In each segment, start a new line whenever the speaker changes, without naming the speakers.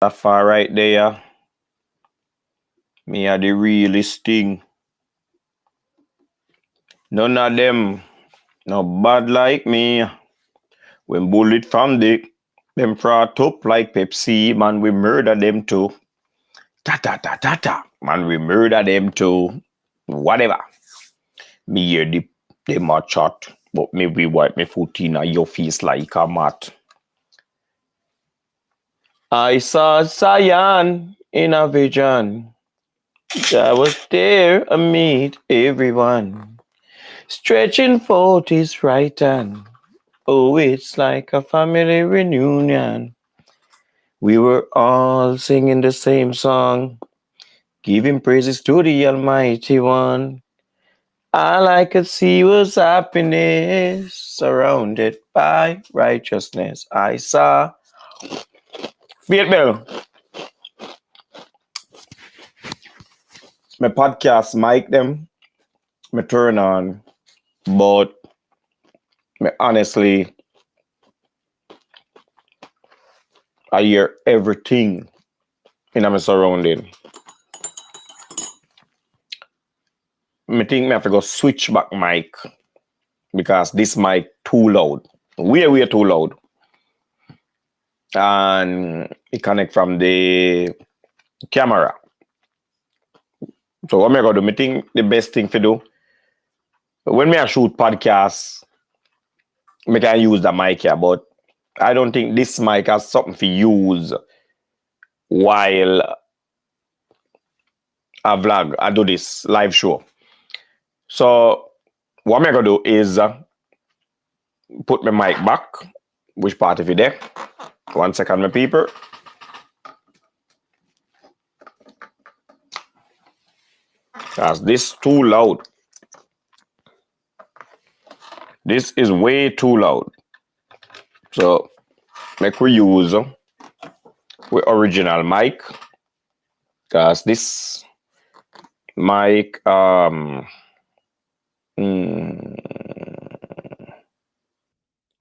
That far right there, me are the realest thing. None of them no bad like me. When bullet from them frat up like Pepsi, man, we murder them too. Ta ta ta ta ta, man, we murder them too. Whatever. Me hear them a chat, but me we wipe me foot in your face like a mat. I saw Cyan in a vision. I was there amid everyone, stretching forth his right hand. Oh, it's like a family reunion. We were all singing the same song, giving praises to the Almighty One. All I could see was happiness, surrounded by righteousness. I saw Faith Bell, my podcast mic them, me turn on, but me honestly, I hear everything in my surrounding. Me think me have to go switch back mic because this mic too loud. Way too loud. And it connect from the camera. So what me gonna do? Me think the best thing to do when me I shoot podcasts, me can use the mic here, but I don't think this mic has something to use while I vlog. I do this live show. So what I'm gonna do is put my mic back. Which part of it there? 1 second, my people. Cause this too loud. This is way too loud. So make we use we original mic. Cause this mic
All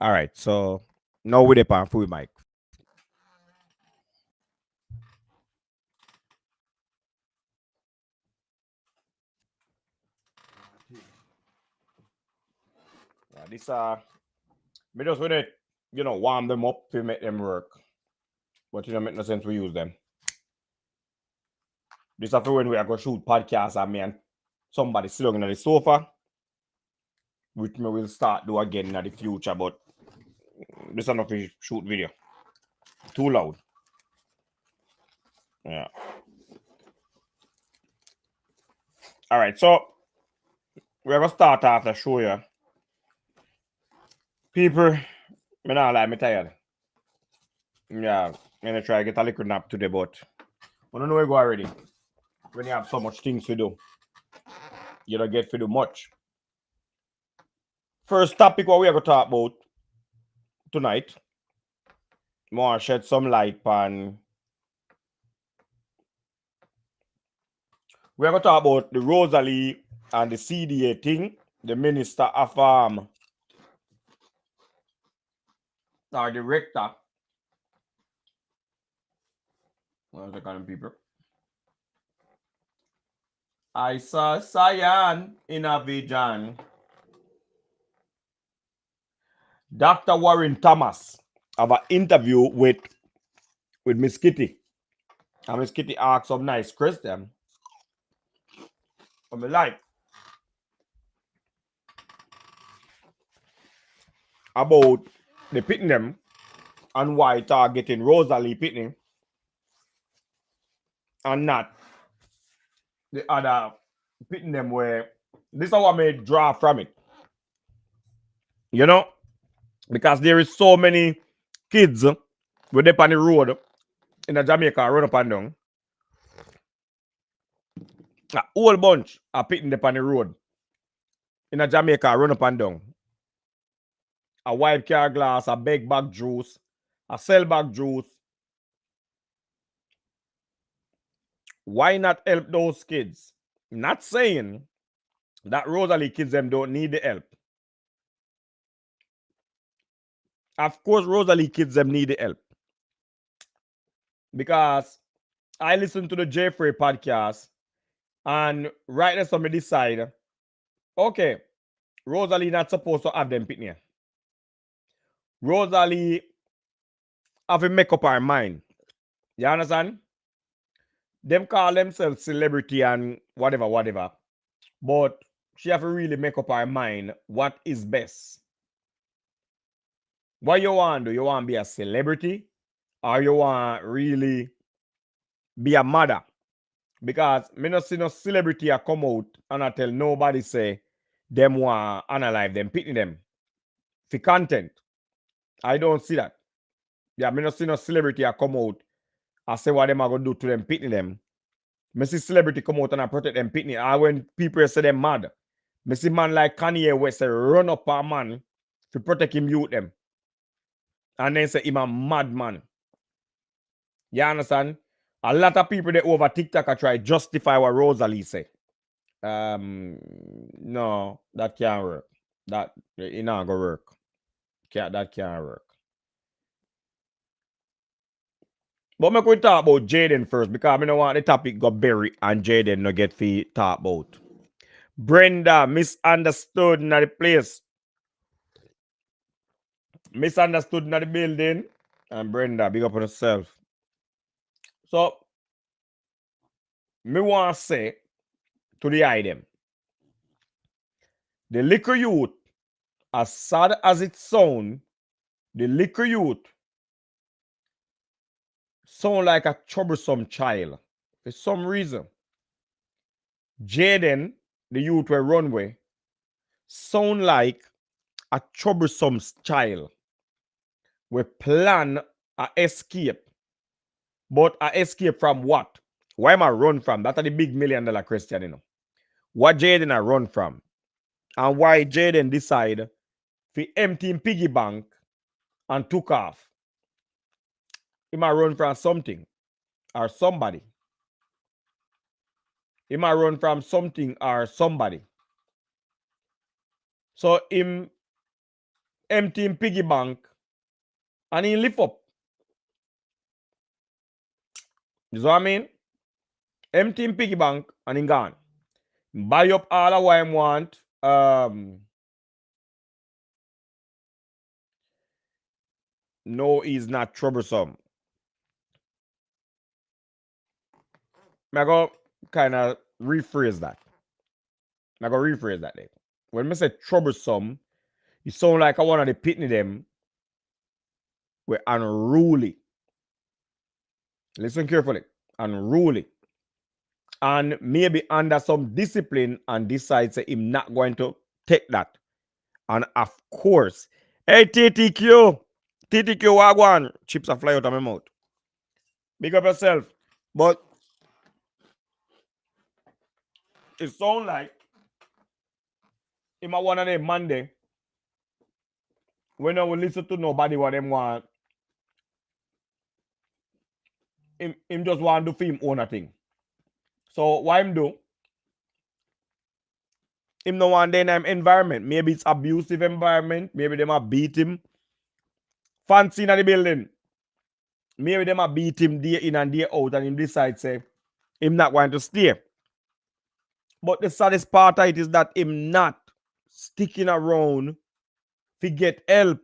right, so now with the full mic.
this me just with it, warm them up to make them work. But make no sense we use them. This after when we are gonna shoot podcasts and me and somebody sitting on the sofa, which me will start do again in the future, but this is not to shoot video. Too loud. Yeah. Alright, so we're gonna start off the show here. People, me not like me tired. Yeah, I'm gonna try to get a little nap today, but I don't know where to go already. When you have so much things to do, you don't get to do much. First topic what we are gonna talk about tonight. More shed some light on. We're gonna talk about the Rosea Lee and the CDA thing, the minister of or the rector. What's the kind of people? I saw Cyan in a vision. Dr. Warren Thomas have an interview with Miss Kitty. And Miss Kitty asked some nice question. I'm like about the pitting them and why targeting Rosea Lee pitting and not the other pitting them where this is what I made draw from it. Because there is so many kids with them on the road in a Jamaica run up and down. A whole bunch are pitting them on the road in a Jamaica run up and down. A wipe car glass, a beg bag juice, a sell bag juice. Why not help those kids? Not saying that Rosea Lee kids them don't need the help. Of course, Rosea Lee kids them need the help.
because I listened to the Jeffrey podcast, and right there, somebody decide, okay, Rosea Lee not supposed to have them pitney. Rosea Lee have to make up her mind. You understand? Them call themselves celebrity and whatever, whatever. But she have to really make up her mind what is best. What you want to do? You want to be a celebrity? Or you want really be a mother? Because me not see no celebrity a come out and I tell nobody say them want analyze them, pitney them for content. I don't see that. Yeah, me not see no celebrity a come out and say what them are gonna do to them, pitney them. Me see celebrity come out and I protect them pitney. And when people say them mad, me see man like Kanye West say run up a man to protect him youth them. And then say him a madman. You understand? A lot of people that over TikTok are try justify what Rosea Lee say. No, that can't work. That it not gonna work. That can't work. But me could talk about Jaden first because I don't want the topic got buried and Jaden no get to talk about. Brenda misunderstood in the place. Misunderstood in the building. And Brenda, big up on herself. So, me want to say to the item, the liquor youth, as sad as it sound, the liquor youth sound like a troublesome child for some reason. Jaden, the youth were runway, sound like a troublesome child. We plan a escape. But a escape from what? Why am I run from? That's the big $1 million question, you know. What Jaden I run from? And why Jaden decide to empty him piggy bank and took off? He might run from something or somebody. He might run from something or somebody. So him empty him piggy bank and he lift up. You know what I mean? Empty him piggy bank and he gone. Buy up all of what him want. No, he's not troublesome. I go kind of rephrase that. Day. When I say troublesome, you sound like I one of the pitney them were unruly. Listen carefully. Unruly. And maybe under some discipline and decides that him not going to take that. And of course, hey TTQ, wagwan, chips are fly out of my mouth. Big up yourself. But it sound like him a one of them Monday when I will listen to nobody what them want. Him just want to do for him own a thing. So what him do? Him no want then environment. Maybe it's abusive environment. Maybe them a beat him. Fancy in the building. Maybe them a beat him day in and day out and him decide say him not going to stay. But the saddest part of it is that him not sticking around to get help.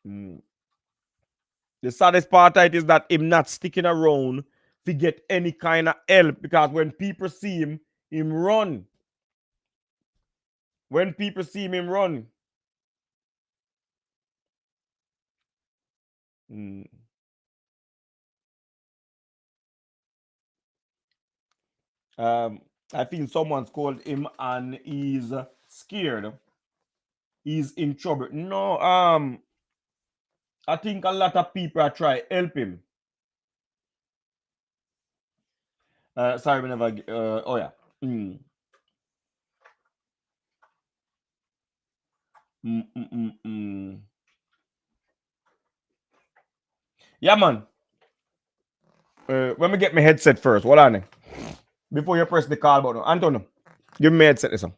The saddest part of it is that him not sticking around to get any kind of help because when people see him run. When people see him run. I think someone's called him and he's scared. He's in trouble. No, I think a lot of people are trying to help him. Sorry, whenever. Oh yeah. Yeah, man. Let me get my headset first. Hold on. Before you press the call button. Antonio, give me my headset. Listen.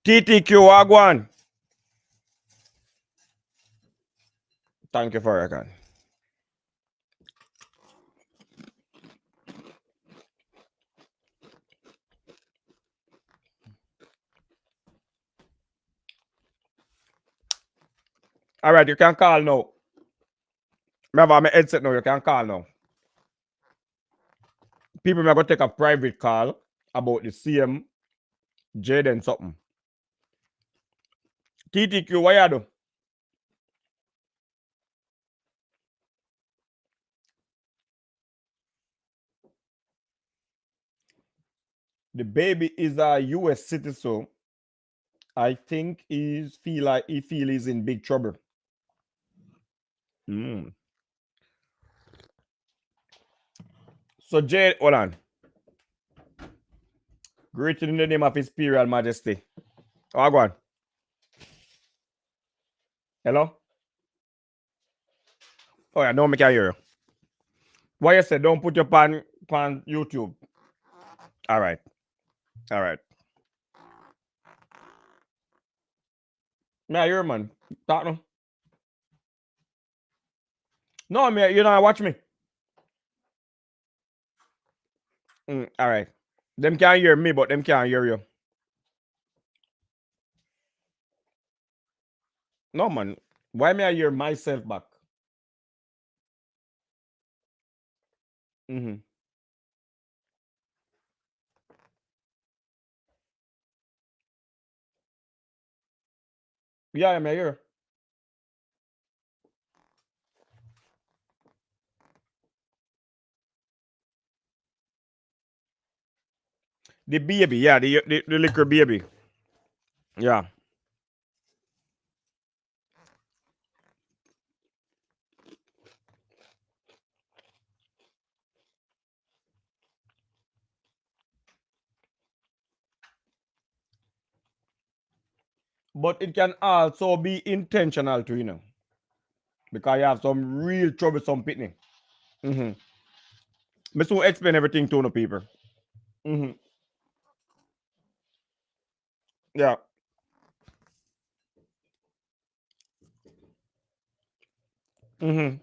TTQ Wagwan. Thank you for record. All right, you can call now. Remember, my headset now. You can call now. People may go take a private call about the CM Jaden something. TTQ, what you do? The baby is a US citizen, so I think he feel he's in big trouble. Mm. So Jade, hold on. Greeted in the name of His Imperial Majesty. Oh, go on. Hello? Oh, yeah, no, me can hear you. What you said, don't put your pan YouTube. All right. All right. Me, I hear, man. Talk no. No, me, you know, watch me. All right. Them can't hear me, but them can't hear you. No, man. Why me I hear myself back? Mm-hmm. Yeah, I'm here. The baby, yeah, the liquor baby. Yeah. But it can also be intentional too, you know. Because you have some real troublesome pitney. Mm-hmm. Me so explain everything to no people. Mm-hmm. Yeah. Mm-hmm.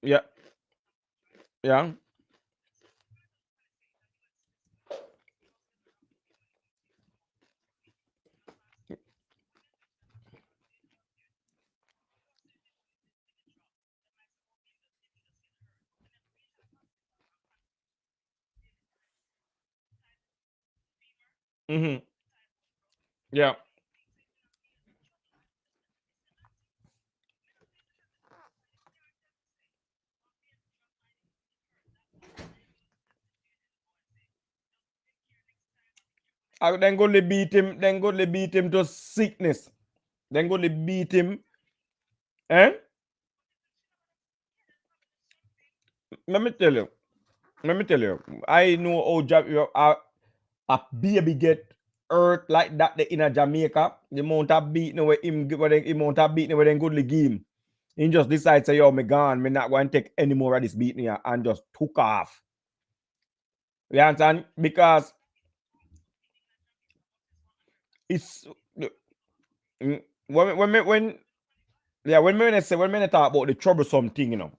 Yeah. Yeah. Mm-hmm. Yeah. Then go to beat him. Then go to beat him to sickness. Then go to beat him. Eh? Let me tell you. Let me tell you. I know how a baby get hurt like that in a Jamaica. The amount of beating where him the amount of beating where then go to the game. He just decides say, yo, me gone. Me not going to take any more of this beating here and just took off. You understand? Because it's when I talk about the troublesome thing, you know,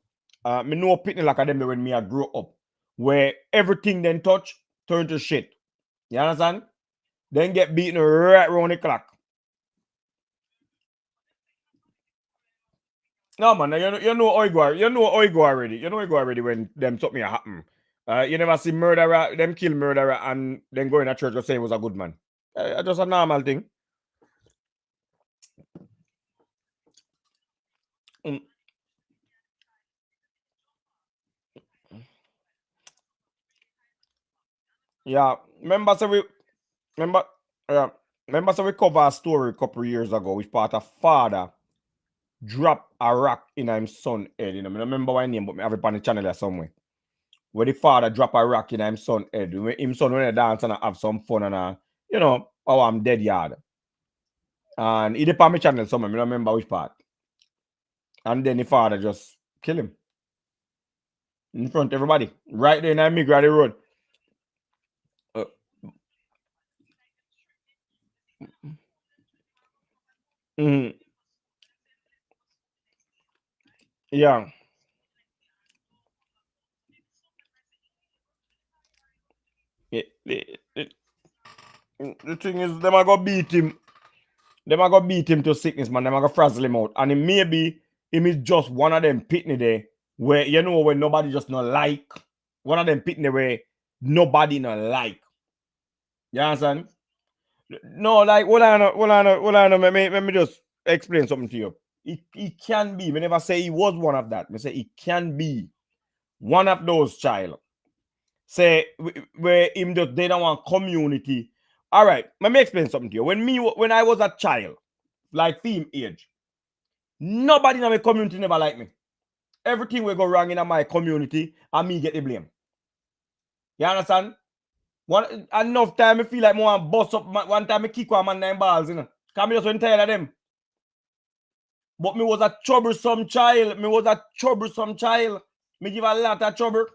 me know pitney like them when me I grew up, where everything then touch turn to shit. You understand? Then get beaten right round the clock. No man, you know how it go. You know how it go already. You know how it go already when them something happen. You never see murderer, them kill murderer and then go in a church and say he was a good man. Just a normal thing. Mm, yeah. Remember yeah. Remember so we cover a story a couple of years ago which part of father drop a rock in his son head. You know, I don't remember my name, but I have it on the channel there somewhere. Where the father drop a rock in his son head. When him son when they dance and have some fun and you know, oh I'm dead yard. And he did on my channel somewhere, I don't remember which part. And then the father just kill him in front of everybody. Right there in the middle of the road. Uh, Mm-hmm. Yeah. The thing is, them are gonna beat him. Them are gonna beat him to sickness, man. Them are gonna frazzle him out. And it maybe him is just one of them pitney there where you know when nobody just not like. One of them pitney where nobody not like. You understand? No, like let me just explain something to you. He can be. We never say he was one of that. We say he can be one of those child. Say where him just they don't want community. All right, let me explain something to you. When I was a child, like theme age, nobody in my community never like me. Everything will go wrong in my community, and me get the blame. You understand? One enough time I feel like more bust up. One time I kick one man 9 balls, you know. Cause me just went tired of them. But me was a troublesome child. Me give a lot of trouble.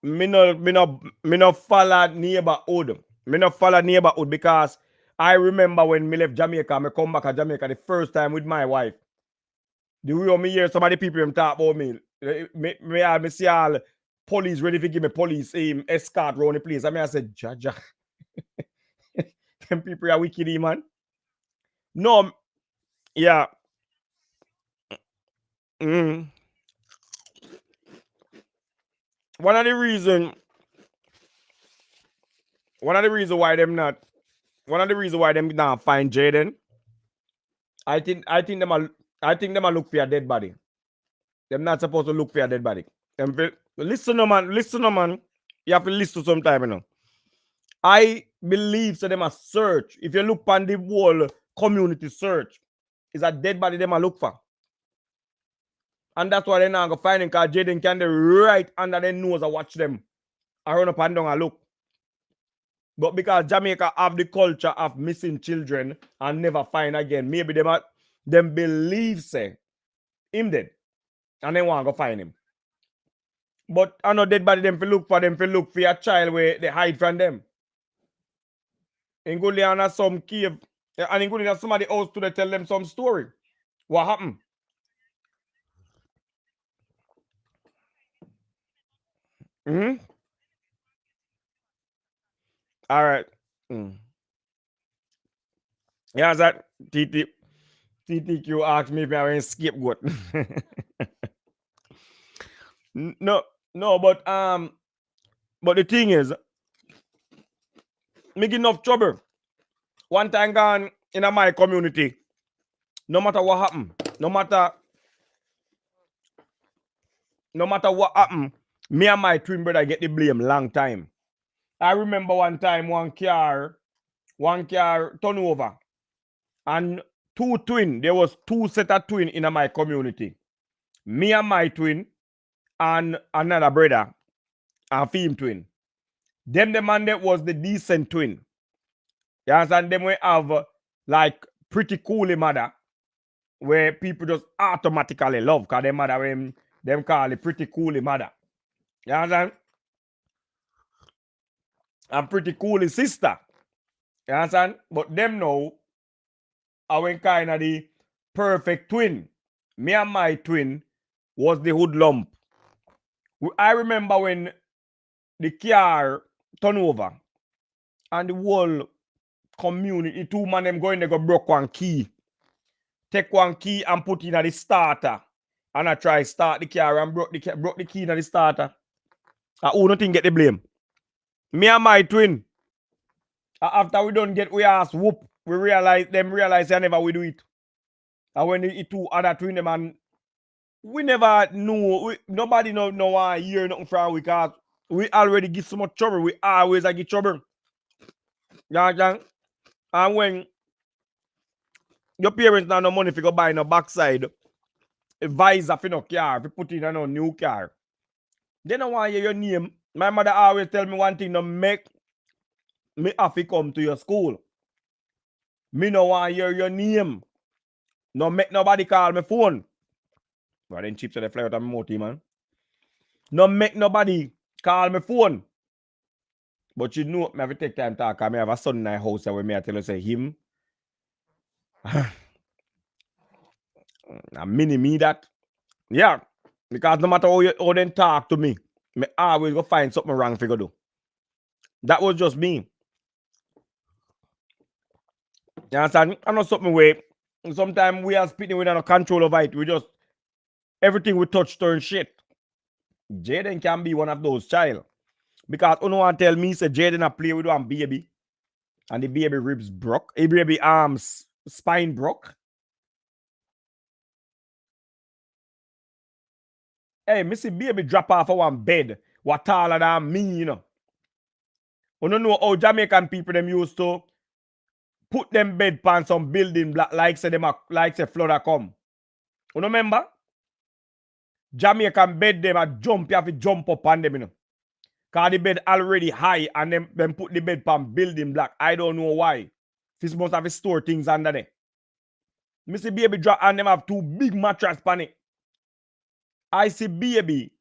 Me no follow neighborhood. Me no follow neighborhood because I remember when me left Jamaica, me come back to Jamaica the first time with my wife. The way me hear some of the people them talk about me. Me see all police ready to give me police escort around the place. I said, Jaja. Them people are wicked, man. No, yeah. Mm. One of the reason why them not find Jaden, I think them a look for a dead body. Them not supposed to look for a dead body. Listen, man. You have to listen sometime, you know. I believe so them a search. If you look on the whole community search, is a dead body them a look for. And that's why they not gonna find him because Jaden can be right under their nose and watch them. I run up and down and look. But because Jamaica have the culture of missing children and never find again, maybe them believe say him dead. And they want to go find him. But I know dead body them look for a child where they hide from them. In Guliana some cave. And in Guliana somebody else to tell them some story. What happened? Mm-hmm. All right. Mm. Yeah, that TTQ asked me if I was scapegoat. No, but the thing is, me get enough trouble. One time gone in my community, no matter what happened, no matter what happened, me and my twin brother get the blame long time. I remember one time one car turn over and there was two set of twin in my community. Me and my twin and another brother, a female twin. Them the man that was the decent twin. Yes, and them we have like pretty cool mother where people just automatically love because their mother them call it pretty cool mother. You understand? And pretty cool sister. You understand? But them now I went kind of the perfect twin. Me and my twin was the hoodlump. I remember when the car turned over and the whole community, two man them going to go broke one key. Take one key and put in at the starter. And I try start the car and broke the key in the starter. And who nothing get the blame? Me and my twin. After we don't get we ass whoop, we realize I never we do it. And when the two other twin them and we never knew, nobody know hear nothing from we because we already get so much trouble. We always get trouble. Yeah. And when your parents don't have no money if you go buy no backside, a visor for no car, if you put in a no new car. They don't want to hear your name. My mother always tell me one thing, no make me have to come to your school. Me no want to hear your name. No make nobody call my phone. Well, then chips are the fly out of my mouth, man. No make nobody call my phone. But you know, me have to take time to talk. I have a son in my house where me I tell you say him. A mini me that. Yeah. Because no matter how they talk to me always go find something wrong for do. That was just me. You understand? I know something where sometimes we are speaking without no control over it. We just everything we touch turn shit. Jaden can be one of those child. Because you know one tell me say Jaden a play with one baby. And the baby ribs broke. The baby arms spine broke. Hey, me see baby drop off of one bed. What taller than me, you know. You don't know how Jamaican people them used to put them bed pan some building block like say them like say flood a come. You remember? Jamaican bed them a jump, you have to jump up on them, you know. Cause the bed already high and them put the bed pan building block. I don't know why. This must have to store things under there. Me see baby drop and them have two big mattress pan it. I see baby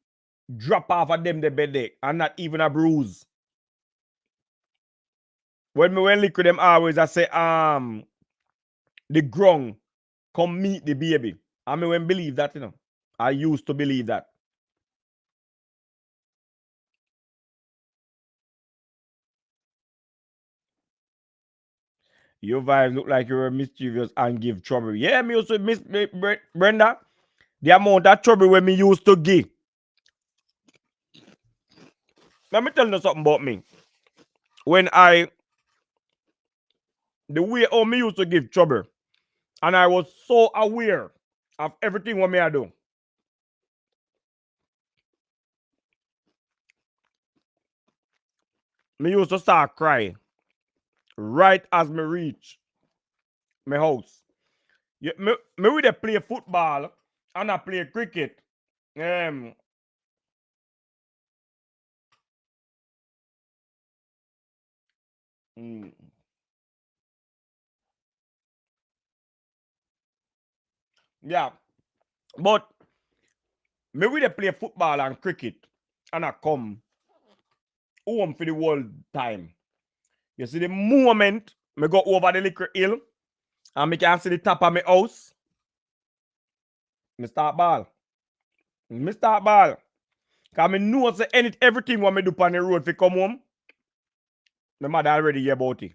drop off of them the bed there and not even a bruise. When me when liquid them always I say the ground come meet the baby. I mean when believe that, you know. I used to believe that. Your vibes look like you were mischievous and give trouble. Yeah, me used to miss Brenda. The amount of trouble when me used to give. Let me tell you something about me. When the way how me used to give trouble, and I was so aware of everything what me I do. Me used to start crying right as me reach my house. Yeah, me with a play football and I play cricket. Mm. Yeah, but me with a play football and cricket and I come home for the whole time. You see the moment me go over the little hill and me can see the top of my house, me start ball. Me start ball. Cause me know say everything what me do on the road for come home, my mother already hear about it.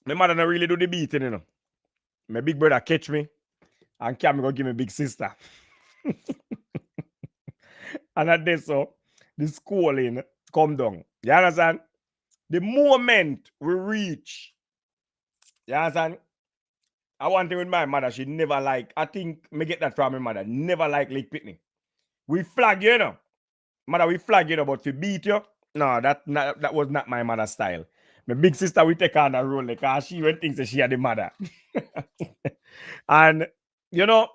My mother not really do the beating, you know. My big brother catch me and Cam go give me big sister. And at this so the schooling come down. You understand? The moment we reach, you understand? I want thing with my mother, she never like, I think me get that from my mother, never like Lake Pitney. We flag you, know. Mother, we flag you, know, but to beat you, no, that was not my mother's style. My big sister, we take on a role because she even thinks that she had the mother. And, you know,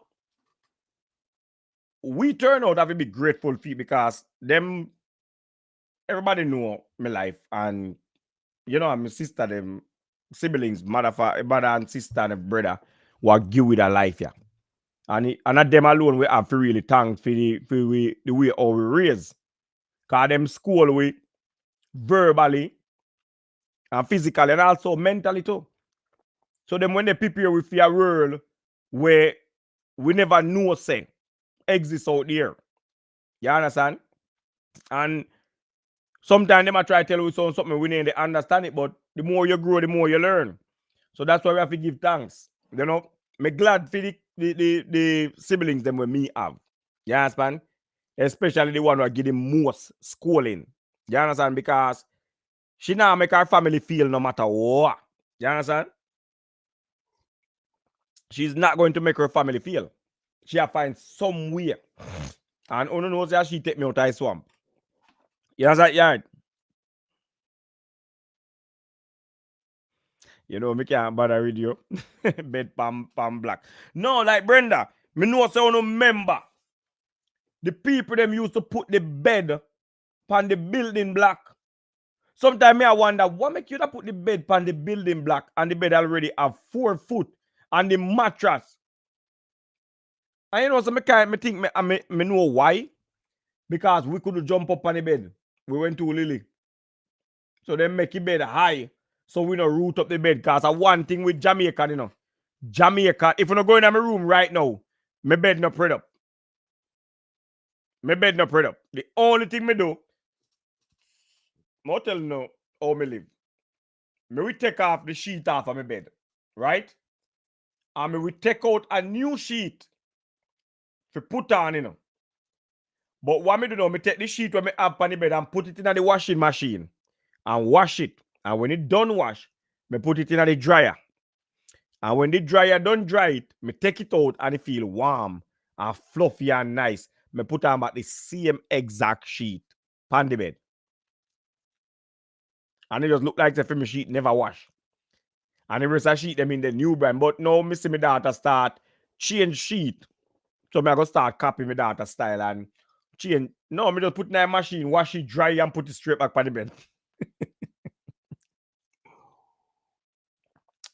we turn out to be grateful for because them, everybody know my life. And, you know, my sister, them siblings, mother and sister and brother, were give with their life, yeah. And not them alone, we have to really thank for the way how we raise. Because them school we verbally and physically and also mentally too. So then when they prepare with a world where we never know say exists out there. You understand? And sometimes they might try to tell you something we need to understand it, but the more you grow, the more you learn. So that's why we have to give thanks. You know, me glad for the siblings them when me have. You understand? Especially the one who give the most schooling. You understand? Because she now make her family feel no matter what. You understand? She's not going to make her family feel. She'll find some way. And Ono knows that she take me out of the swamp. You understand? Yeah. You know, me can't bother with you. Bed pam black. No, like Brenda, me know say you remember. The people them used to put the bed on the building block. Sometimes I wonder, what make you to put the bed on the building block and the bed already have 4 foot and the mattress? And you know, so me think me know why. Because we could jump up on the bed. we went to Lily. So they make the bed high. So we don't root up the bed. Because one thing with Jamaica, you know. Jamaica, if you not go in my room right now, my bed not spread up. My bed not spread up. The only thing me do, I tell you now how me live. Me we take off the sheet off of my bed. Right? And me we take out a new sheet to put on, you know. But what me do now, me take the sheet when me have on the bed and put it in the washing machine and wash it. And when it done wash, me put it in the dryer. And when the dryer done dry it, me take it out and it feel warm and fluffy and nice. Me put on at the same exact sheet on the bed. And it just look like the film sheet never wash. And the rest of the sheet them in the new brand. But now me see my daughter start change sheet. So me I go start copying my daughter style and change. No, me just put in the machine, wash it dry and put it straight back on the bed.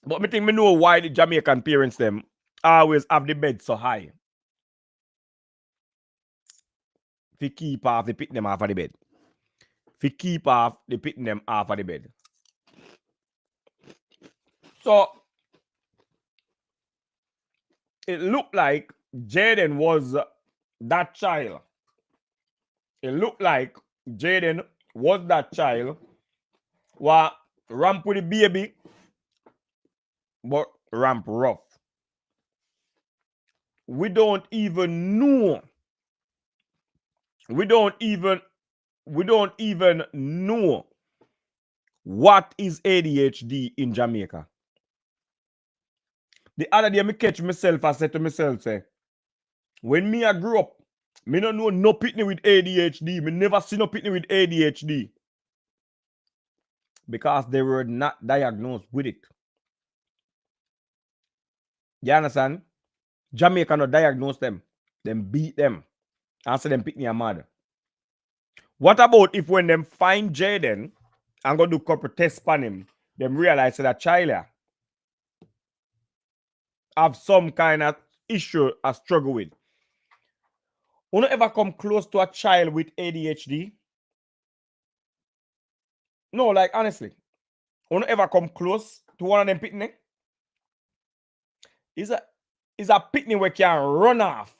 But me think me know why the Jamaican parents them always have the bed so high. If keep off the pit them off of the bed. If keep off the pit them off of the bed. So it looked like Jaden was that child. It looked like Jaden was that child who ramp with the baby, but ramp rough. We don't even know. We don't even know what is ADHD in Jamaica. The other day, I catch myself, I said to myself, say, when me I grew up, me don't know no pitney with ADHD. Me never see no pitney with ADHD. Because they were not diagnosed with it. You understand? Jamaica not diagnose them. Them beat them. And say them pitney are mad. What about if when them find Jaden and go do corporate test on him, them realize that child have some kind of issue or struggle with? You don't ever come close to a child with ADHD? No, like honestly. You don't ever come close to one of them pitney? Is a pitney where can run off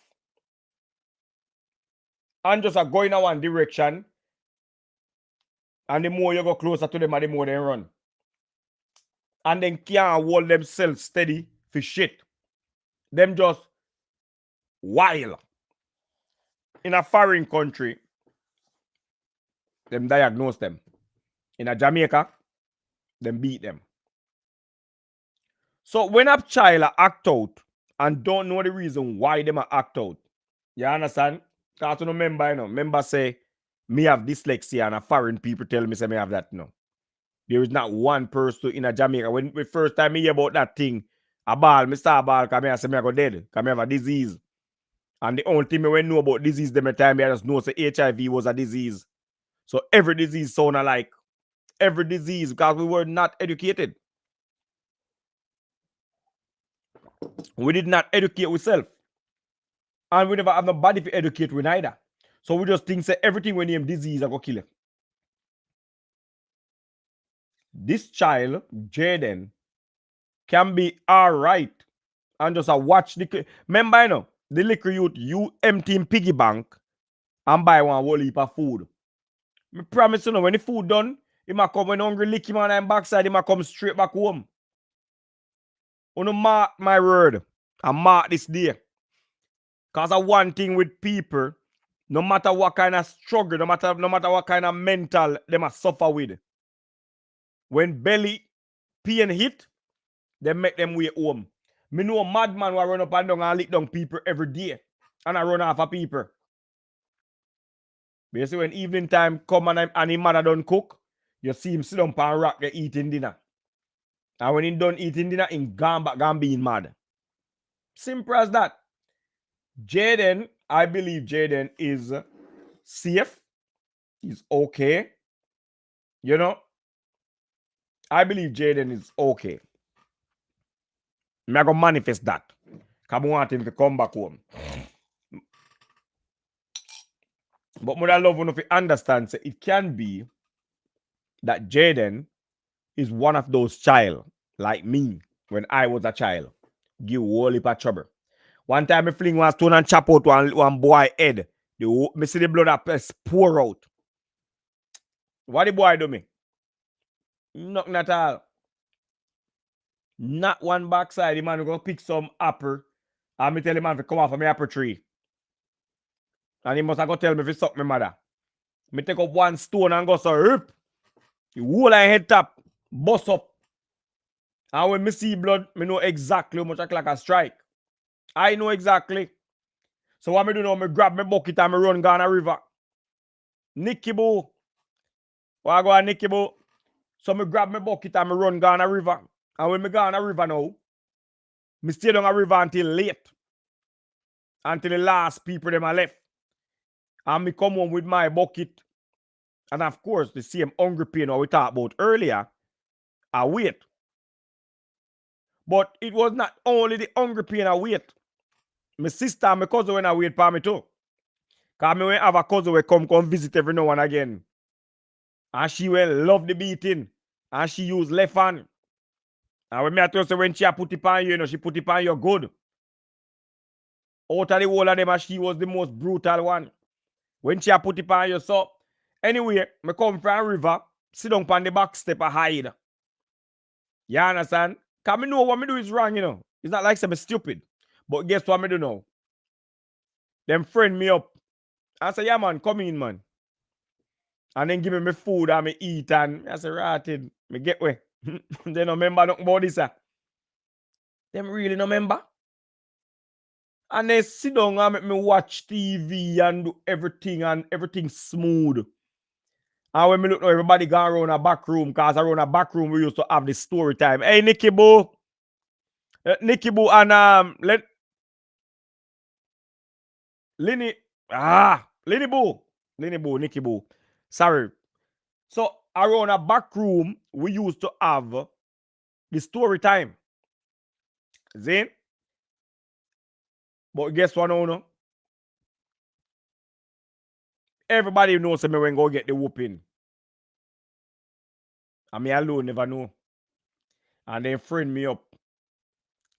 and just go in one direction, and the more you go closer to them, the more they run. And then can't hold themselves steady for shit. Them just wild. In a foreign country, them diagnose them. In a Jamaica, them beat them. So when a child act out and don't know the reason why them act out, you understand? Because you remember, member say, me have dyslexia and a foreign people tell me say me have that, There is not one person in a Jamaica. When the first time I hear about that thing, a ball, me start ball, because I say I go dead, because I have a disease. And the only thing I know about disease them time, I just know say HIV was a disease. So every disease sound alike. Every disease, because we were not educated. We did not educate ourselves. And we never have nobody to educate we neither. So we just think say everything we name disease I go kill it. This child, Jaden, can be alright and just watch the. Remember, the liquor youth, you empty in piggy bank and buy one whole heap of food. I promise you, when the food done, he might come when hungry lick him on him backside, he might come straight back home. You mark my word and mark this day. Because of one thing with people, no matter what kind of struggle, no matter what kind of mental they must suffer with. When belly pain hit, they make them way home. Me know a madman who run up and down and lick down people every day. And I run off of people. Basically, when evening time come and his mother don't cook, you see him sit down and rock they eating dinner. And when he done eating dinner, he gone back and being mad. Simple as that. Jaden, I believe Jaden is safe. He's okay. I believe Jaden is okay. I'm going to manifest that. Because I want him to come back home. But what I love when you understand, say it can be that Jaden is one of those child like me when I was a child. Give whole heap of trouble. One time I fling one stone and chop out one boy head. Me see the blood pour out. What the boy do me? Nothing at all. Not one backside. The man go pick some apple. And me tell the man to come off of my apple tree. And he must have go tell me if he suck my mother. Me take up one stone and go so rip. The whole head top. Bust up. And when me see blood, me know exactly how much I like a strike. I know exactly. So what me do now, me grab my bucket and me run down a river. Nicky boo. What I go on Nicky boo? So me grab my bucket and me run down a river. And when me go on a river now, me stay down a river until late. Until the last people them are left. And me come home with my bucket. And of course, the same hungry pain we talked about earlier, I wait. But it was not only the hungry pain I wait. My sister and my cousin when I wait for me too. Because me have a cousin who come visit every now and again. And she will love the beating. And she use left hand. And when me I tell you, when she put it on you, she put it on you good. Out of the whole of them, she was the most brutal one. When she put it on you, so anyway, me come from a river, sit down on the back step and hide. You understand? Because me know what me do is wrong, It's not like I'm stupid. But guess what me do now? Them friend me up. I say, yeah, man, come in, man. And then give me my food and me eat and I say, ratted, me get way. They don't remember nothing about this. Them really don't remember. And they sit down and make me watch TV and do everything smooth. And when me look now, everybody gone around a back room, because around a back room we used to have the story time. Hey, Nicky Boo. Nicky Boo and Lenny Boo. Lenny Boo, Nicky Boo. Sorry. So around a back room, we used to have the story time. Zane? But guess what now, no? Everybody knows me when go get the whooping. And me alone never know. And then friend me up.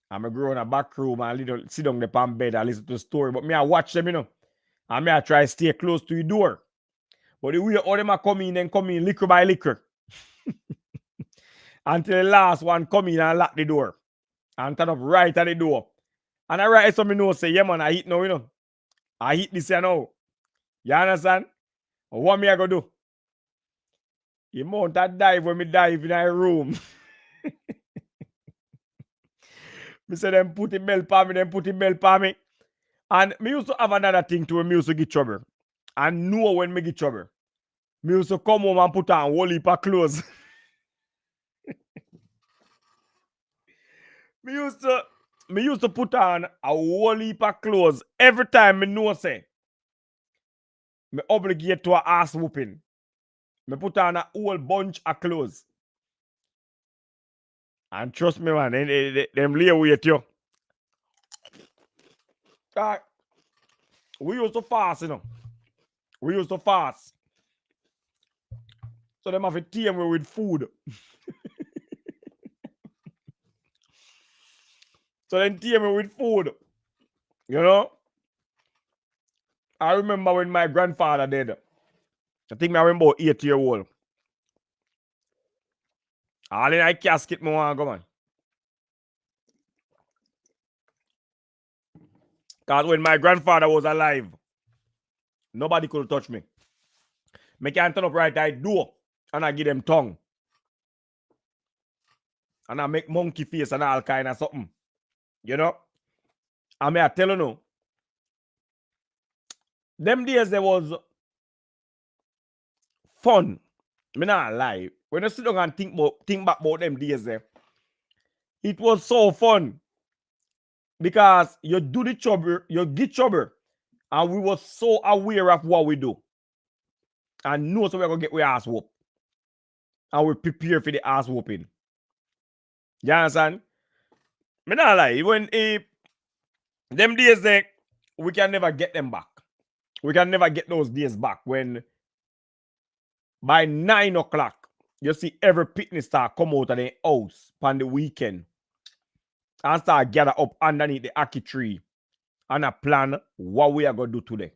And I grow in a back room and sit down the palm bed and listen to the story. But me I watch them, And me I try to stay close to the door. But the way all them are come in liquor by liquor. Until the last one come in and lock the door. And turn up right at the door. And I write some know say, yeah man, I hit now, I hit this here now. You understand? What me I go do? You mount that dive when me dive in a room. Me say them put the bell for me, And me used to have another thing to when me used to get trouble. And know when me get trouble. Me used to come home and put on whole heap of clothes. me used to put on a whole heap of clothes every time me know say me obligate to a ass whooping. Me put on a whole bunch of clothes. And trust me, man, them lay wait you. We used to fast, We used to fast. So them have to tame me with food. So then tame me with food. I remember when my grandfather died. I think I remember 8 years old. All in a casket, me want to go, man. Because when my grandfather was alive, nobody could touch me. Me can't turn up right I do. And I give them tongue. And I make monkey face and all kind of something. I mean, I tell you now. Them days there was fun. Me not lie. When I sit down and think back about them days there, it was so fun. Because you do the trouble, you get trouble. And we were so aware of what we do. And know so we're going to get our ass whooped. And we prepare for the ass whooping. You understand? Me not lie. When them days there, we can never get them back. We can never get those days back when by 9 o'clock, you see every pitney star come out of the house on the weekend and start gather up underneath the ackee tree and a plan what we are going to do today.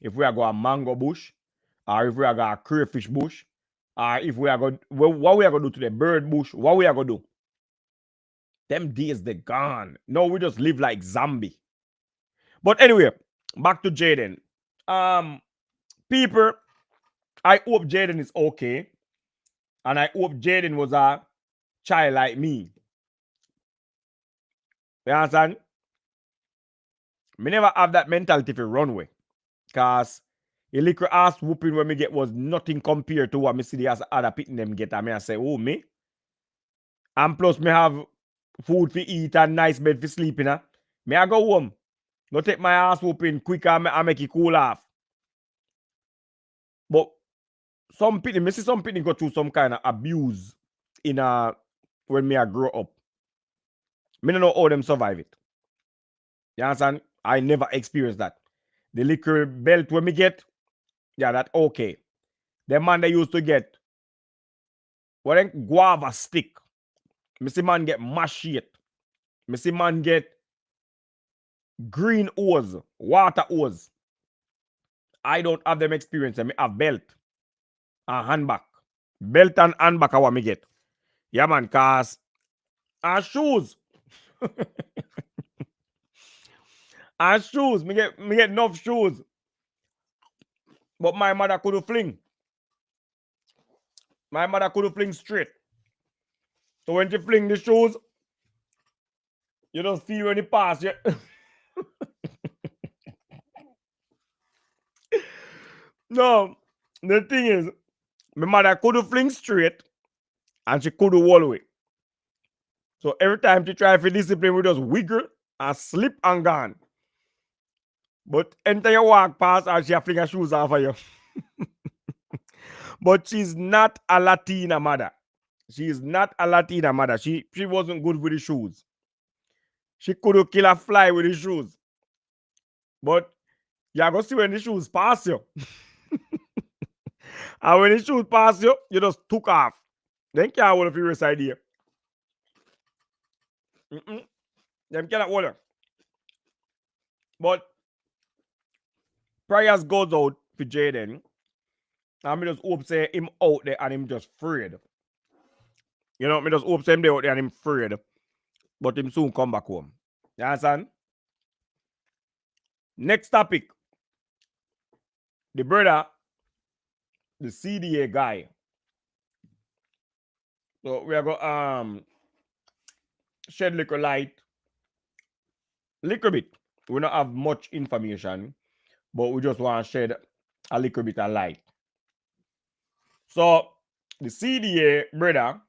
If we are going to mango bush, or if we are going to crayfish bush, or if we are going what we are going to do today, bird bush, what we are going to do. Them days they gone. No, we just live like zombie. But anyway, back to Jaden. People, I hope Jaden is okay. And I hope Jaden was a child like me. You understand? Me never have that mentality for runway. Because the little ass whooping when me get was nothing compared to what me see the other pitting them get. And me I say, oh, me? And plus me have food for eat and nice bed for sleeping. Me I go home. Go take my ass whooping quick and I make it cool off. But some pitting, me see some pitting go through some kind of abuse in when me I grow up. Me don't know how them survive it. You understand? I never experienced that. The liquor belt when me get, yeah, that okay. The man they used to get, what then guava stick. Me see man get machete. Me see man get green hose, water hose. I don't have them experience. Me have belt and handbag. Belt and handbag are what me get. Yeah, man, cause and shoes. And shoes. Me get enough shoes. But my mother couldn't fling. My mother couldn't fling straight. So when she fling the shoes, you don't feel when it pass yet. No, the thing is, my mother couldn't fling straight and she couldn't wall away. So every time she try for discipline, we just wiggle and slip and gone. But enter your walk past and she fling her shoes off of you. But she's not a Latina mother. She is not a Latina mother. She wasn't good with the shoes. She couldn't kill a fly with the shoes. But you're going to see when the shoes pass you. And when the shoes pass you, you just took off. Then can't hold a furious idea. Them cannot hold her. But prayers goes out for Jaden. And me just hope say him out there and him just afraid. You know, me just hope say him there out there and him afraid. But him soon come back home. You understand? Next topic. The brother, the CDA guy. So we are going shed little light. Little bit. We don't have much information, but we just want to shed a little bit of light. So the CDA brother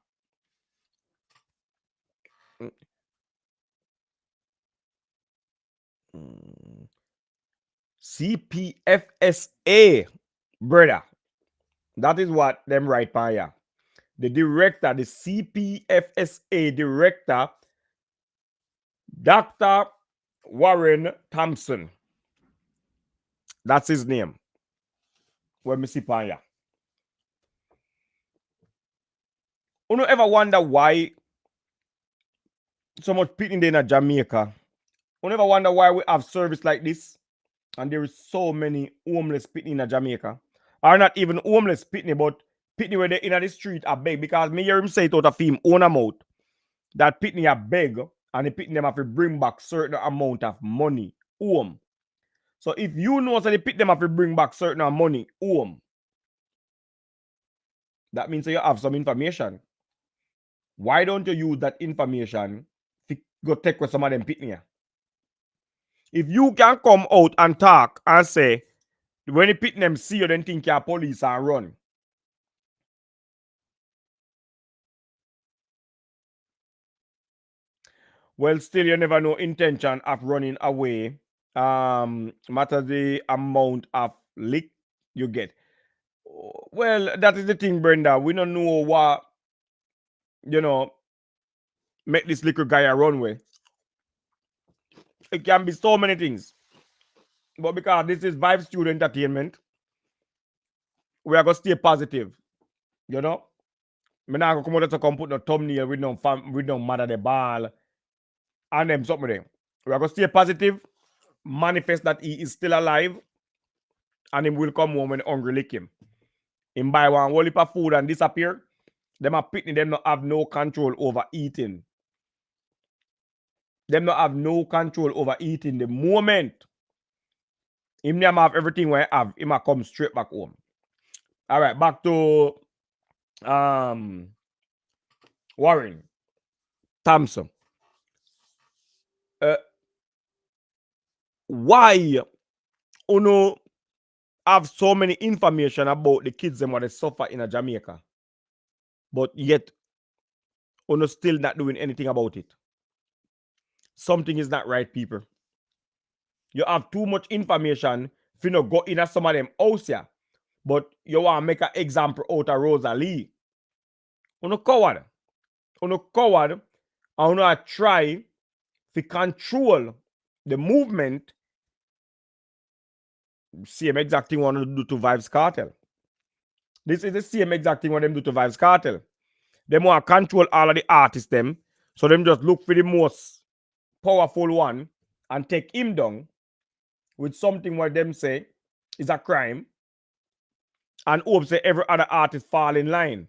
CPFSA brother. That is what them write by here. The director, the CPFSA director, Dr. Warren Thompson. That's his name. When me see Panya. You don't ever wonder why so much people in Jamaica? You never wonder why we have service like this and there is so many homeless people in Jamaica. Or not even homeless pitney, but pitney where they in the street are beg. Because me hear him say it out of him own amount that pitney are beg and the pitney them have to bring back certain amount of money home. So if you know that the pitney them have to bring back certain money home, that means that you have some information. Why don't you use that information to go take with some of them pitney? If you can come out and talk and say, when the pitney them see you, then think you're police and run. Well, still you never know intention of running away. Matter the amount of lick you get. Well, that is the thing, Brenda. We don't know what, make this little guy a runway. It can be so many things. But because this is Vibe Studio Entertainment, we are gonna stay positive. You know? Me not gonna come out to come put no thumbnail with no mother the ball and them something there. We are gonna stay positive, manifest that he is still alive, and him will come home when hungry lick him. Him buy one whole heap of food and disappear. Them a pitney, them not have no control over eating. Them not have no control over eating. The moment him them have everything where I have, him a come straight back home. All right, back to Warren Thompson. Why uno have so many information about the kids and what they suffer in Jamaica, but yet uno still not doing anything about it? Something is not right, people. You have too much information if you not go in some of them house here, but you want to make an example out of Rosea Lee. Uno coward. Uno coward and uno try to control the movement. Same exact thing want to do to Vibes Cartel. This is the same exact thing what them do to Vibes Cartel. Them want to control all of the artists them, so them just look for the most powerful one and take him down with something what them say is a crime, and hope say every other artist fall in line.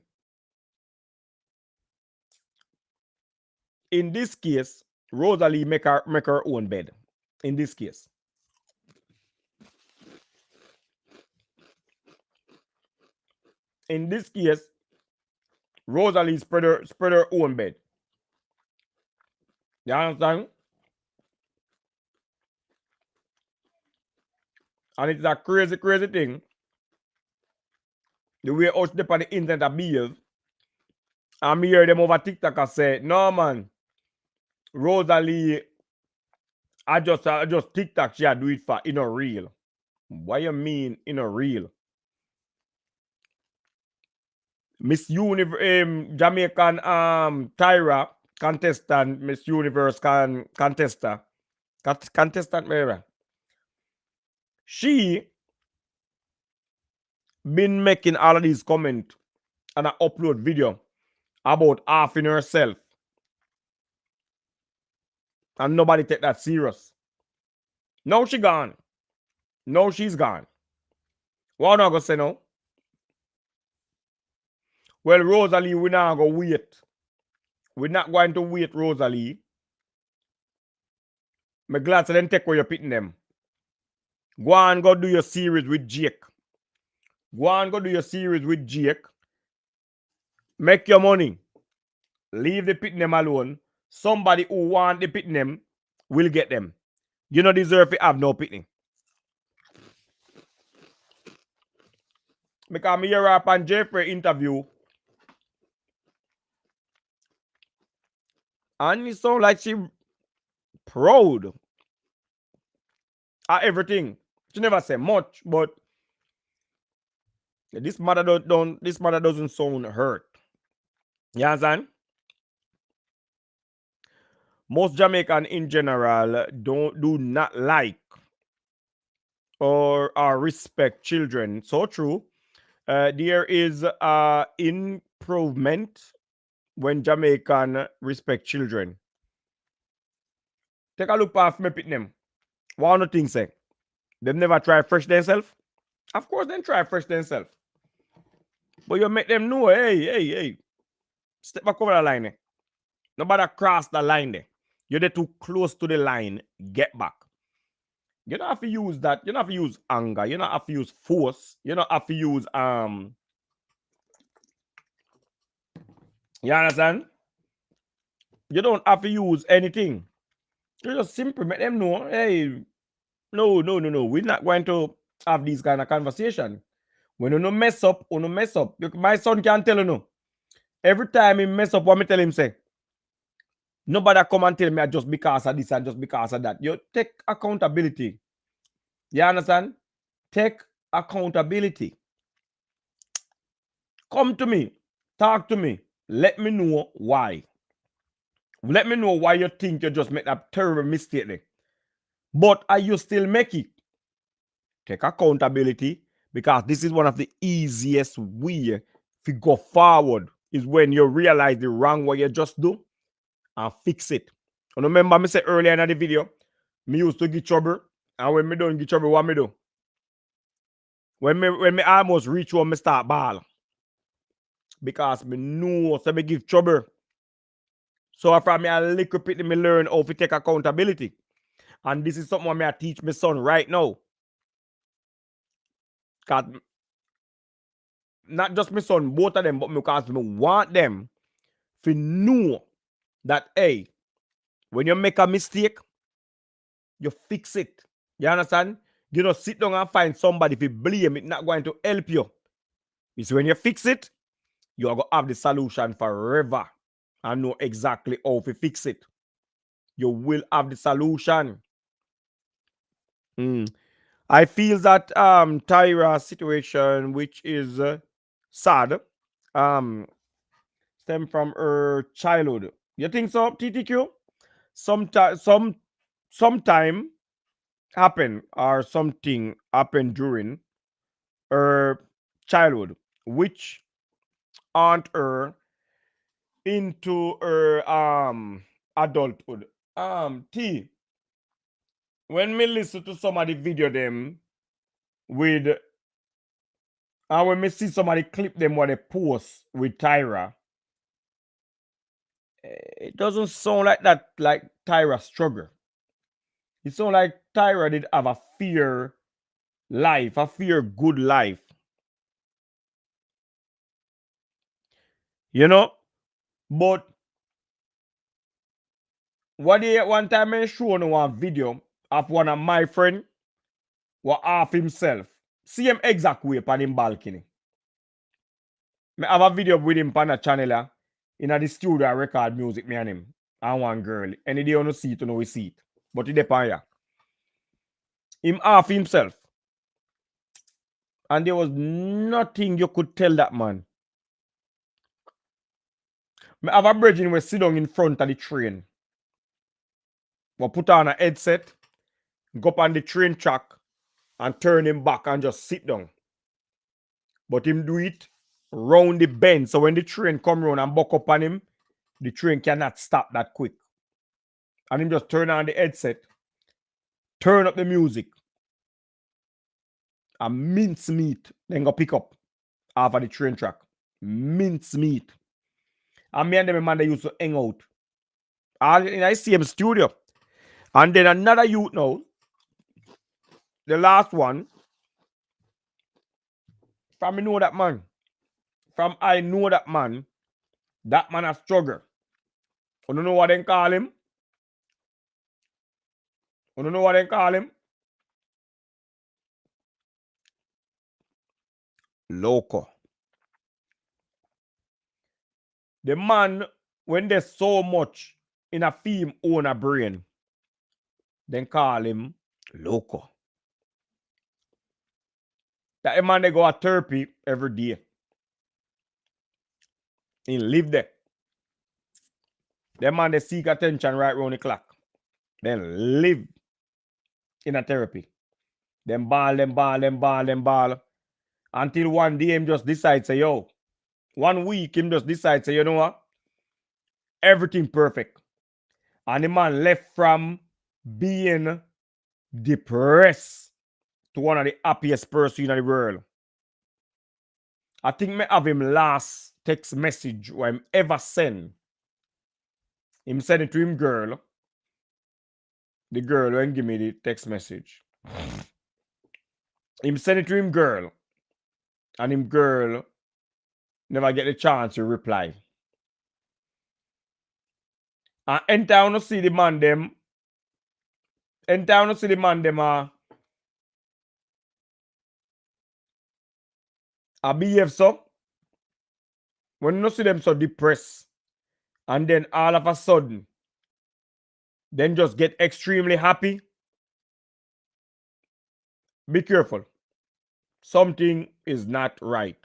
In this case, Rosea Lee make her own bed. In this case. In this case, Rosea Lee spread her own bed. You understand? And it's a crazy, crazy thing. The way us dip on the internet behave. And me hear them over TikTok and say, no man, Rosea Lee, I just TikTok she do it for in a real. What you mean in a real? Miss Universe Jamaican Tyra contestant, Miss Universe contestant whatever. She been making all of these comments and I upload video about halving herself. And nobody take that serious. Now she gone. Now she's gone. What am I gonna say now? Well, Rosea Lee, we're not gonna wait. We're not going to wait, Rosea Lee. I'm glad to then take where you're pitting them. Go on, go do your series with Jake. Go on, go do your series with Jake. Make your money. Leave the pitting them alone. Somebody who want the pitting them will get them. You don't deserve to have no pitting. Because me hear up on Jeffrey interview. And it sound like she proud of everything. She never say much, but this mother doesn't sound hurt. You understand? Most Jamaican in general do not like or respect children. So true. There is improvement when Jamaican respect children. Take a look past me pit them. What do you think say? Them never try fresh themselves? Of course they try fresh themselves. But you make them know, hey, step back over the line there. Nobody cross the line there. You're there too close to the line. Get back. You don't have to use that. You don't have to use anger. You don't have to use force. You don't have to use you understand? You don't have to use anything. You just simply make them know, hey, no. We're not going to have these kind of conversation. When you mess up, you mess up. My son can tell you no. Every time he mess up, what me tell him say, nobody come and tell me just because of this and just because of that. You take accountability. You understand? Take accountability. Come to me. Talk to me. Let me know why. Let me know why you think you just made that terrible mistake there. But are you still make it? Take accountability, because this is one of the easiest way to go forward, is when you realize the wrong what you just do and fix it. And remember me said earlier in the video, me used to get trouble, and when me don't get trouble, what me do? When me almost reach one, me start ball. Because me know so me give trouble. So from me a little bit me learn how to take accountability. And this is something I teach my son right now. Because not just my son, both of them, but because I want them to know that, hey, when you make a mistake, you fix it. You understand? You don't sit down and find somebody to blame. It's not going to help you. It's when you fix it, you are going to have the solution forever and know exactly how to fix it. You will have the solution. I feel that Tyra's situation, which is sad, stem from her childhood. You think so, TTQ? Sometime happen or something happened during her childhood, which aunt her into her adulthood. T, when me listen to somebody video them with and when me see somebody clip them what they post with Tyra, it doesn't sound like that, like Tyra struggle. It sounds like Tyra did have a fear life, a fear good life. You know? But one time I showed one video of one of my friend was off himself. See him exact way on him balcony. I have a video with him on the channel in the studio I record music, me and him. And one girl. Any day on the seat, you know we see it. But he depend here. Him off himself. And there was nothing you could tell that man. I have a brethren who sit down in front of the train. We put on a headset, go up on the train track, and turn him back and just sit down. But him do it round the bend. So when the train come round and buck up on him, the train cannot stop that quick. And him just turn on the headset, turn up the music, and mince meat, then go pick up off of the train track. Mince meat. And me and them man they used to hang out. All in I see him studio. And then another youth now, the last one, from me know that man. From I know that man a struggle. You don't know what they call him? You don't know what they call him? Loco. The man, when there's so much in a film own a brain, then call him loco. That man they go a therapy every day. He live there. That man they seek attention right round the clock. Then live in a therapy. Them ball. Until one day him just decide say, yo, 1 week him just decide say, you know what? Everything perfect. And the man left from being depressed to one of the happiest person in the world. I think me have him last text message or him ever send. Him send it to him girl. The girl when give me the text message. Him send it to him girl. And him girl never get the chance to reply. And anytime you see the man them, I behave so. When you see them so depressed, and then all of a sudden, then just get extremely happy, be careful. Something is not right.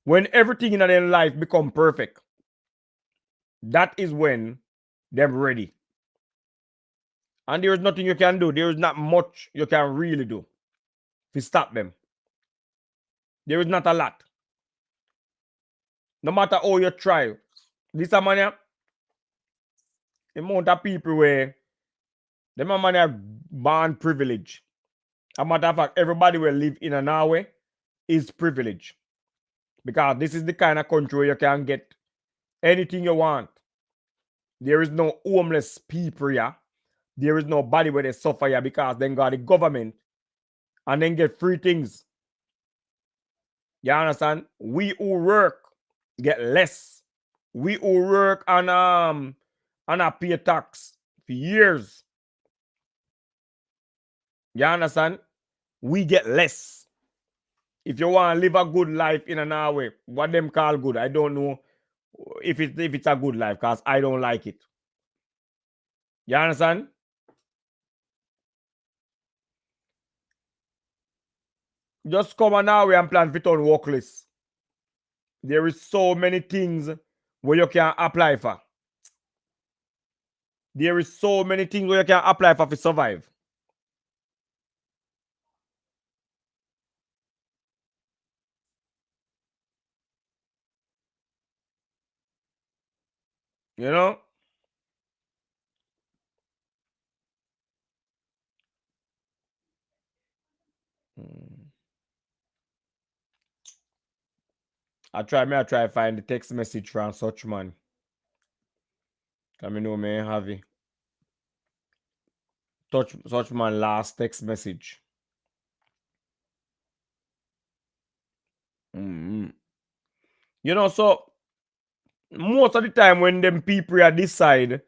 When everything in their life become perfect, that is when they're ready. And there is nothing you can do. There is not much you can really do. to stop them. There is not a lot. No matter how you try. This a man, the amount of people where them a man are born privilege. A matter of fact, everybody will live in a Norway is privilege. Because this is the kind of country where you can get anything you want. There is no homeless people here. There is nobody where they suffer here because then got the government and then get free things. You understand? We who work get less. We who work and I pay tax for years. You understand? We get less. If you want to live a good life in an Norway, what them call good, I don't know if it's a good life because I don't like it. You understand? Just come on Norway and plan fit on work list. There is so many things where you can apply for. There is so many things where you can apply for to survive. You know? I try find the text message from such man. Can me know me have it. Such man last text message. You know, so most of the time when them people decide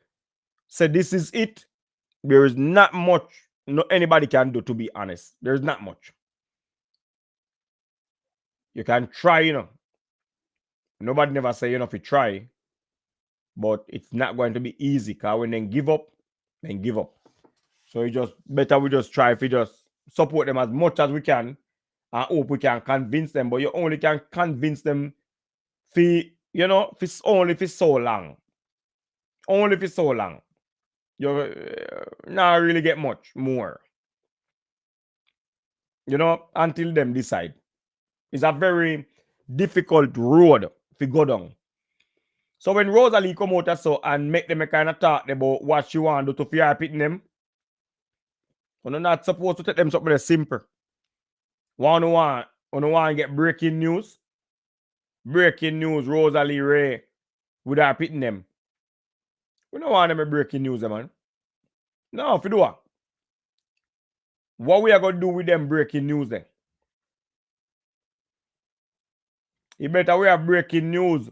say this is it, there is not much anybody can do, to be honest. There's not much. You can try, you know. Nobody never say you know if you try, but it's not going to be easy because when they give up, then give up. So we just try if we just support them as much as we can and hope we can convince them. But you only can convince them for only for so long. Only for so long. You not really get much more. You know, until them decide. It's a very difficult road to go down. So when Rosea Lee come out so and make them a kind of talk about what she want to do to fear pitting them, you're not supposed to take them something simple. One want to get breaking news. Breaking news, Rosea Lee Ray with her pitting them. We don't want them a breaking news, man. No, if you do what we are going to do with them breaking news then? You better we have breaking news.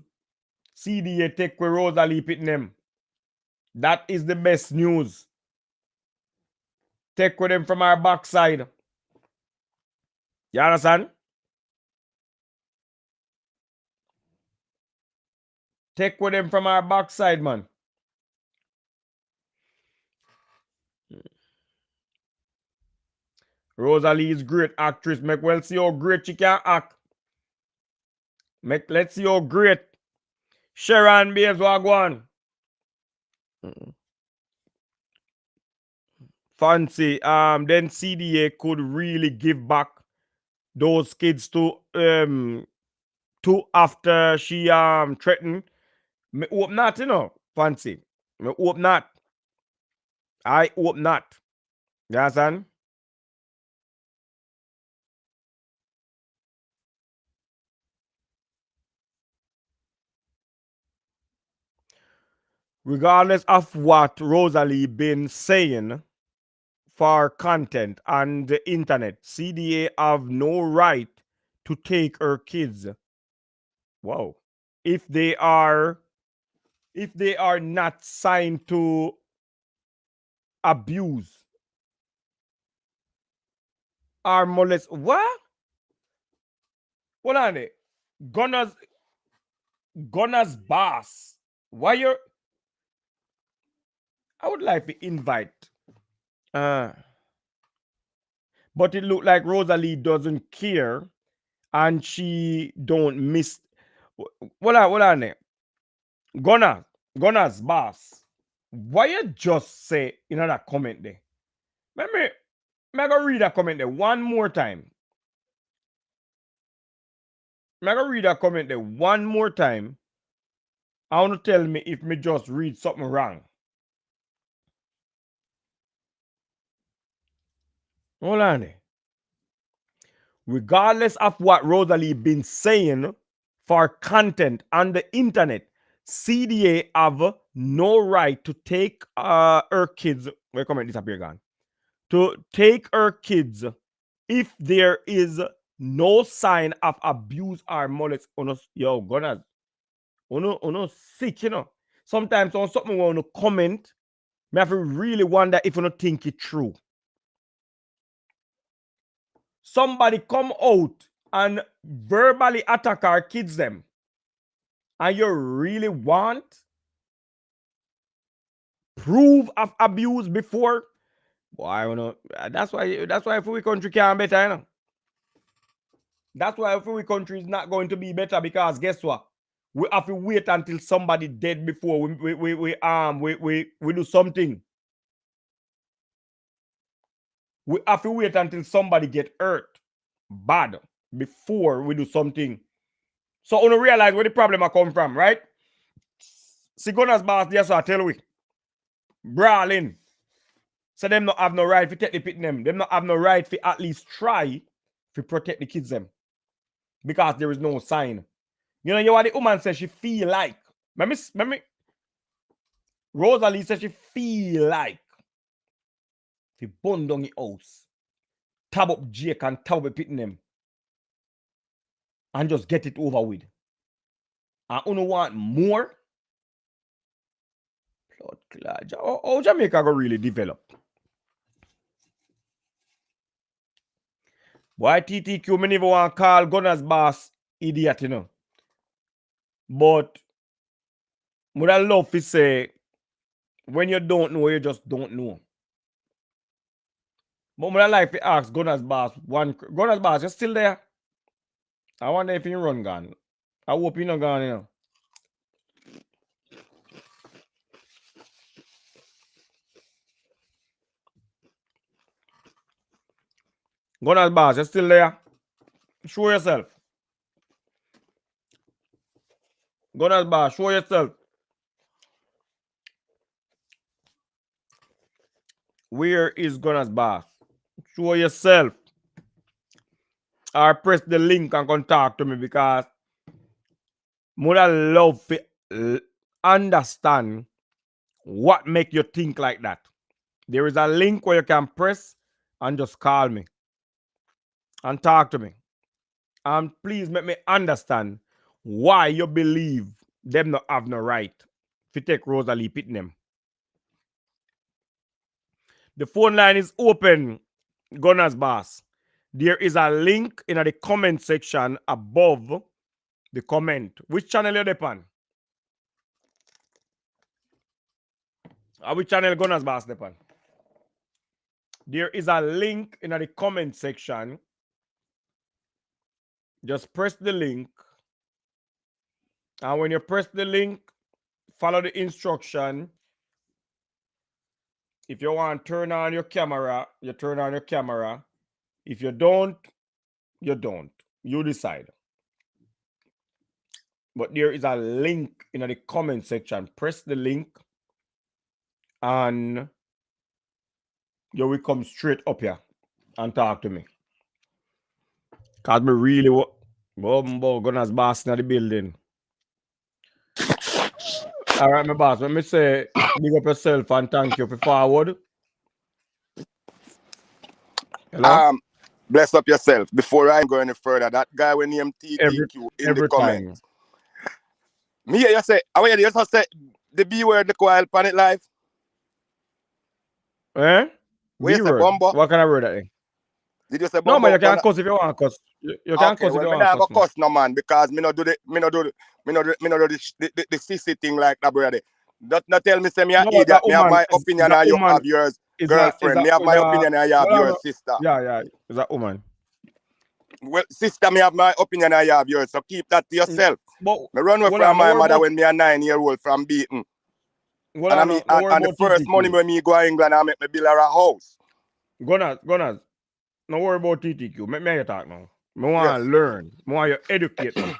CDA take with Rosea Lee pitting them. That is the best news. Take with them from our backside. You understand? Take with them from our backside, man. Rosea Lee is great actress. Make well see how great she can act. Let's see how great Sharon Babes Wagwan. Fancy. Then CDA could really give back those kids to after she threatened. Me hope not, you know, Fancy. Me hope not. I hope not. You understand? Regardless of what Rosea Lee been saying for content on the internet, CDA have no right to take her kids. Wow. If they are not signed to abuse or molest. What? Hold on it. Gunner's boss. Why you're I would like to invite but it looked like Rosea Lee doesn't care and she don't miss. Hold on it. Gunner's boss. Why you just say in that comment there? Let me go read that comment there one more time. I'm going to read a comment there one more time. I want to tell me if me just read something wrong. Hold on there. Regardless of what Rosea Lee been saying for content on the internet, CDA have no right to take her kids. Where comment disappear gone? To take her kids if there is no sign of abuse or molest. Yo, gunners. Uno sick, you know. Sometimes on something we want to comment, me have to really wonder if you don't think it true. Somebody come out and verbally attack our kids them, and you really want proof of abuse before? Boy, I don't know. That's why if we country can't better, you know. That's why if we country is not going to be better, because guess what? We have to wait until somebody dead before we do something. We have to wait until somebody get hurt bad before we do something. So we realize where the problem come from, right? Sigona's boss there, so I tell we. Brawling. So them not have no right to take the pit them. Them not have no right to at least try to protect the kids them. Because there is no sign. You know what the woman says she feel like. Rosea Lee says she feel like if burn down the house, tab up Jake and tab up pitting them, and just get it over with. And you want more? Blood clot. How Jamaica go really develop? Why TTQ me never want to call Gunner's boss idiot, you know. But would I love to say when you don't know, you just don't know. But would I like to ask Gunner's boss Gunner's boss, you still there? I wonder if you run gone. I hope you're not gone, you know. Gunner's boss, you still there? Show yourself. Gunner's boss, show yourself. Where is Gunner's boss? Show yourself. Or press the link and come talk to me, because I love to understand what make you think like that. There is a link where you can press and just call me and talk to me. And please make me understand why you believe them not have no right to take Rosea Lee pitting them. The phone line is open, Gunner's boss. There is a link in the comment section above the comment. Which channel you're on? Which channel Gunner's boss on? There is a link in the comment section. Just press the link. And when you press the link, follow the instruction. If you want to turn on your camera, you turn on your camera. If you don't, you don't. You decide. But there is a link in the comment section. Press the link and you will come straight up here and talk to me. Because me really Gunner's boss in the building. All right, my boss. Let me say, big up yourself and thank you for forward.
Hello? Bless up yourself. Before I go any further, that guy when named TTQ in the comments. Me, you say, you just say the B word, the coil planet life.
Eh?
Where you say bumbo?
What kind of word that is?
Did you say bumbo?
No, but you can't cuss if you want to cuss. You can't cuss if you want to cuss.
I cuss no man, because me not do the sissy thing like that, brother. Not tell me say me an idiot. Me have my opinion and you have yours, girlfriend. Me have my opinion and you have yours, sister.
Yeah. Is that woman?
Well, sister, me have my opinion and you have yours, so keep that to yourself. But me run away from my mother when me a 9-year-old from beaten. And the first money when me go to England, I make me build her a house.
Gunners. No worry about TTQ. Make me talk now. I want to learn. I want you to educate me.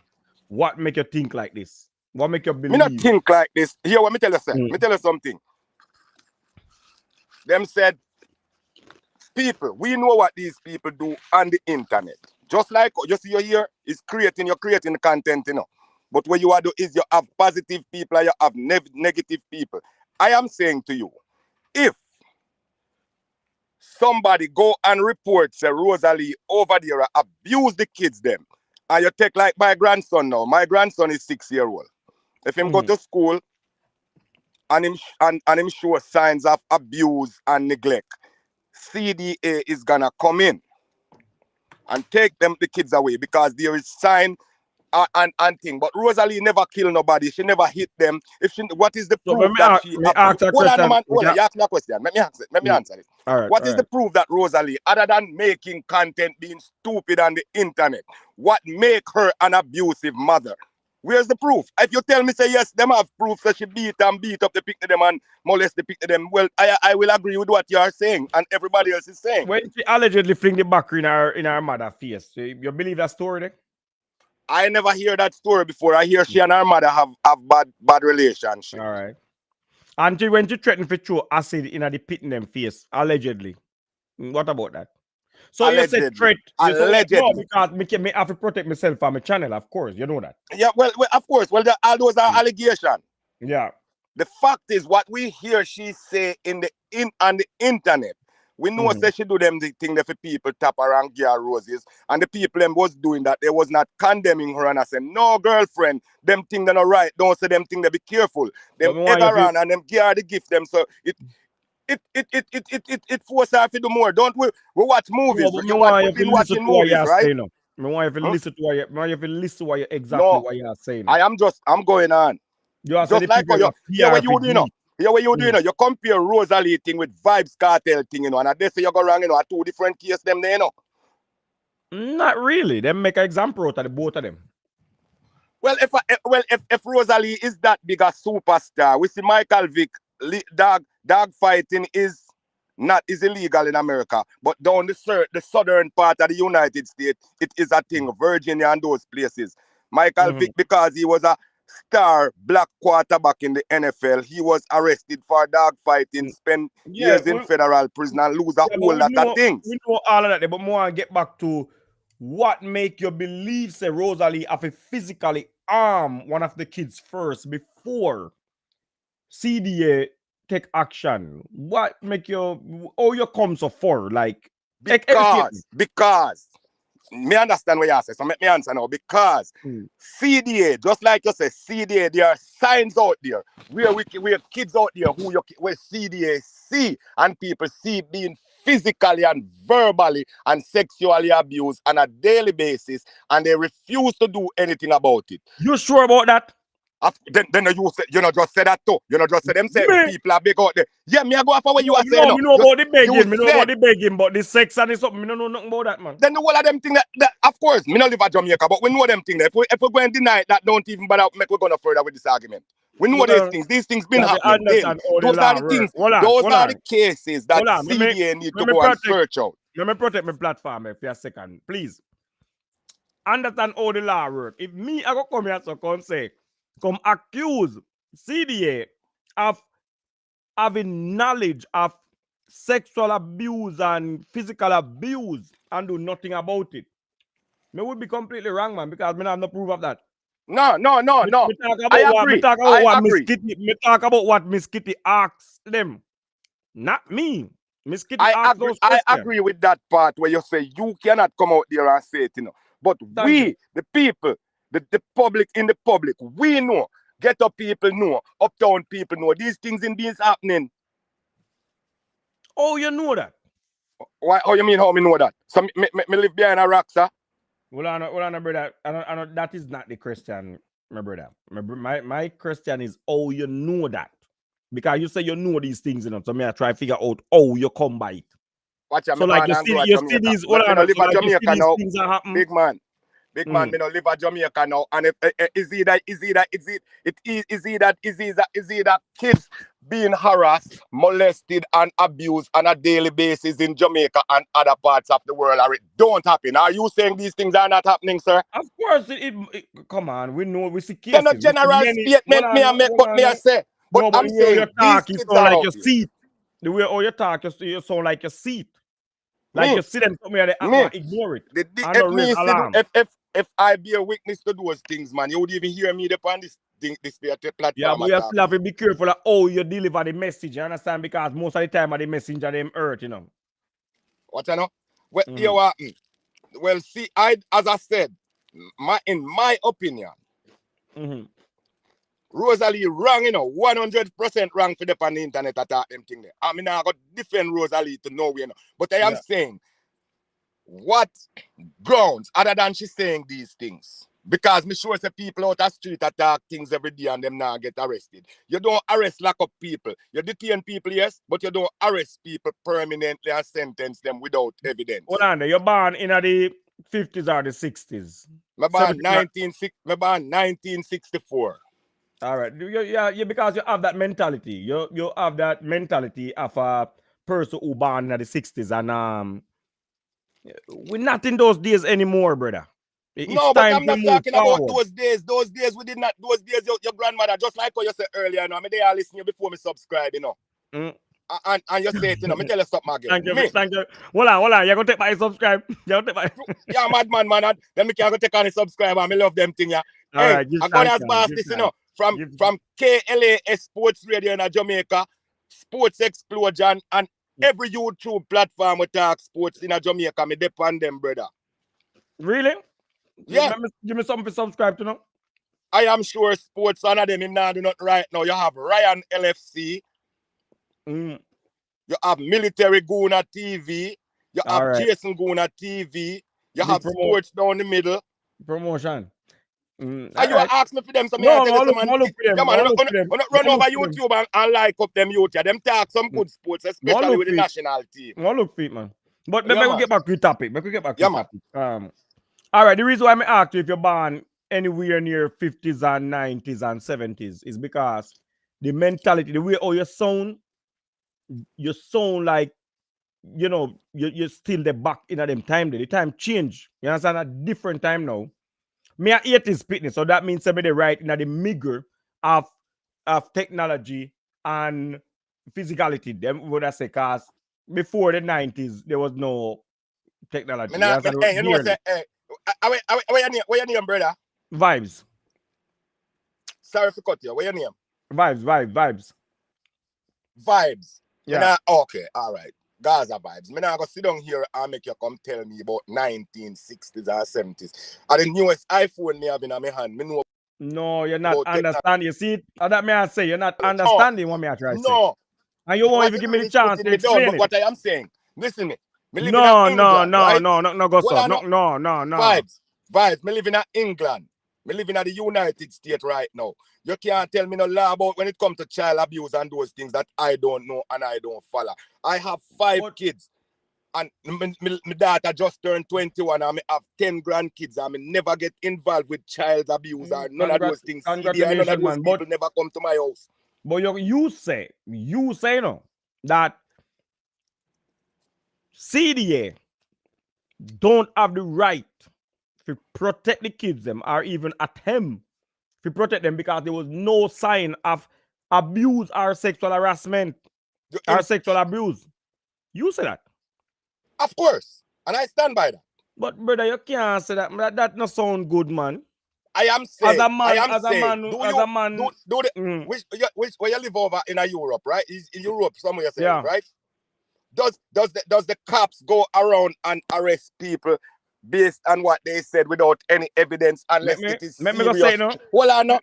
What make you think like this? What make you believe?
Me not think like this. Here, what me tell you, sir. Me tell you something. Them said, people, we know what these people do on the internet. Just like you see, you here is creating, you're creating the content, you know. But what you are doing is you have positive people and you have negative people. I am saying to you, if somebody go and report, say, Rosea Lee over there abuse the kids them, and you take like my grandson now. My grandson is 6-year-old. If him go to school and him show signs of abuse and neglect, CDA is gonna come in and take the kids away because there is sign and thing. But Rosea Lee never kill nobody. She never hit them. What is the proof that she? Hold on, man. Hold on. You ask me a question. Let me answer it. What is the proof that Rosea Lee, other than making content, being stupid on the internet, what make her an abusive mother? Where's the proof? If you tell me, say yes, them have proof that she beat up the pick them and molest the pick them, well, I will agree with what you are saying and everybody else is saying.
When she allegedly fling the back in her mother's face, you believe that story then?
I never hear that story before. I hear she and her mother have bad relationship.
All right. And when she threatened to throw acid in the pit in them face, allegedly. What about that? So allegedly. You said threat. Allegedly. No, because me have to protect myself from my channel, of course. You know that.
Yeah, well of course. Well, all those are allegations.
Yeah.
The fact is, what we hear she say on the internet, we know that she do them the thing that for people tap around gear roses, and the people them was doing that. They was not condemning her and I said, no, girlfriend, them thing they're not right. Don't say them thing they be careful. Them egg around and them gear the gift them. So it forces her to do more. Don't we watch movies? We've been watching movies, right?
I want you to listen to what you what you are saying.
I'm going on.
Just
like what you do, you know. Here what you do, you know, you compare Rosea Lee thing with Vibes Cartel thing, you know, and they say you go wrong, you know, are two different cases them there, you know.
Not really. They make an example out of the both of them.
Well, if Rosea Lee is that big a superstar, we see Michael Vick dog fighting is illegal in America, but down the southern part of the United States, it is a thing. Virginia and those places. Michael Vick, because he was a star black quarterback in the NFL, he was arrested for dog fighting, spent years in federal prison and lose a whole lot of things.
We know all of that, but more and get back to what make you believe say Rosea Lee have to physically arm one of the kids first before CDA take action. What make you come so far? Like
because me understand what you say, so let me answer now. Because CDA, just like you say, CDA, there are signs out there where kids out there where CDA see and people see being physically and verbally and sexually abused on a daily basis, and they refuse to do anything about it.
You sure about that?
Then you know just say that too. You know just say them say people are big out there. Yeah, me I go after what you are saying.
No, me know about the begging. Me know about the begging, but the sex and something. Me know nothing about that, man.
Then the whole of them thing that of course me not live at Jamaica, but we know them thing that if we go and deny it, that don't even bother make we go no further with this argument. We know these things. These things been happening. Those are the things. Those are the cases that CDA need to go and search out.
Let me protect my platform for a second, please. Understand how the law work. If me I go come here so come accuse CDA of having knowledge of sexual abuse and physical abuse and do nothing about it, me would be completely wrong, man, because me have no proof of that.
No.
I agree. Me talk about what Miss Kitty asks them, not me. Miss Kitty asks those questions.
I agree with that part where you say you cannot come out there and say it, you know. But the people, the public in the public, we know. Ghetto people know. Uptown people know. These things in being happening.
Oh, you know that?
Why? Oh, you mean how me know that? So me live behind a rock, sir?
Well, I know, brother. I know that is not the Christian, my brother. My Christian is, oh, you know that. Because you say you know these things, you know. So me I try to figure out, oh, you come by it.
Watch out,
so like you see these, things are happening.
Big man. Big man, me no live at Jamaica now, and is either kids being harassed, molested, and abused on a daily basis in Jamaica and other parts of the world, or it don't happen. Are you saying these things are not happening, sir?
Of course, come on, we know we see cases.
They're not general statement me I make, but me I say. But I'm saying these kids are
like
out
your
here.
seat. The way all you talk, you sound like your seat. Like you see them come here, they ignore it.
If I be a witness to those things, man, you would even hear me upon this platform.
Yeah, but you still have to be careful of how you deliver the message, you understand? Because most of the time the messenger them hurt, you know.
What you know? Well, you are, well, see, as I said, in my opinion, Rosea Lee wrong, 100% wrong for the on the internet attack them thing there. I mean, I got different Rosea Lee to know, But I am saying, what grounds other than she saying these things? Because me sure say people out the street attack things every day and them now get arrested. You don't arrest lock up people. You detain people, yes, but you don't arrest people permanently and sentence them without evidence.
Hold on, you're born in the 50s or the 60s?
Me born 1964.
All right. Yeah, because you have that mentality. You have that mentality of a person who born in the 60s, and we're not in those days anymore, brother.
But I'm not talking about those days. Those days we did not. Those days your grandmother, just like what you said earlier, I mean, they are listening before me subscribe, And you say it, me tell you something again.
Thank you. Hold on. You're gonna take my subscribe. Yeah,
madman, man. Then me can go take on the subscribe and me love them thing, yeah.
Hey, right,
I'm gonna ask boss this, from KLAS Sports Radio in Jamaica, Sports Explosion, and every YouTube platform we talk sports in Jamaica. Me depend them, brother.
Really?
Yeah.
Give me something to subscribe to now.
I am sure sports under them him now do not right now. You have Ryan LFC. You have Military Guna TV. You have Jason Guna TV. You have Sports down the middle.
Promotion.
And you ask me for them, so me
no,
I tell you, man, run over YouTube and like up them youth. Them talk some good sports, especially with the national team.
Look fit, man. But let me get back to the topic. All right, the reason why I ask you if you're born anywhere near 50s and 90s and 70s is because the mentality, the way you sound like, you're still the back in them time. The time change. You understand? A different time now. Me a 80s fitness, so that means somebody right in the middle of technology and physicality. Them would I say, cause before the 90s there was no technology.
Where your name, brother?
Vibes.
Sorry for cut you. Where your name?
Vibes.
Yeah. Okay, all right. Gaza vibes. Me now go sit down here and make you come tell me about 1960s or 70s. And the newest iPhone me have in my hand. Me know.
No, you're not understanding. You see, that may I say you're not understanding what me I try to say. And you won't even give me the chance to explain it.
What I am saying. Listen me.
No, go so. No.
Vibes. Me living in England. Me living in the United States right now. You can't tell me no law about when it comes to child abuse and those things that I don't know and I don't follow. I have 5 kids. And my daughter just turned 21 and I have 10 grandkids. I never get involved with child abuse or none of those things. CDA, none of those people never come to my house.
But you say that CDA don't have the right to protect the kids them or even attempt to protect them because there was no sign of abuse or sexual harassment or sexual abuse. You say that?
Of course. And I stand by that.
But brother, you can't say that. That not sound good, man.
I am saying,
as a man,
where you live over in Europe, right? In Europe, somewhere you're saying, right? Does the cops go around and arrest people based on what they said without any evidence unless it is serious? Without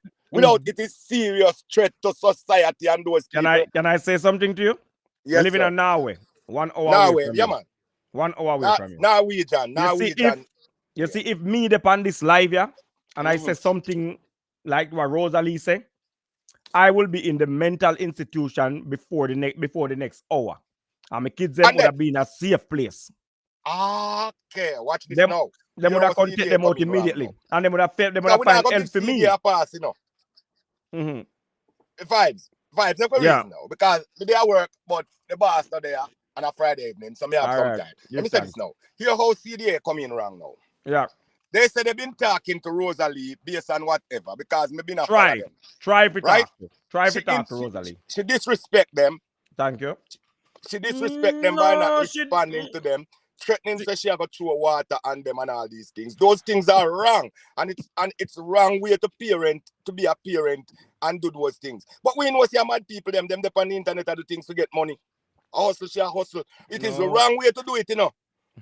it is serious threat to society and those people.
Can I say something to you?
Yes,
we live in Norway. 1 hour
Norway,
away from
yeah,
you.
man.
1 hour away from you.
Norwegian.
You see, if me upon this live, and I say something like what Rosea Lee say, I will be in the mental institution before the next hour. And my kids would have been in a safe place.
Okay, watch this
Them,
now.
them would have come take them out immediately. And them would have find help for me.
CDA pass, you know. Vibes, no reason now. Because the day I work, but the boss not there on a Friday evening, so me have some time. Let me say this now. Hear how CDA come in wrong now.
Yeah.
They said they've been talking to Rosea Lee based on whatever, because me been a
Try to talk to Rosea Lee.
She disrespect them.
Thank you.
She disrespect them by not responding to them. Threatening say she have to throw water on them and all these things. Those things are wrong. And it's wrong way to be a parent and do those things. But we know see mad people, them on the internet and do things to get money. She a hustle. It is the wrong way to do it, you know.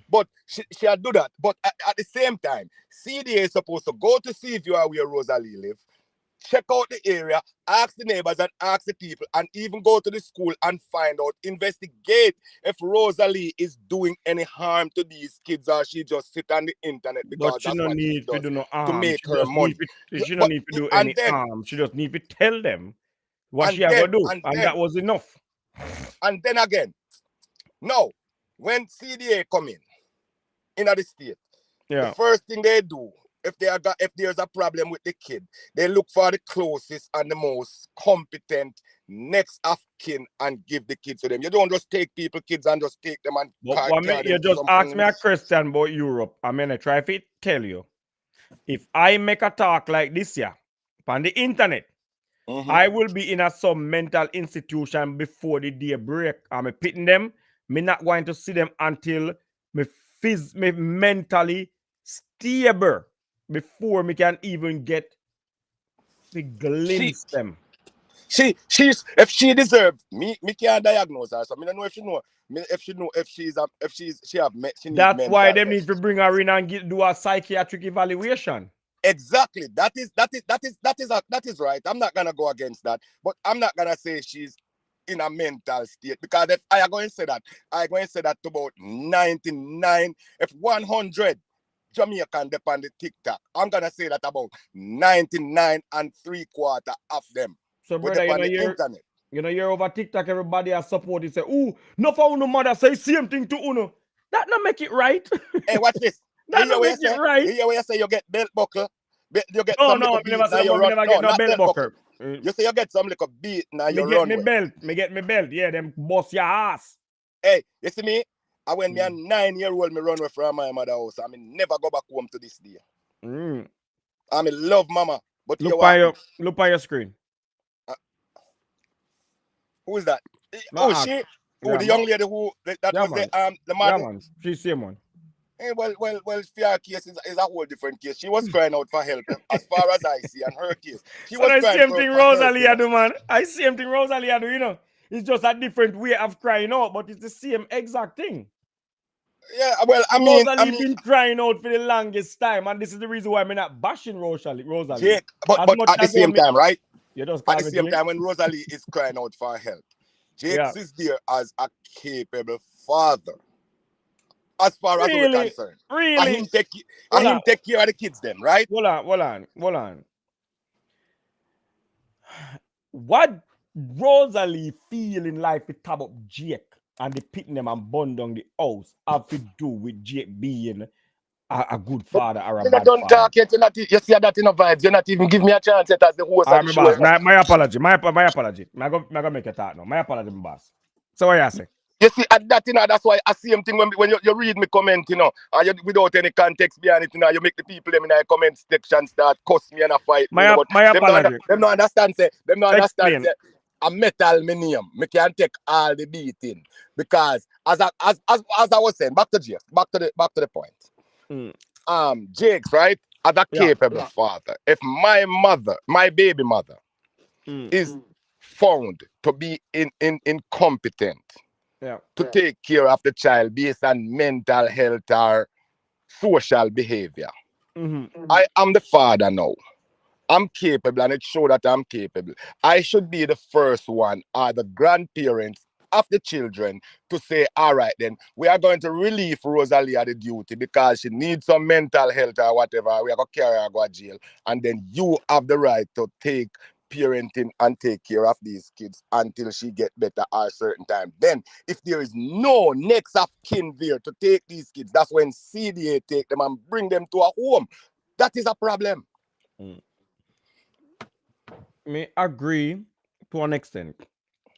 But she do that. But at the same time, CDA is supposed to go to see if you are where Rosea Lee live. Check out the area, ask the neighbors and ask the people, and even go to the school and find out, investigate if Rosea Lee is doing any harm to these kids or she just sit on the internet because
but she don't need to do no harm
to make her money.
She don't need to do any harm. She just need to tell them what she has to do, and that was enough.
And then again, now, when CDA come in the state, the first thing they do, if there's a problem with the kid, they look for the closest and the most competent next of kin and give the kids to them. You don't just take kids and just take them and
you just ask me a question about Europe. I'm gonna try to tell you. If I make a talk like this here on the internet, I will be in some mental institution before the day break. I'm pitting them. Me not going to see them until me mentally stable before me can even get to glimpse them.
She's if she deserves me can't diagnose her. So I don't know if she have
that's why they need to bring her in and do a psychiatric evaluation.
Exactly. That is right. I'm not gonna go against that, but I'm not gonna say she's in a mental state, because if I am going to say that, I'm going to say that to about 99, if 100 Jamaican depend the TikTok, I'm gonna say that about 99 3/4 of them.
So brother, internet. You're over TikTok, everybody has supported, say, "Ooh, no for uno mother say same thing to uno." That not make it right.
Hey, watch this.
That not make it right.
Here where you say you get belt buckle, you get
no, I never get no belt buckle.
You say you get some little beat now. You
run me get me belt. Yeah, them bust your ass.
Hey, you see me? I when me a 9-year-old me run away from my mother house. I mean never go back home to this day. I mean love mama, but
look on your screen.
Who is that? She? The young lady who that was the mother.
Yeah, man. She's same one.
Hey, well, Fia's case is a whole different case. She was crying out for help, as far as I see, and her case. She was
crying same thing Rosea Lee do, man. I same thing Rosea Lee do, you know. It's just a different way of crying out, but it's the same exact thing.
Yeah, well, I mean,
Rosea Lee been crying out for the longest time, and this is the reason why I'm not bashing Rosea Lee.
Jake, but at the same time, right?
You just
at the same time, when Rosea Lee is crying out for help, Jake is there as a capable father. As far as we're concerned.
Really?
And him take care of the kids then, right?
Hold on. What Rosea Lee feel in life with tab up Jake and the pitting them and burn down the house have to do with Jake being a good father or a bad
don't
father?
Talk yet, you see that in a vibes. You're not even give me a chance yet as the host of the show.
My apology. My apology. I'm gonna make a talk now. My apology, my boss. So what you say?
You see, at that, that's why I see same thing when you read me comment, and without any context behind it, you make the people in the comment section start cuss me and a fight.
My apology.
Them don't understand, say, a metal me name. Me can take all the beating. Because as I was saying, back to the point. Jake's right, as a capable father. If my baby mother is found to be incompetent, to take care of the child based on mental health or social behavior. I am the father now. I'm capable, and it shows that I'm capable. I should be the first one or the grandparents of the children to say, all right, then we are going to relieve Rosea Lee of the duty because she needs some mental health or whatever. We are going to carry her to jail. And then you have the right to take parenting and take care of these kids until she get better at a certain time. Then, if there is no next of kin there to take these kids, that's when CDA take them and bring them to a home. That is a problem.
Me agree to an extent,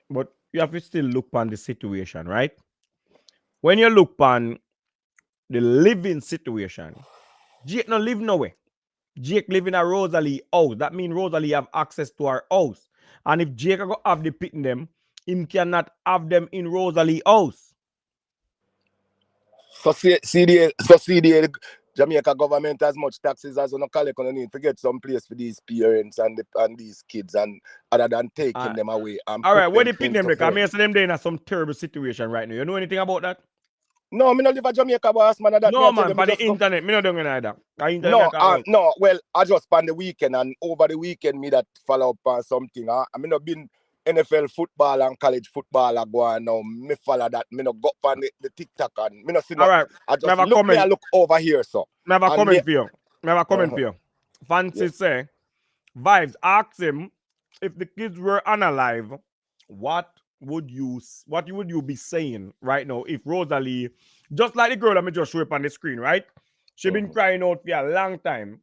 but you have to still look on the situation, right? When you look on the living situation, Jake no live nowhere. Jake live in a Rosea Lee house. That means Rosea Lee have access to her house. And if Jake go have the pitting them, him cannot have them in Rosea Lee house.
So CDA, Jamaica government as much taxes as on a collect on need to get some place for these parents and these kids, and other than taking them away. And
all right, where they pin them? Because I see them there in some terrible situation right now. You know anything about that?
No, me not live in Jamaica, boss, man. That
no, man, on the internet, me not doing either.
No, well, I just spend the weekend, and over the weekend, me that follow up on something. I mean, I've been NFL football and college football going now. Me follow that. Me not go on the TikTok and me not see.
All right,
I just look over here, so.
Me have a comment for you. Me have a comment for you. Fancy say, Vibes, ask him if the kids were unalive, what would you be saying right now if Rosea Lee, just like the girl that me just show up on the screen, right? She been crying out for a long time,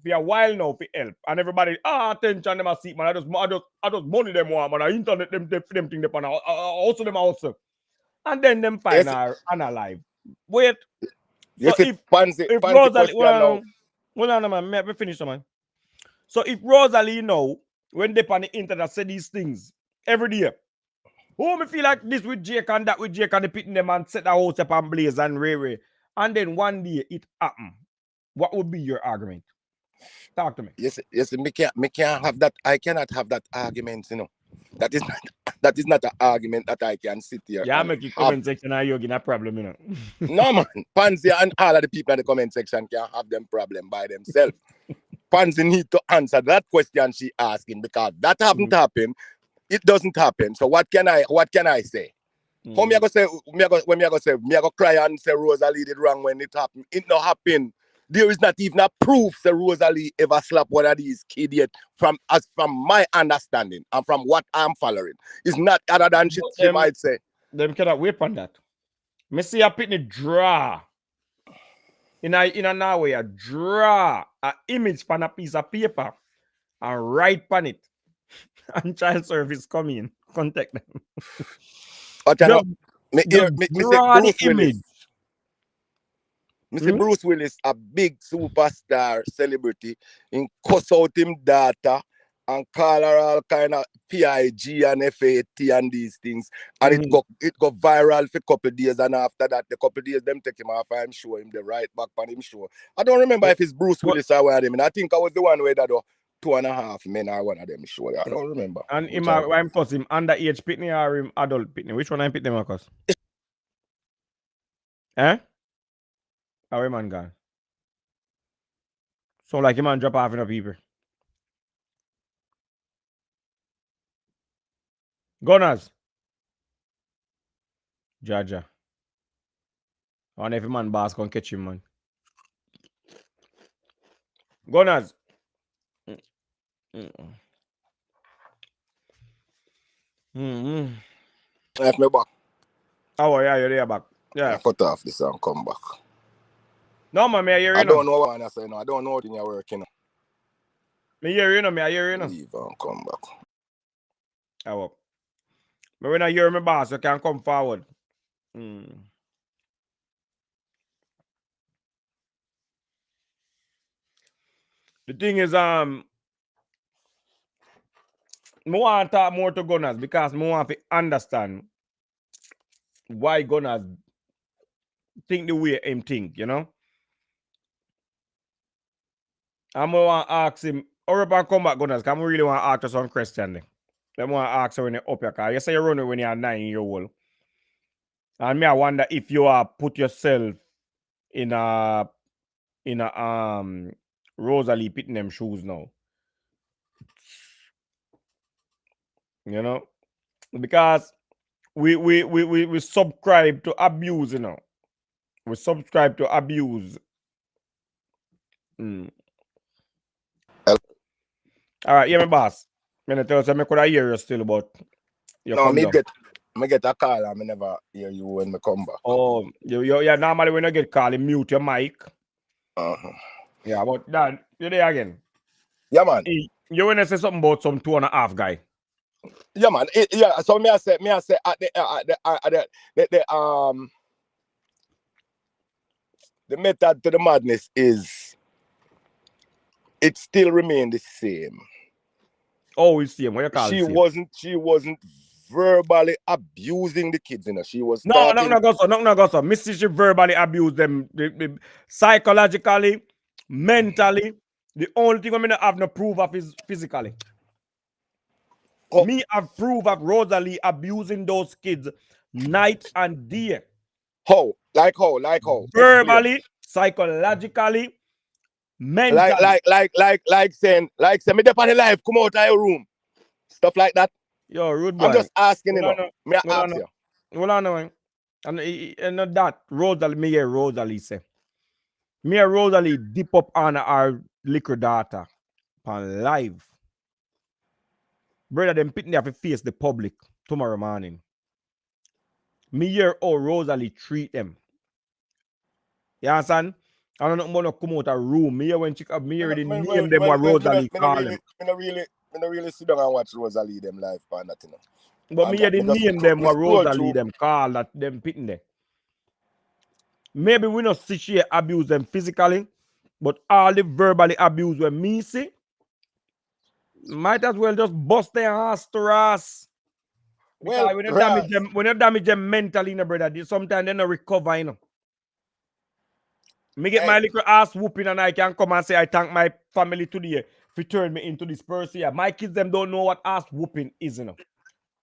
for a while now for help, and everybody attention them a seat, man. I just money them one, man. I internet them thing them also them also, and then them find her unalive. Wait, so if Rosea Lee, well, man, let me finish, man. So if Rosea Lee know when they on the internet say these things every day, who me feel like this with Jake and that with Jake and they pitting them and set the house up and blaze and Ray, and then one day it happen, what would be your argument? Talk to me.
Yes, me can't have that. I cannot have that argument, you know. That is not an argument that I can sit here.
Yeah, make you comment section and you're getting a problem, you know.
No, man. Pansy and all of the people in the comment section can have them problem by themselves. Pansy need to answer that question she asking, because that haven't happened. It doesn't happen. So what can I say? How me I go say me I go cry and say Rosea Lee did wrong when it happened. It not happen. There is not even a proof that Rosea Lee ever slapped one of these kids yet, from my understanding and from what I'm following. It's not other than she might say.
Them cannot wait on that. Me see a pitney draw. In a Norway, a draw an image on a piece of paper and write on it. And child service come in, contact them.
Draw the image. Mr. Bruce Willis, a big superstar celebrity, in cuss out him data and call her all kind of PIG and FAT and these things. And it go viral for a couple of days, and after that, the couple of days, them take him off, I'm sure him the right back on him show. I don't remember if it's Bruce Willis or one of them, and I think I was the one where that 2.5 men are one of them show. I don't remember.
And I'm cause him underage pitney or him adult pitney. Which one I'm pitney, Marcus? Eh? How a man gone? So like a man drop off in a people. Gunners. Jaja. And every man boss can catch him, man. Gunners.
That's me back.
Oh yeah, you're there back. Yeah.
I cut off this and come back.
No, man, I hear you.
I don't know what I say. No, I don't know what you're working on.
Me hear you, me I hear you.
Leave and come back.
Oh, but when I hear my boss, you can come forward. The thing is, I want to talk more to Gunners because I want to understand why Gunners think the way him think, you know. I'm going to ask him, hurry up and come back, Gunners, because I really want to ask you some question. I want to ask you when you're up your car. You say you run when you're 9-year-old. And I wonder if you put yourself in a Rosea Lee pitting them shoes now. You know? Because we subscribe to abuse, you know. We subscribe to abuse. All right, yeah, my boss. I tell us I could hear you still, but you
No,
come
me
down.
get a call and I never hear you when I come back.
Oh, yeah, normally when you get called, you mute your mic. Yeah, but Dan, you're there again.
Yeah, man.
You want to say something about some 2.5 guy?
Yeah, man. Yeah, so me I say at the method to the madness is it still remained the same.
Oh, it's same. What you call it?
She wasn't verbally abusing the kids, you know. She was
No,
talking.
go so. Missy, she verbally abused them psychologically, mentally. The only thing I'm gonna have no proof of is physically.
Oh.
Me have proof of Rosea Lee abusing those kids night and day.
How? Like how?
Verbally, psychologically, mentally.
Like saying me dep on the life, come out of your room. Stuff like that.
Yo, rude boy.
I'm just asking, you know. Me ask you.
Well, I know. And that Rosea Lee, me hear Rosea Lee say. Me and Rosea Lee dip up on our liquor data on live. Brother, them pitting have to face the public tomorrow morning. Me hear how Rosea Lee treat them. You understand? I don't know when come out of room. Me hear when me already name them what Rosea Lee call them.
I really sit down and watch Rosea Lee them live for that, you know.
But me hear the name them what Rosea Lee them call that them pitting there. Maybe we not see she abuse them physically, but all the verbally abuse when me see, might as well just bust their ass to ass. Well, when you damage them mentally, you know, brother, sometimes they don't recover, you know. Me get my little ass whooping and I can come and say I thank my family today for turn me into this person here. My kids them don't know what ass whooping is, you know.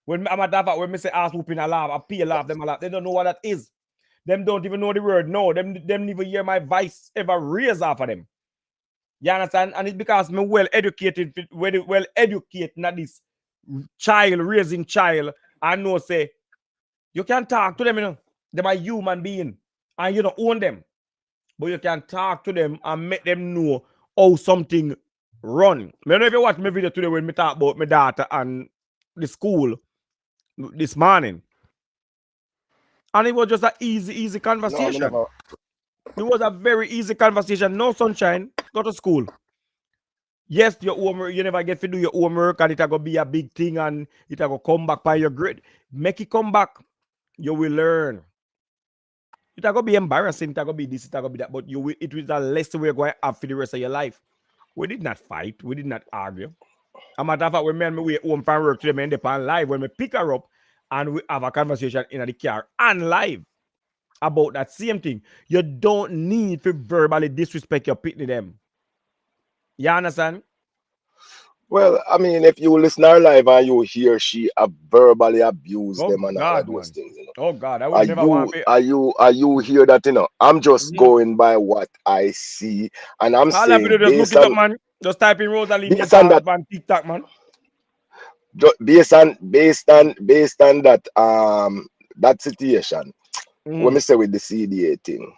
When I'm a when me say ass whooping, I laugh, I pay laugh, them a laugh. They don't know what that is. Them don't even know the word. No, them never hear my voice ever raise off of them. You understand? And it's because me well educated, not this child, raising child. I know say, you can talk to them, you know. They're a human being. And you don't own them. But you can talk to them and make them know how something run. I don't know if you watch my video today when me talk about my daughter and the school this morning. And it was just an easy conversation. No, it was a very easy conversation. No sunshine. Go to school. Yes, your homework, you never get to do your homework and it's going to be a big thing and it's going to come back by your grade. Make it come back. You will learn. It's going to be embarrassing. It's going to be this, it's going to be that. But it was the lesson we're going to have for the rest of your life. We did not fight. We did not argue. A matter of fact, when me and me home from work today, me end up on live. When we pick her up and we have a conversation in the car and live about that same thing. You don't need to verbally disrespect your pitney them. You understand?
Well, I mean, if you listen to her live and you hear she verbally abuse them and all of those things, you know.
Oh God, I would never want to.
Are you hear that, you know? I'm just going by what I see, and I'm saying
just look it up, man. Just type in Rosea Lee on TikTok, man.
Based on that that situation, when me say with the CDA thing.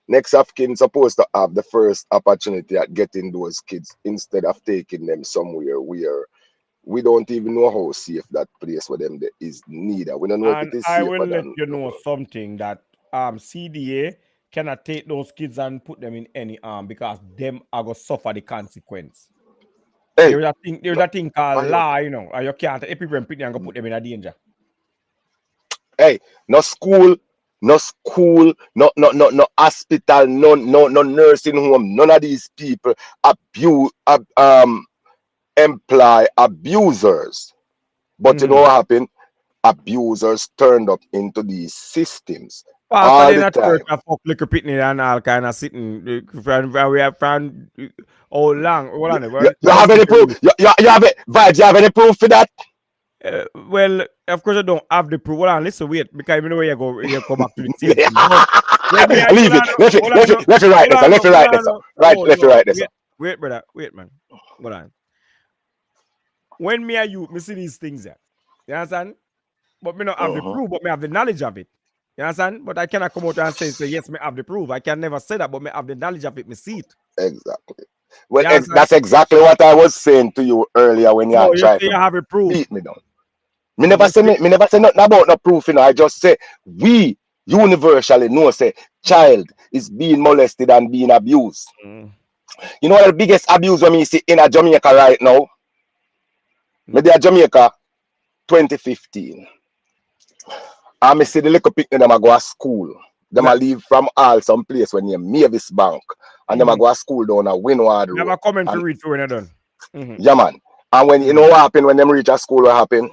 Next of kin supposed to have the first opportunity at getting those kids instead of taking them somewhere where we don't even know how safe that place for them is neither. We don't know if it is safer.
I will let you know something that CDA cannot take those kids and put them in any arm because them are going to suffer the consequence. Hey, there's a thing called law, you know, and you can't take people and put them in a danger.
Hey, no school, no hospital, no nursing home. None of these people employ abusers. But you know what happened? Abusers turned up into these systems all the time.
Liquor pitney and all kind of sitting. We have found all long.
You have any proof? You have it, Vibes, you have any proof for that?
Well, of course I don't have the proof. Hold on, listen, wait, because you know where you come back to the same thing.
Leave it. Let me write this.
Wait, brother. Wait, man. Hold on. When me and you see these things there, you understand? But me not have the proof, but me have the knowledge of it. You understand? But I cannot come out and say yes, me have the proof. I can never say that, but me have the knowledge of it, me see it.
Exactly. Well, that's exactly what I was saying to you earlier when you tried to
have a proof.
beat me down. Me never say nothing about no proof, you know. I just say we universally know say child is being molested and being abused. You know what the biggest abuse when me see in a Jamaica right now? Maybe a Jamaica 2015. I me see the little picnic them a go to school. Them a leave from all some place when you Mavis Bank. And them a go to school down a Windward Road.
Never comment to read through when you're done.
Yeah, man. And when you know what happen when them reach a school, what happen?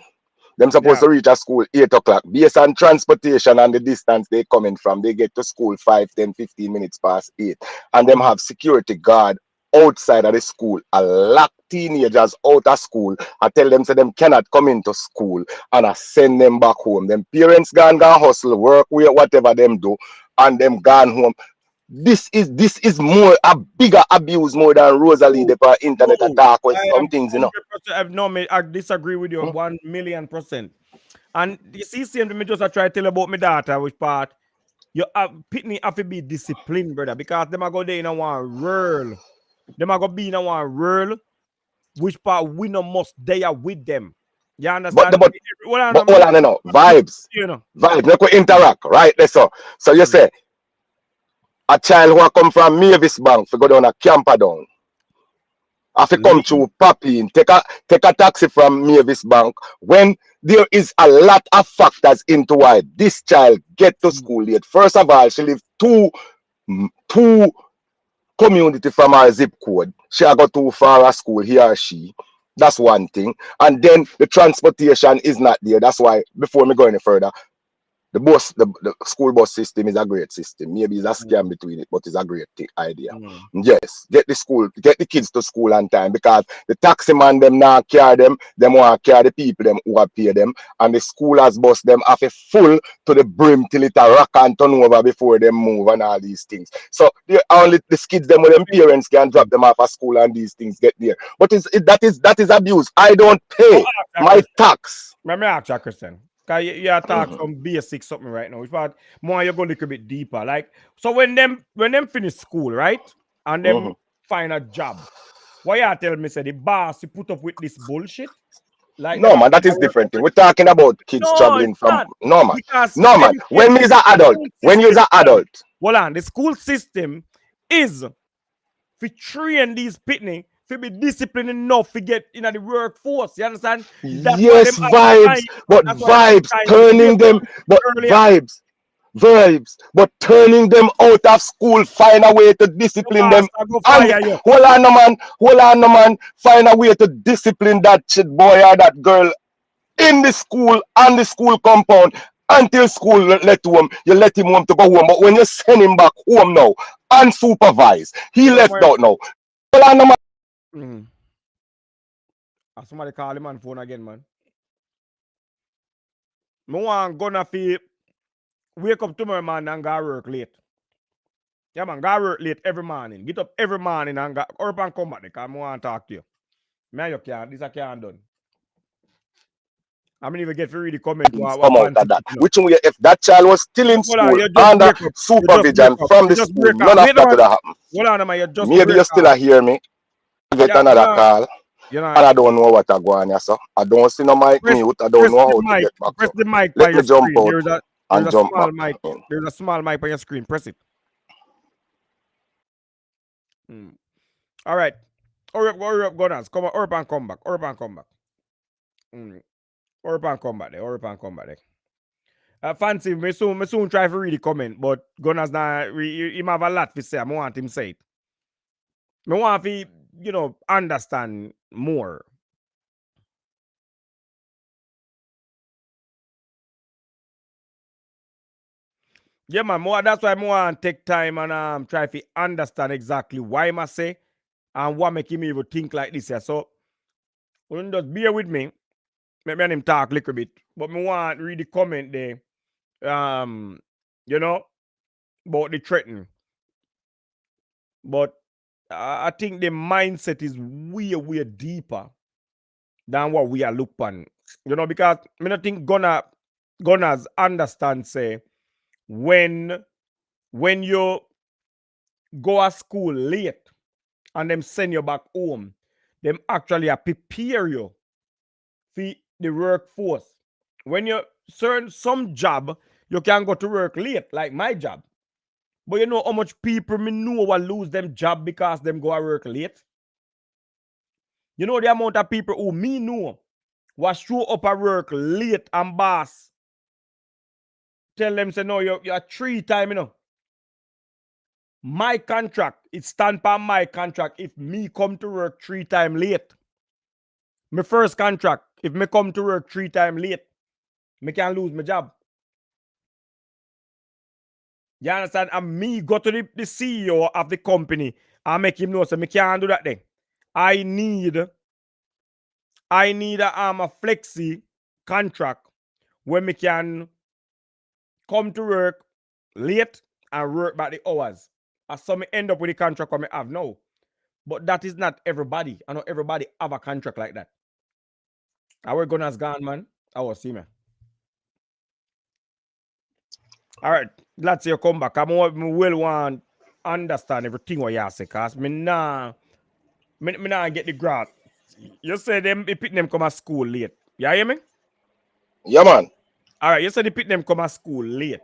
Them supposed to reach a school 8 o'clock. Based on transportation and the distance they coming from, they get to school 5, 10, 15 minutes past 8. And them have security guard outside of the school. A lock teenagers out of school. I tell them, say them cannot come into school. And I send them back home. Them parents gone hustle, work, whatever them do. And them gone home. This is more a bigger abuse more than Rosea Lee the internet attack or some things, you know.
I disagree with you 1,000,000%. And you see, same me just try to tell you about my daughter, which part you Pitney have to be disciplined, brother, because them are go there in a one whirl. Them are go be in a one whirl, which part we no must there with them. You understand?
But hold on, you know, vibes. You know, vibes. They could interact, right? So you say a child who come from Mavis Bank to go down a camper down. Have to come through Papi and take a taxi from Mavis Bank when there is a lot of factors into why this child get to school late. First of all, she live two community from her zip code. She got too far a school, he or she. That's one thing. And then the transportation is not there. That's why before me go any further, the school bus system is a great system. Maybe it's a scam between it, but it's a great idea. Yes, get the kids to school on time, because the taxi man them now carry them want to carry the people them who are pay them, and the school has bus them have a full to the brim till it a rock and turn over before them move and all these things. So only the kids them with them parents can drop them off at school and these things get there. But that is abuse. I don't pay my tax.
Let me ask you, Christian. You talk some basic something right now. But more you go a little bit deeper. Like, so when them finish school, right? And them find a job. Why you tell me say the boss you put up with this bullshit? Like,
no man, that is different thing. We're talking about kids traveling from no man. No man. When you're an adult.
Hold on, the school system is for train these pitney to be disciplined enough to get in the workforce. You understand?
That's yes, vibes, but vibes turning them, but but turning them out of school, find a way to discipline them. Hold on, no man, find a way to discipline that shit boy or that girl in the school, on the school compound, until school let home. You let him home to go home, but when you send him back home now, unsupervised, he left out now. Hold on, no man.
Somebody call him on phone again, man. Me want gonna feel wake up tomorrow man and go work late. Yeah, man, go work late every morning. Get up every morning and go up and come back because I want to talk to you. Man, you can't. This I can't done. I mean, even get to read the comment.
Which way, if that child was still in school under supervision from the school, none of that would have happened.
Hold on, man,
maybe you still hear me. I get another call. And I don't know what I go on, so I don't see no mic mute. I don't know how to get back.
Press the mic.
Let me jump out and jump back.
There's a small mic on your screen. Press it. All right. Hurry up, Gunners. Come on, hurry up and come back. Hurry up and come back. Hurry up and come back there. Hurry up and come back there. Fancy, me soon try to read the comment, but Gunners now, he have a lot to say. I want him to say it. I want to, understand more. Yeah, man, that's why I want to take time and try to understand exactly why I say and what make him even think like this here. So, just bear with me. Maybe him talk a little bit. But I want to read the comment there. About the threatening. But I think the mindset is way deeper than what we are looking. Because I don't think Gunners understand, say, when you go to school late and them send you back home, them actually prepare you for the workforce. When you certain some job, you can go to work late, like my job. But you know how much people me know will lose them job because them go to work late? You know the amount of people who me know was show up at work late and boss tell them, say, no, you're 3 times, you know. My contract, it stand by my contract if me come to work 3 times late. My first contract, if me come to work 3 times late, me can lose my job. You understand? And me go to the CEO of the company and make him know, so me can't do that then. I need a flexi contract where me can come to work late and work back the hours. And so me end up with the contract I have now. But that is not everybody. I know everybody have a contract like that. Our gunner's gone, man. I will see, man. All right, glad to you come back. I will want to understand everything what you say, because me nah get the grasp. You say them pick them come to school late. You hear me?
Yeah, man.
All right, you say the pick them come to school late.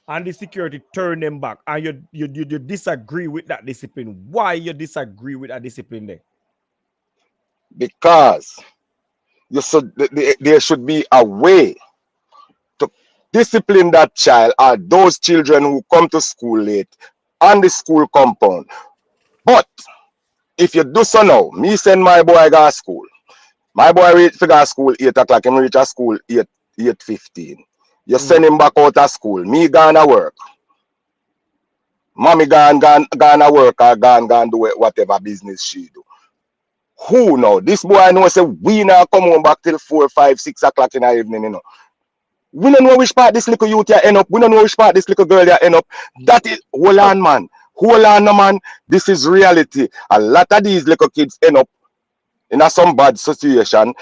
And the security turn them back. And you disagree with that discipline. Why you disagree with that discipline there?
Because there should be a way to discipline that child or those children who come to school late on the school compound. But if you do so now, me send my boy go to school. My boy reach to school 8 o'clock, him reach at school 8:15. You send him back out of school. Me gonna work. Mommy gonna work or gone do whatever business she do. Who know? This boy know say we not come home back till 4, 5, 6 o'clock in the evening, you know. We don't know which part this little youth here end up. We don't know which part this little girl here end up. That is, hold on, man. Hold on, no, man. This is reality. A lot of these little kids end up in some bad situation.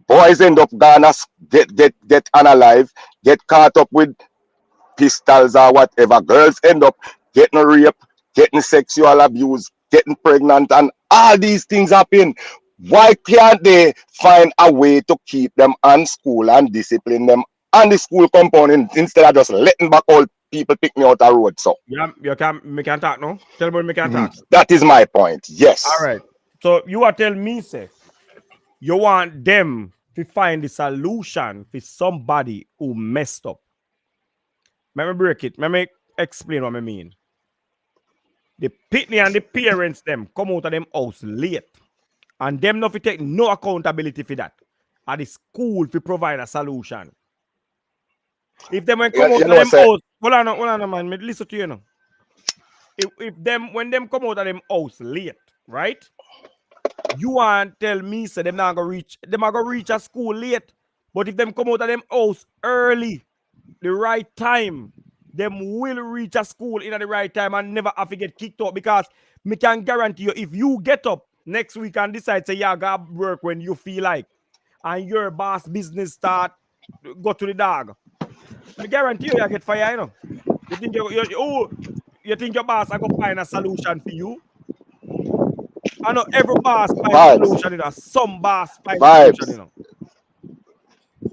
Boys end up gonna get unalive, get caught up with pistols or whatever. Girls end up getting raped, getting sexual abuse, getting pregnant, and all these things happen. Why can't they find a way to keep them on school and discipline them on the school compound instead of just letting back all people pick me out the road? So
yeah, me can talk no? Tell me me can talk.
That is my point. Yes.
All right. So you are telling me, say, you want them to find the solution for somebody who messed up. Let me break it. Let me explain what I mean. The pitney and the parents them come out of them house late. And them not to take no accountability for that. And the school to provide a solution. If them when come out of them house, hold on, man, me listen to you now. When them come out of them house late, right? You want tell me say them not gonna reach a school late. But if them come out of them house early, the right time, them will reach a school in the right time and never have to get kicked out, because me can guarantee you, if you get up next week and decide say you gotta work when you feel like, and your boss business start go to the dog, me guarantee you get fired, you know. You think your boss are gonna find a solution for you? I know every boss find a solution, you know. Some boss find a solution, you know.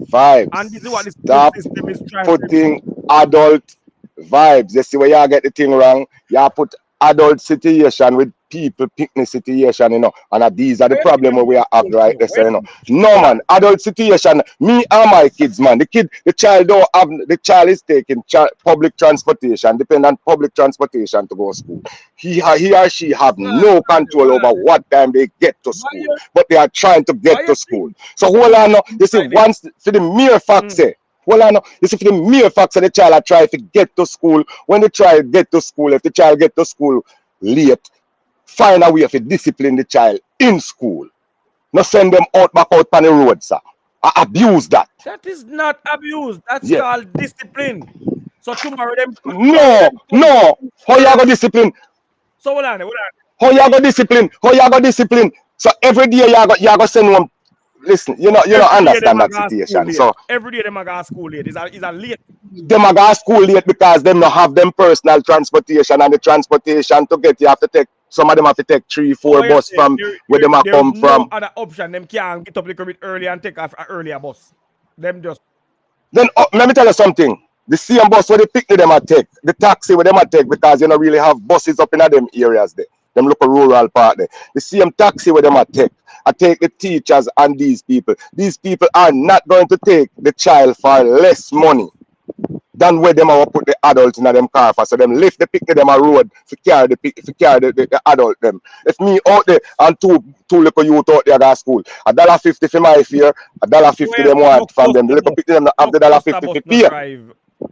Vibes.
And this is what the
Stop
system is trying
putting adult vibes. You see where you get the thing wrong? You put adult situation with people picnic situation, you know. And these are the problem where we are at right there, you know. No, man, adult situation. Me and my kids, man. The child is taking public transportation, depend on public transportation to go to school. He or she have no control over what time they get to school, but they are trying to get to school. So hold on, you see, once for the mere fact say, well, I know. You see, for the mere fact that the child are trying to get to school, when they try to get to school, if the child get to school late, find a way to discipline the child in school. Not send them back out on the road, sir. I abuse that.
That is not abuse. That's called discipline. So tomorrow them.
No. How you go discipline?
So hold on.
How you go discipline? So every day you go send one. Listen, you don't understand that situation. So
every day them go to school late. Is a late.
Them go to school late because them not have them personal transportation, and the transportation to get you have to take Some of them have to take 3-4 bus from where them are come from.
No other option. Them can't get up a little bit early and take off an earlier bus. Them just.
Then let me tell you something. The same bus where they pick them at take, the taxi where them at take, because you don't really have buses up in them areas there. Them local rural part there. The same taxi where them at take. I take the teachers and these people. These people are not going to take the child for less money than where them are put the adults in them car for. So them lift the pick them a road to carry the adult them. If me out there and two little youth out there at school, $1.50 for my fare, $1.50 them want from them. The little pick them have the $1.50 for pay.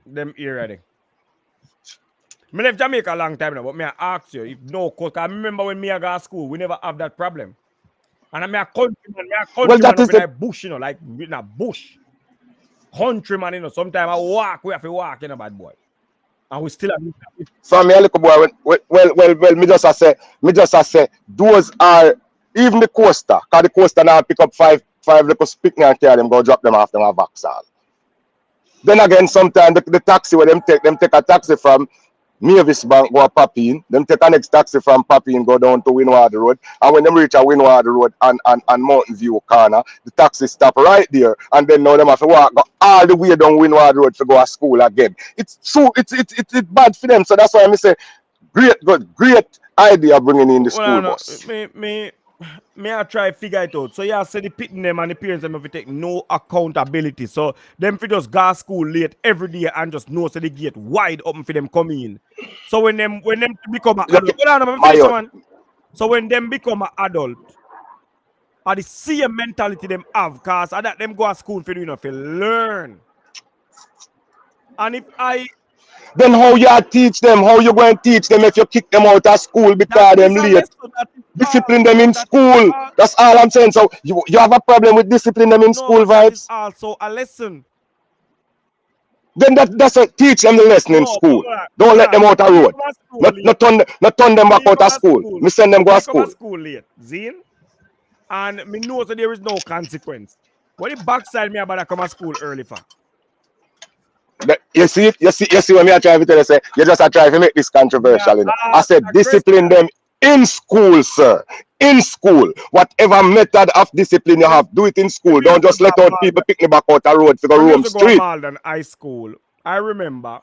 Them here already. I left Jamaica a long time now, but me I ask you if no cost. I remember when me I go to school, we never have that problem. And I'm a countryman, well, that is like bush, you know, like in a bush. Countryman, you know, sometimes I walk, we have to walk, you know, bad boy. And we still have.
So me a little boy, well, me just say, those are even the coaster, because the coaster now pick up five little picnic and carry them, go drop them off them at Vauxhall. Then again, sometimes the taxi where them take a taxi from Mavis Bank, go to Papine. Them take a next taxi from Papine, go down to Windwater Road. And when them reach a Windwater Road and Mountain View corner, the taxi stop right there. And then now them have to walk all the way down Windwater Road to go to school again. It's true, it's bad for them. So that's why I say, great idea bringing in the school bus.
Me I try to figure it out. So yeah, say the pitting them and the parents them have to take no accountability. So them for just go to school late every day and just know so they get wide open for them coming in. So when them become an adult, so when them become an adult, are the same mentality them have, cause that them go to school for learn. And if I
then how you teach them? How you going to teach them if you kick them out of school because them late? Discipline them in school. That's all I'm saying. So you have a problem with discipline them in school, Vibes?
Is also a lesson.
Then that's a teach them the lesson in school. Don't let them out of road. Not turn them back out of school. Me send them go to school.
School late, Zine. And me know that there is no consequence. What the backside me about to come to school early for?
You see when me I try to tell you, say, you just try to make this controversial. You know? I said discipline them in school, sir. In school. Whatever method of discipline you have, do it in school. Don't just let out people pick me back out the road to go roam street.
Malden High School, I remember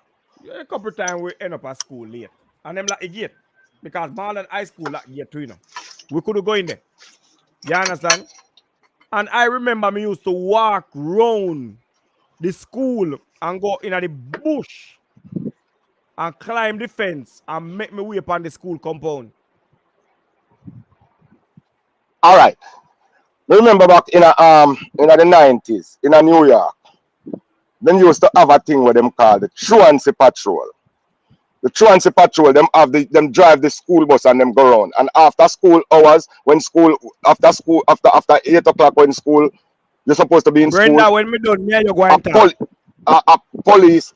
a couple times we end up at school late. And them like a gate. Because Malden High School like gate too, you know. We could go in there. You understand? And I remember me used to walk round the school and go in the bush and climb the fence and make me way upon the school compound.
All right. Remember back in the 90s in New York, them used to have a thing where them called the truancy patrol. The truancy patrol, them drive the school bus and them go around. And after school hours, after 8 o'clock when school, you're supposed to be in
Brenda,
school.
when me done, me you going
a police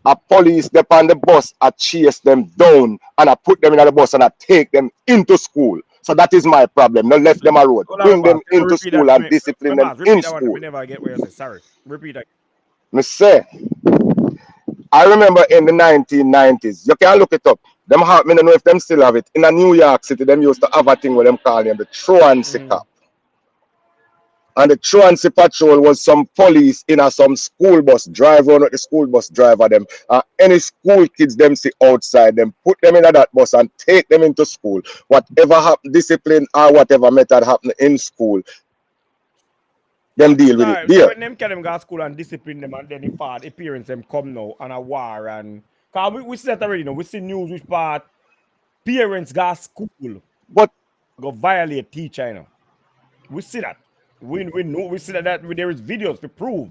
they on the bus, I chase them down and I put them in the bus and I take them into school. So that is my problem. Not left them a road. Bring them into school and discipline them in school.
We never get where you say sorry. Repeat that.
Me say, I remember in the 1990s, you can look it up. Them have, I don't know if them still have it. In New York City, them used to have a thing where them call them the truancy cop. And the truancy patrol was some police in some school bus, drive around with the school bus driver them. Any school kids them see outside them, put them in that bus and take them into school. Whatever happen, discipline or whatever method happen in school, them deal with it. There.
When them can them go to school and discipline them and then the parents them come now and a war and cause we see that already, you know. We see news which part parents go to school
but
go violate teacher, you know. We see that. We know we see that there is videos to prove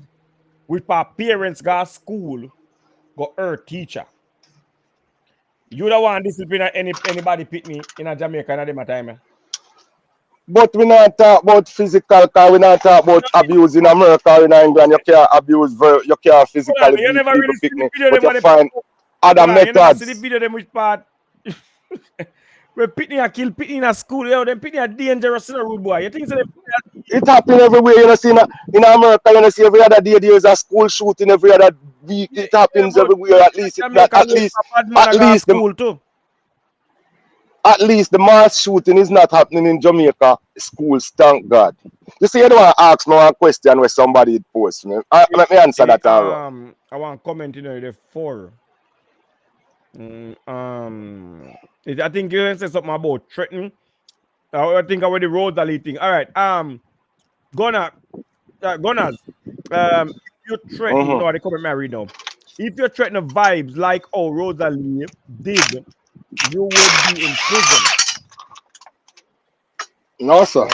which part parents go to school go hurt teacher. You don't want discipline anybody pit me in a Jamaica at them time.
But we not talk about physical, because we not talk about abuse in America or in England. You can't abuse, you can't physically
you never really see the video,
but you find other methods.
You never see the video them which part where Pitney kill Pitney in a school, yo, them Pitney are dangerous in a rude boy. You think so?
It happens everywhere, you know, see in America, you know, see every other day there is a school shooting every other week. It happens everywhere, at least them.
School too.
at least the mass shooting is not happening in Jamaica schools, thank God. You see, you don't want to ask me one question where somebody posts me. Let me answer that all right.
I want to comment, the 4. I think you said something about threatening. I think about the Rosea Lee thing. All right. Gunners. If you threaten, no, they comment married now. If you threaten vibes like Rosea Lee did, you would be in prison.
No, sir.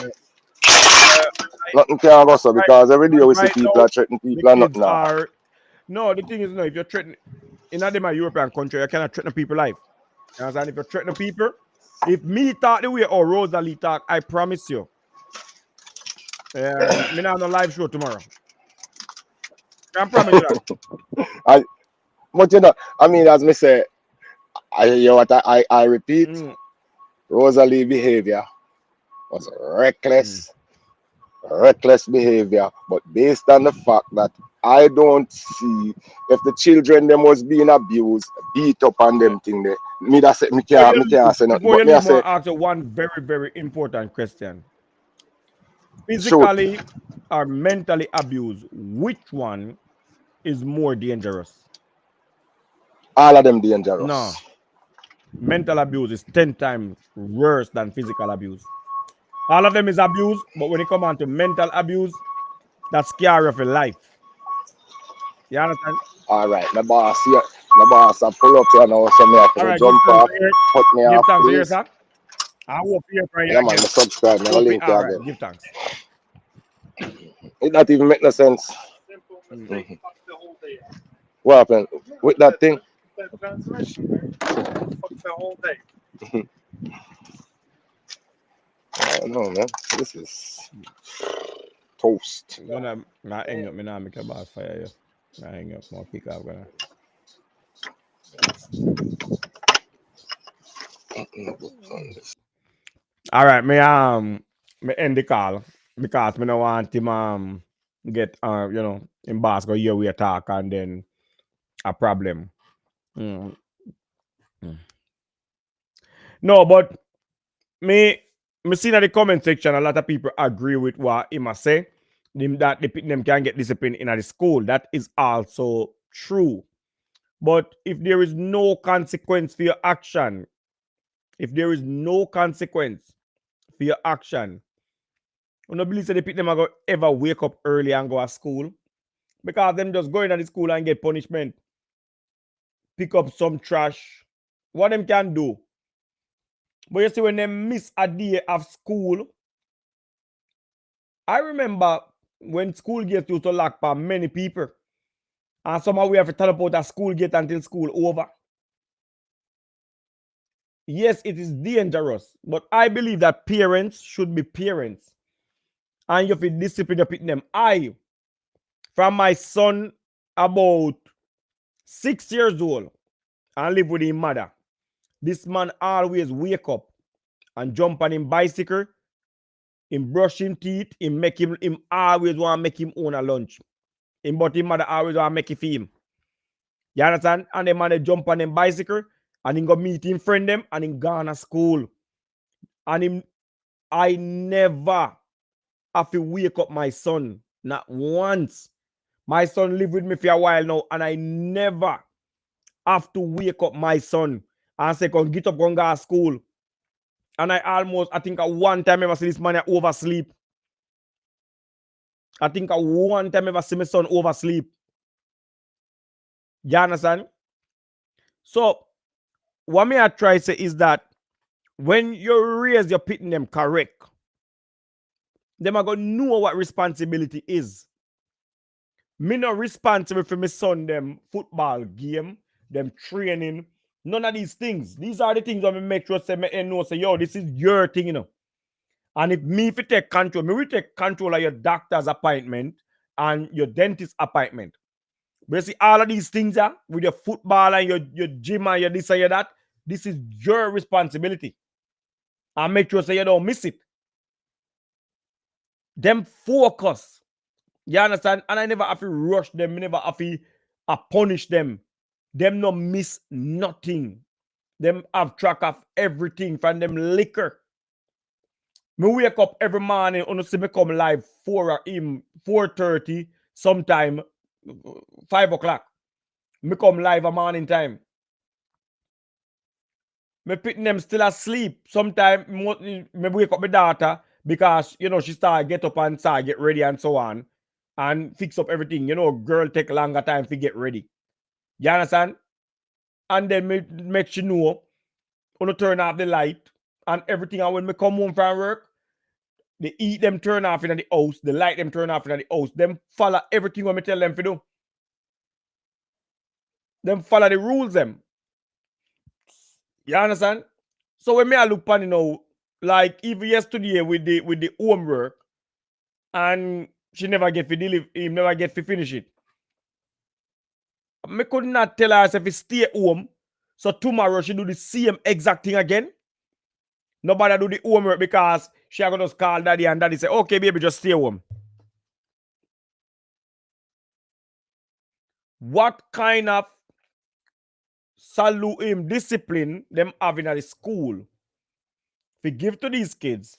Nothing can go, sir, because every day we see people are threatening people and nothing now.
No, the thing is, if you're threatening, in a European country, you cannot threaten people life. You understand? If you're threatening people, if me talk the way Rosea Lee talk, I promise you, me not on a live show tomorrow. I promise you that.
But I mean, as me say, I repeat, Rosea Lee behavior was reckless behavior, but based on the fact that I don't see if the children them was being abused, beat up on them thing there. Me can't say nothing.
Before you leave, I ask you one very, very important question. Physically or mentally abused, which one is more dangerous?
All of them dangerous.
No. Mental abuse is 10 times worse than physical abuse. All of them is abuse, but when it comes on to mental abuse, that's scary for life. You understand?
All right, my boss here. My boss, I pull up here now, so me have to jump up, put me
give
off,
thanks
please.
Here, sir. I will pay for you.
Yeah, man, subscribe, man. Link
all right,
again.
give thanks.
It not even make no sense. What happened with that thing?
The whole day.
I don't know, man. This is toast.
When I hang up, I make a boss fire you. I hang up, more pick up. All right, me end the call because me no want him get in boss go hear we talk and then a problem. No, but me see in the comment section a lot of people agree with what him say. That them can get discipline in the school. That is also true. But if there is no consequence for your action, I don't believe that the people them are going to ever wake up early and go to school. Because them just going to the school and get punishment. Pick up some trash. What them can do. But you see, when they miss a day of school, I remember when school gate used to lock for many people. And somehow we have to teleport a school gate until school over. Yes, it is dangerous. But I believe that parents should be parents. And you have to discipline them. From my son about 6 years old and live with his mother, this man always wake up and jump on him bicycle, him brush him teeth, him always want to make him own a lunch. But his mother always want to make it for him. You understand? And the man jump on him bicycle and he go meet him friend them and he gone to school. And I never have to wake up my son. Not once. My son live with me for a while now and I never have to wake up my son and say, "Come get up, go to school." And I think at one time ever see this man oversleep. I think at one time ever see my son oversleep. You understand? So, what me I try to say is that when you raise your pitting them correct, them are going to know what responsibility is. Me not responsible for my son them football game, them training, none of these things. These are the things that me make sure say me know say, yo, this is your thing, And if me if you take control, me will take control of your doctor's appointment and your dentist appointment. But you see all of these things with your football and your gym and your this and your that, this is your responsibility. And make sure say you don't miss it. Them focus. You understand? And I never have to rush them. I never have to punish them. Them not miss nothing. Them have track of everything from them liquor. Me wake up every morning, and see me come live 4:30, sometime 5 o'clock. Me come live a morning time. Me pick them still asleep. Sometimes me wake up my daughter because she start get up and start get ready and so on and fix up everything. Girl take longer time to get ready. You understand? And then me make she know when turn off the light and everything. And when me come home from work, the heat them turn off in the house, the light them turn off in the house. Them follow everything when me tell them to do. Them follow the rules them. You understand? So when me I look on like even yesterday with the homework, and she never get to deliver, he never get to finish it. Me could not tell her if he stay home, so tomorrow she do the same exact thing again. Nobody do the homework because she gonna just call daddy and daddy say, okay, baby, just stay home. What kind of salute him discipline them having at the school? If you give to these kids,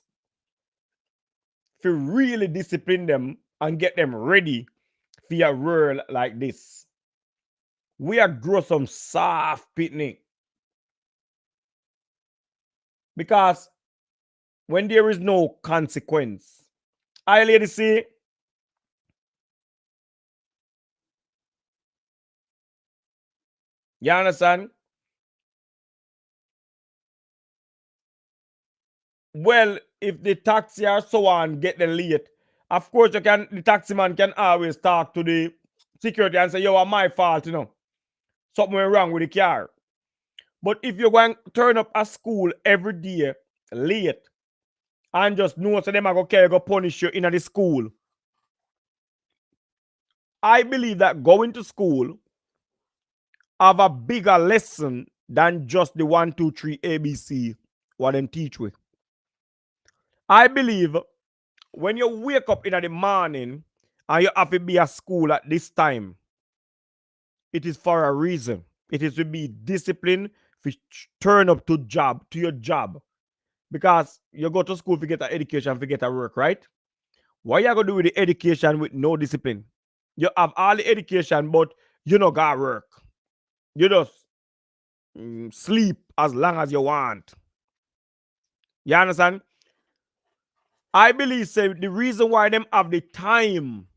if you really discipline them and get them ready for a world like this, we are grow some soft picnic. Because when there is no consequence, I lady say, you understand? Well, if the taxi or so on get them late, of course the taxi man can always talk to the security and say, yo, it's my fault, something went wrong with the car. But if you're going to turn up at school every day late and just know so them are going to punish you in the school, I believe that going to school have a bigger lesson than just the 1, 2, 3 ABC what them teach with. I believe when you wake up in the morning and you have to be at school at this time, it is for a reason. It is to be disciplined, to turn up to your job. Because you go to school to get an education, to get a work, right? What you going to do with the education with no discipline? You have all the education, but you don't got work. You just sleep as long as you want. You understand? I believe the reason why them have the time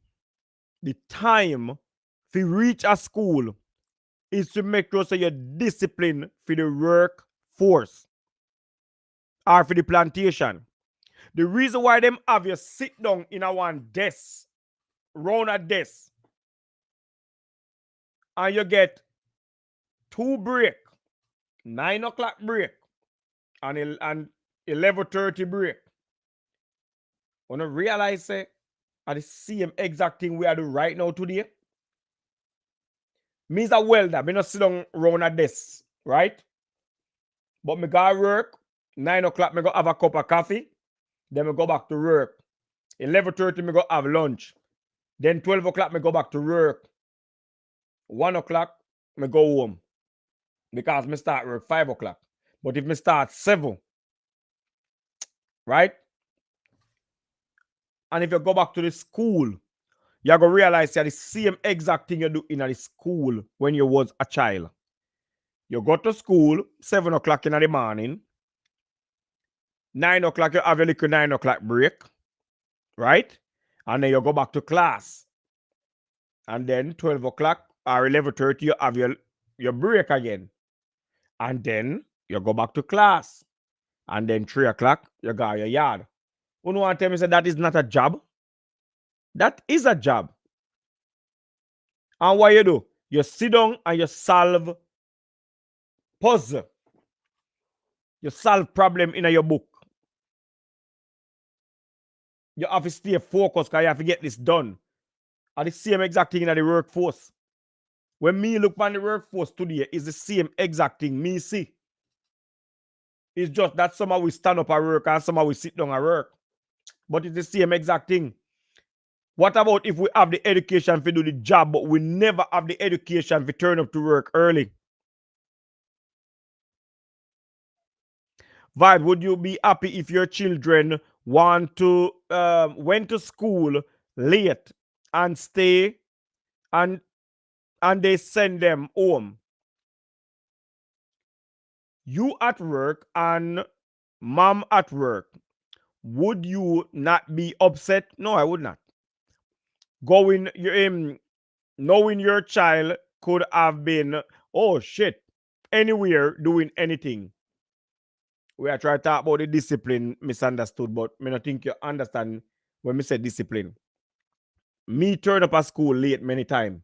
to reach a school is to make sure so you're disciplined for the workforce or for the plantation. The reason why them have you sit down in a one desk, round a desk, and you get 2 break, 9 o'clock break, and 11:30 break. When you realize at the same exact thing we are doing right now today, me's a welder. Me not sit down round a desk, right? But me go work, 9 o'clock, me go have a cup of coffee, then me go back to work. 11:30, me go have lunch. Then 12 o'clock, me go back to work. 1 o'clock, me go home. Because me start work 5 o'clock. But if me start 7, right? And if you go back to the school, you're going to realize you're the same exact thing you do in the school when you was a child. You go to school, 7 o'clock in the morning. 9 o'clock, you have your little 9 o'clock break. Right? And then you go back to class. And then 12 o'clock or 11:30, you have your break again. And then you go back to class. And then 3 o'clock, you go to your yard. You want to tell me that is not a job? That is a job. And what you do? You sit down and you solve puzzle. You solve problem in your book. You have to stay focused because you have to get this done. And the same exact thing in the workforce. When me look on the workforce today, it's the same exact thing me see. It's just that somehow we stand up at work and somehow we sit down at work. But it's the same exact thing. What about if we have the education to do the job, but we never have the education to turn up to work early? Vibe, would you be happy if your children went to school late and stay and they send them home? You at work and mom at work. Would you not be upset? No, I would not. Knowing your child could have been, oh shit, anywhere doing anything. We are trying to talk about the discipline misunderstood, but I don't think you understand when we say discipline. Me turn up at school late many times.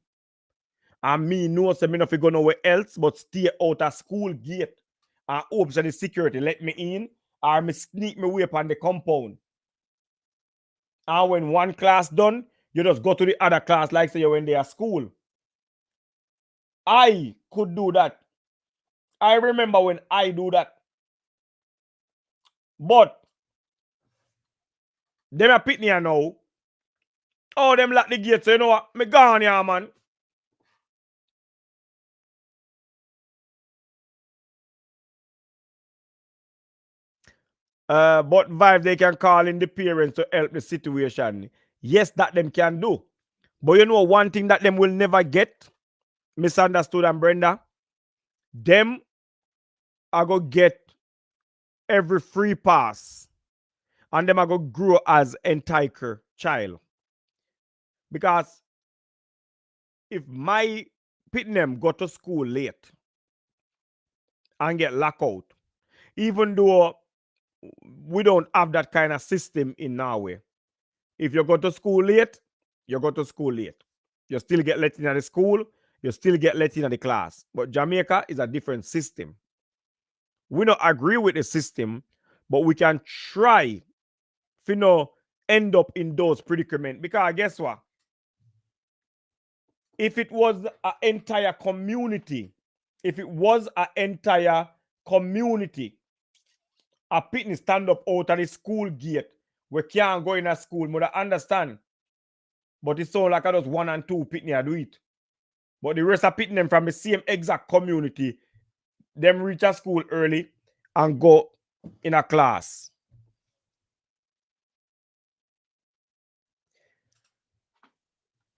And me know say me not go nowhere else but stay out of school gate and hope that the security let me in or me sneak me way upon the compound. And when one class done, you just go to the other class like say you when they are school. I could do that. I remember when I do that. But them a pitney now. Oh, them lock the gate, so you know what? Me gone here, man. But Vibe, they can call in the parents to help the situation. Yes, that them can do. But you know one thing that them will never get, misunderstood and Brenda, them are going to get every free pass. And them are going to grow as entitled child. Because if my pitney go to school late and get locked out, even though we don't have that kind of system in Norway. If you go to school late, you go to school late. You still get let in at the school, you still get let in at the class. But Jamaica is a different system. We don't agree with the system, but we can try to end up in those predicaments. Because guess what? If it was an entire community, a pitney stand up out of the school gate, we can't go in a school, mother understand. But it sounds like I just 1 and 2 pitney I do it. But the rest of pitney them from the same exact community, them reach a school early and go in a class.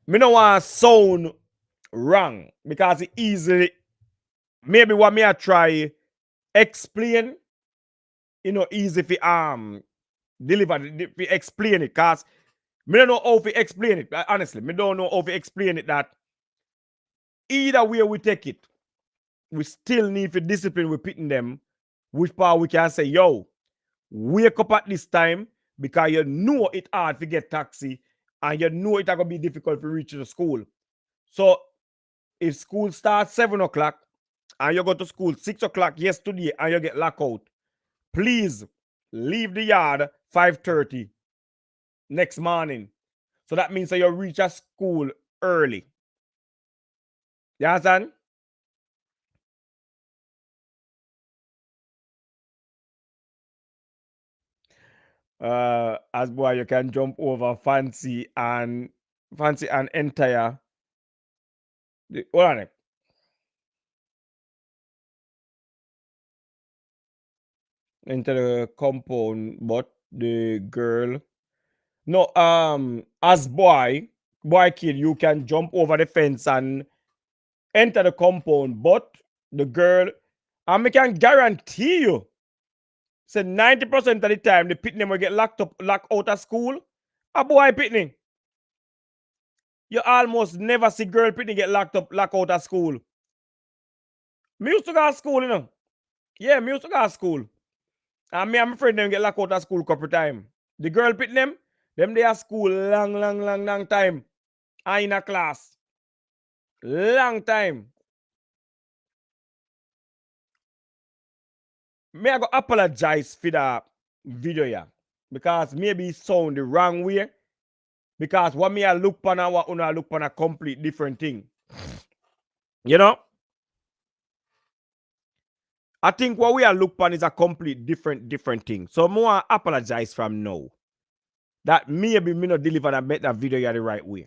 Me no want to sound wrong because it easily, maybe what me I try explain, easy for deliver, for explain it, because me don't know how to explain it. Honestly, me don't know how to explain it that either way we take it, we still need to discipline with pitting them, which part we can say, yo, wake up at this time because you know it's hard to get taxi and you know it's going to be difficult to reach the school. So if school starts 7 o'clock and you go to school 6 o'clock yesterday and you get locked out, please leave the yard 5:30 next morning. So that means that you reach a school early. You understand? As boy, you can jump over fancy and entire. Hold on. Enter the compound, but the girl. No, as boy kid, you can jump over the fence and enter the compound, but the girl, and I can guarantee you, say 90% of the time the pitney will get locked out of school. A boy pitney. You almost never see girl pitney get locked out of school. Me used to go to school, Yeah, me used to go to school. And me and my friend them get locked out of school a couple times. The girl pitney them they at school long time. And in a class. Long time. Me I go apologize for that video here. Because maybe it sound the wrong way. Because what me I look upon and what I look upon a complete different thing. You know? I think what we are look upon is a complete different thing. So more apologize from now. That maybe me not deliver and make that video here the right way.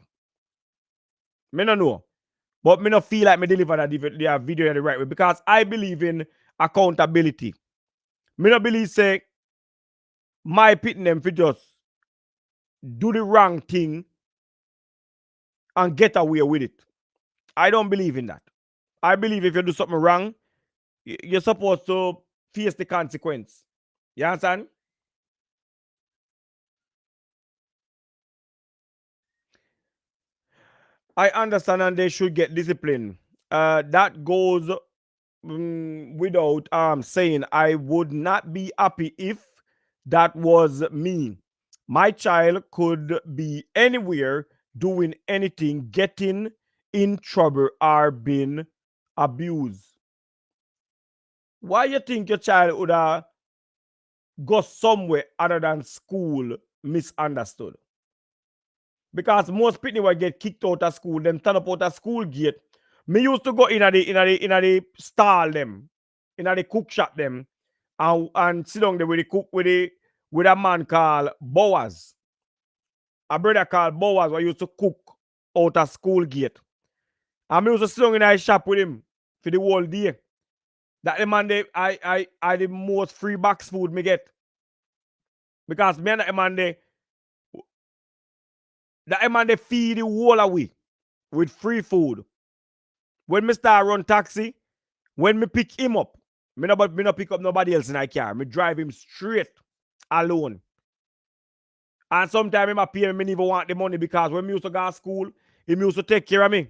Me no know. But me not feel like me deliver that video here the right way. Because I believe in accountability. Me not believe say my pitting them for just do the wrong thing and get away with it. I don't believe in that. I believe if you do something wrong, you're supposed to face the consequence. You understand? I understand and they should get discipline. That goes without saying. I would not be happy if that was me. My child could be anywhere doing anything, getting in trouble or being abused. Why you think your child would go somewhere other than school misunderstood? Because most people will get kicked out of school, them turn up out of school gate. Me used to go in the stall them, in the cook shop them, and sit down there with the cook with a man called Boaz. A brother called Boaz who used to cook out of school gate. And me used to sit down in the shop with him for the whole day. That the man I the most free box food me get. Because me and that man they feed the whole away with free food. When me start run taxi, when me pick him up, me no pick up nobody else in my car. Me drive him straight alone. And sometimes him appear me never want the money because when me used to go to school, he used to take care of me.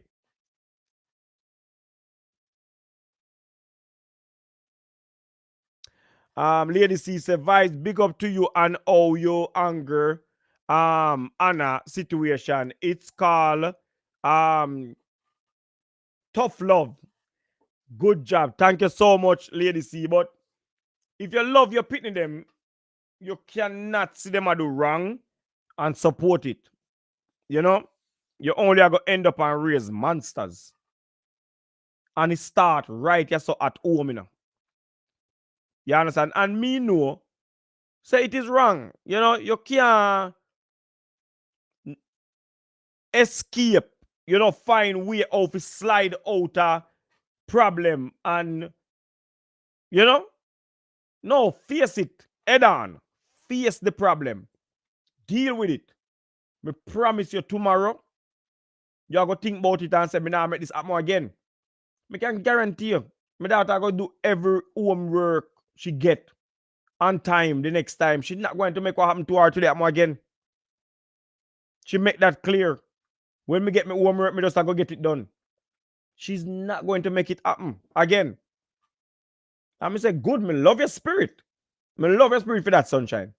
Lady C says, Vice, big up to you and all your anger Anna situation. It's called tough love. Good job. Thank you so much, Lady C. But if you love your pitney them, you cannot see them do wrong and support it. You know? You only are going to end up and raise monsters. And it start right here so at home, you know. You understand? And me know, say it is wrong. You know, you can't escape, you know, find way out to slide out a problem and, you know, no, face it head on. Face the problem. Deal with it. Me promise you tomorrow, you're going to think about it and say, me now make this happen again. Me can guarantee you, my daughter going to do every homework she get on time the next time. She's not going to make what happened to her today happen again. She make that clear. When me get my homework, me just go get it done. She's not going to make it happen again. And me say, good, me love your spirit. Me love your spirit for that, sunshine.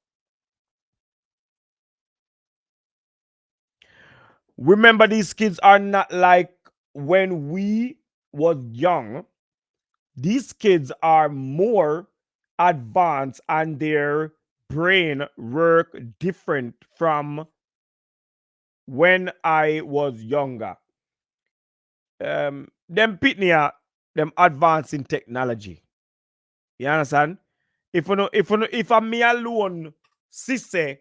Remember, these kids are not like when we was young. These kids are more advanced and their brain work different from when I was younger. Them pitney them advanced in technology. You understand? If I'm me alone, sister,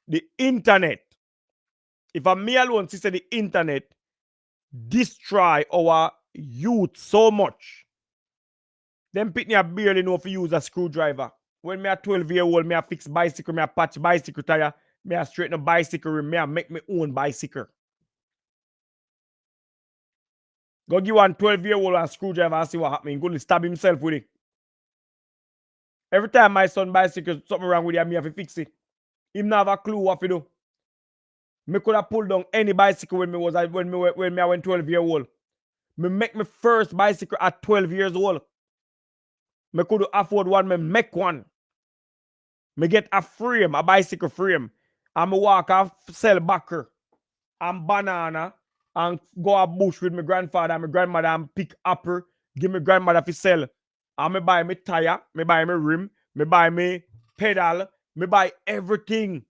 the internet. If I'm me alone, sister, the internet destroy our youth so much. Them pitney barely know if you use a screwdriver. When me a 12-year-old, me a fix bicycle, me a patch bicycle tire, me a straighten a bicycle rim, me a make my own bicycle. Go give one 12-year-old a screwdriver and see what happens. He go to stab himself with it. Every time my son bicycle, something wrong with it, me have to fix it. Him not have a clue what to do. Me could have pulled down any bicycle when I went 12-year-old. Me make my first bicycle at 12 years old. Me could afford one, me make one. Me get a frame, a bicycle frame. And me walk and sell backer and banana and go a bush with my grandfather and my grandmother and pick apple, give my grandmother to sell. And me buy me tire, me buy me rim, me buy me pedal, me buy everything.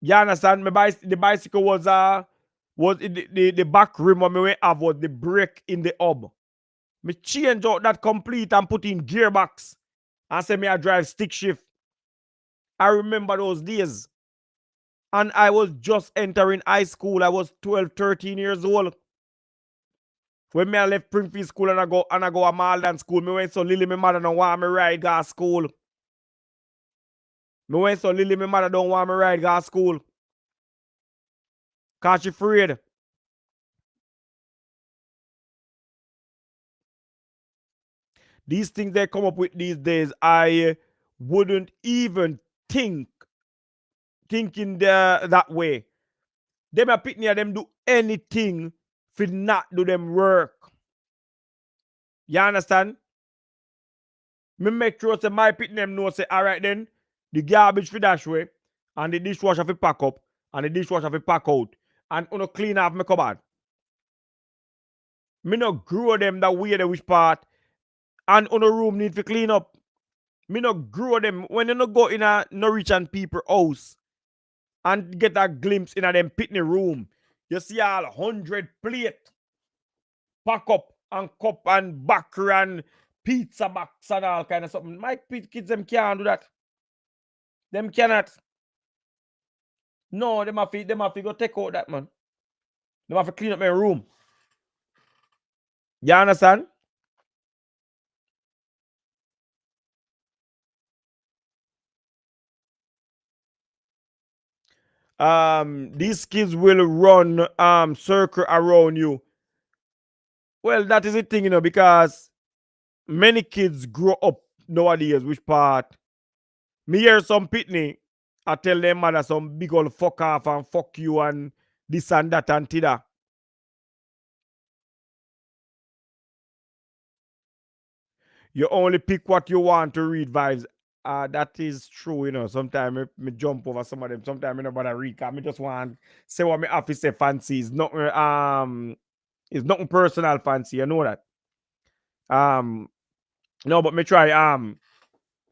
You understand? The bicycle was the back rim what me have was the brake in the hub. Me change out that complete and put in gearbox. And say me I drive stick shift. I remember those days. And I was just entering high school. I was 12, 13 years old. When me I left Springfield school and I go a Malden school, me went so Lily, my mother don't want me ride go school. Me went so Lily, my mother don't want me ride go school. Cause she afraid. These things they come up with these days, I wouldn't even thinking that way. Them a pitney them do anything for not do them work. You understand? Me make sure say my pitney them know say alright then, the garbage for dash way, and the dishwasher for pack up, and the dishwasher for pack out, and uno clean off my cupboard. Me no grow them that way the which part, and uno room need to clean up. Me no grow them when you no go in a Norwegian people house and get a glimpse in a them pitney room. You see all 100 plate pack up and cup and backer and pizza box and all kind of something. My kids them can't do that. Them cannot. No, them have to go take out that, man. Them have to clean up my room. You understand? These kids will run circle around you. Well, that is the thing, you know, because many kids grow up nowadays, which part? Me hear some pitney, I tell them mother some big old fuck off and fuck you and this and that and tida. You only pick what you want to read, vibes. That is true, you know. Sometimes me jump over some of them. Sometimes I know about a read. I just want to say what my office say fancy. It's nothing personal fancy, you know that. No, but me try.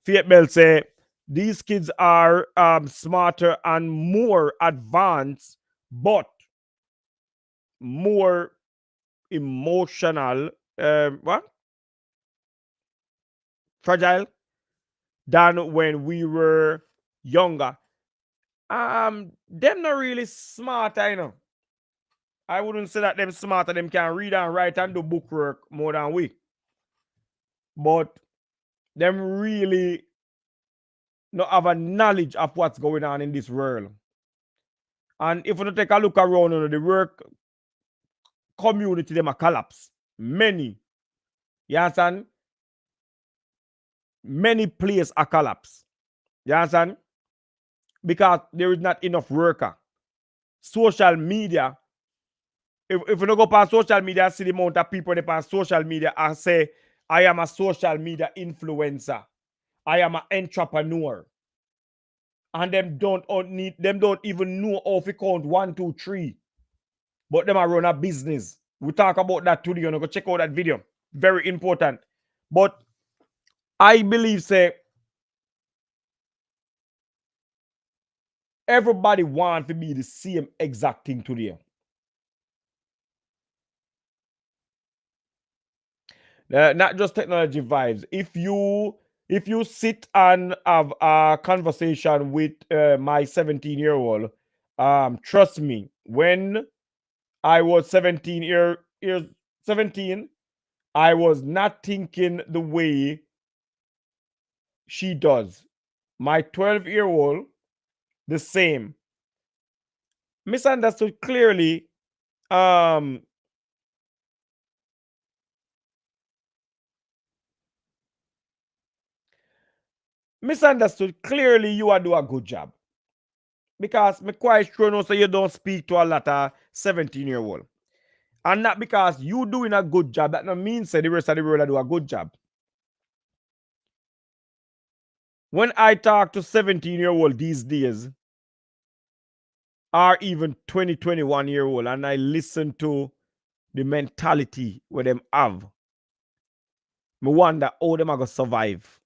Fiat Bell say these kids are smarter and more advanced, but more emotional. What? Fragile than when we were younger. Them not really smart, I know. I wouldn't say that them smarter. Them can read and write and do book work more than we. But them really not have a knowledge of what's going on in this world. And if you take a look around, you know, the work community, them a collapse. Many. You understand? Many places are collapse. You understand? Because there is not enough worker. Social media. If you don't go on social media, see the amount of people on social media and say, I am a social media influencer. I am an entrepreneur. And them don't even know how to count 1, 2, 3. But them are run a business. We talk about that today. You know, go check out that video. Very important. But I believe, say, everybody wants to be the same exact thing today. Not just technology vibes. If you sit and have a conversation with my 17-year-old, trust me, when I was 17, I was not thinking the way she does. My 12-year-old, the same. Misunderstood clearly. Misunderstood clearly. You are do a good job. Because me quite sure no so you don't speak to a lot of 17-year-old. And not because you doing a good job, that no means say the rest of the world do a good job. When I talk to 17-year-old these days, or even 20, 21-year-old, and I listen to the mentality where them have, me wonder how them are going to survive.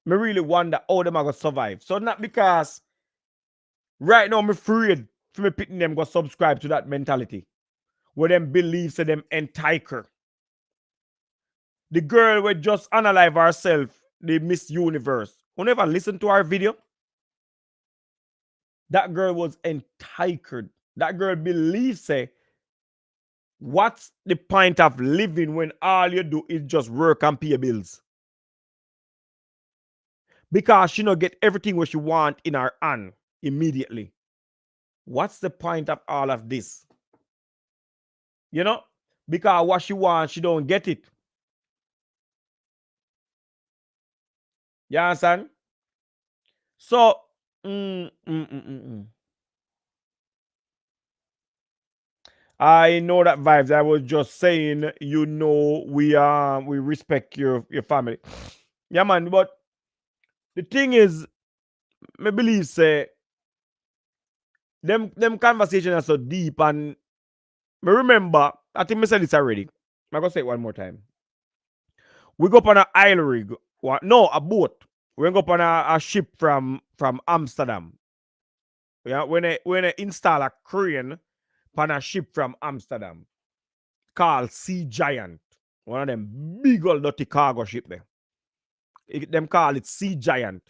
Me really wonder how them are going to survive. So not because right now I'm afraid for me picking them go subscribe to that mentality where them believe say them entitled. The girl will just analyze herself, the Miss Universe. Who never listened to our video? That girl was entitled. That girl believes say What's the point of living when all you do is just work and pay bills? Because she not get everything what she want in her hand immediately. What's the point of all of this? You know? Because what she wants, she don't get it. You understand? So, I know that vibes. I was just saying, you know, we respect your family. Yeah, man. But the thing is, I believe say them conversations are so deep, and I remember, I think I said this already. I'm gonna say it one more time. We go up on an oil rig. No, a boat. We go up on a ship from Amsterdam. Yeah, when they install a crane on a ship from Amsterdam called Sea Giant. One of them big old dirty cargo ship there. Them call it Sea Giant.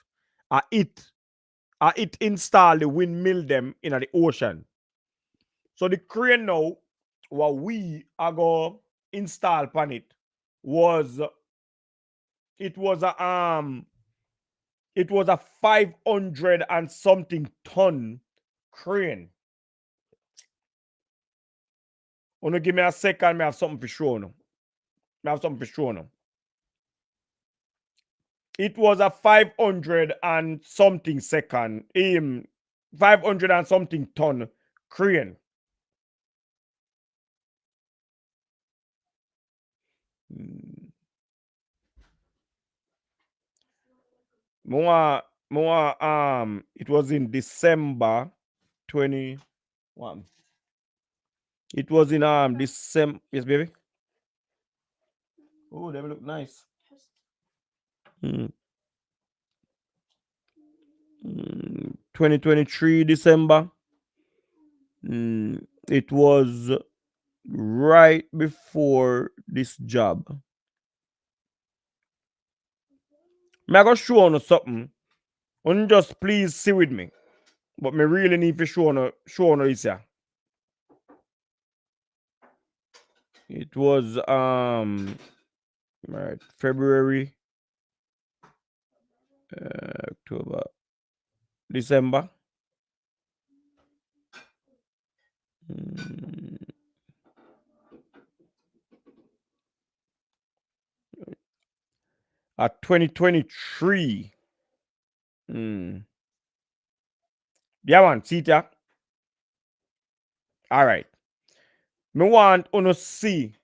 It install the windmill them in the ocean. So the crane now, what we are going to install upon it was a 500 and something ton crane. Wanna give me a second, I have something for show now. It was a 500 and something 500 and something ton crane. It was in December 21. It was in December. Yes, baby. Oh, they look nice. 2023 December. It was right before this job. I'm going to show you something. And just please see with me. But me really need to show you this here. It was right, February, October, December. At 2023. Yeah, man, see it. All right. Me want to see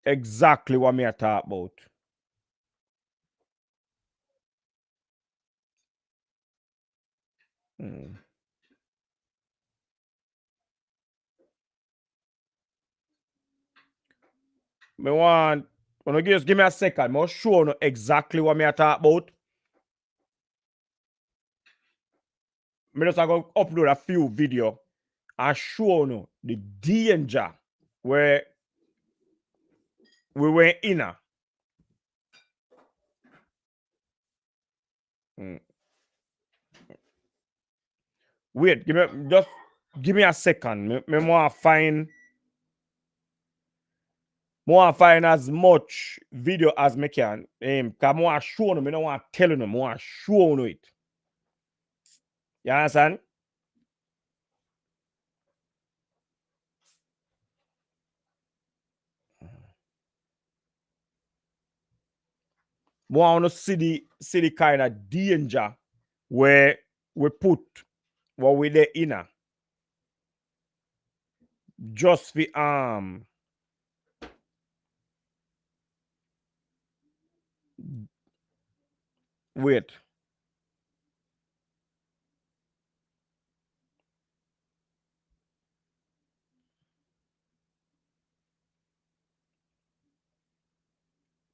exactly what me I talk about. Me want just give me a second. I'll show you exactly what me I talk about. Me just going to upload a few video and show you the danger where we were in. Wait, give me a second. Me want to find as much video as me can. Because I want to show you. I don't want to tell you. I want to show you it. You understand? Want to see the kind of danger where we put what we there in just for wait.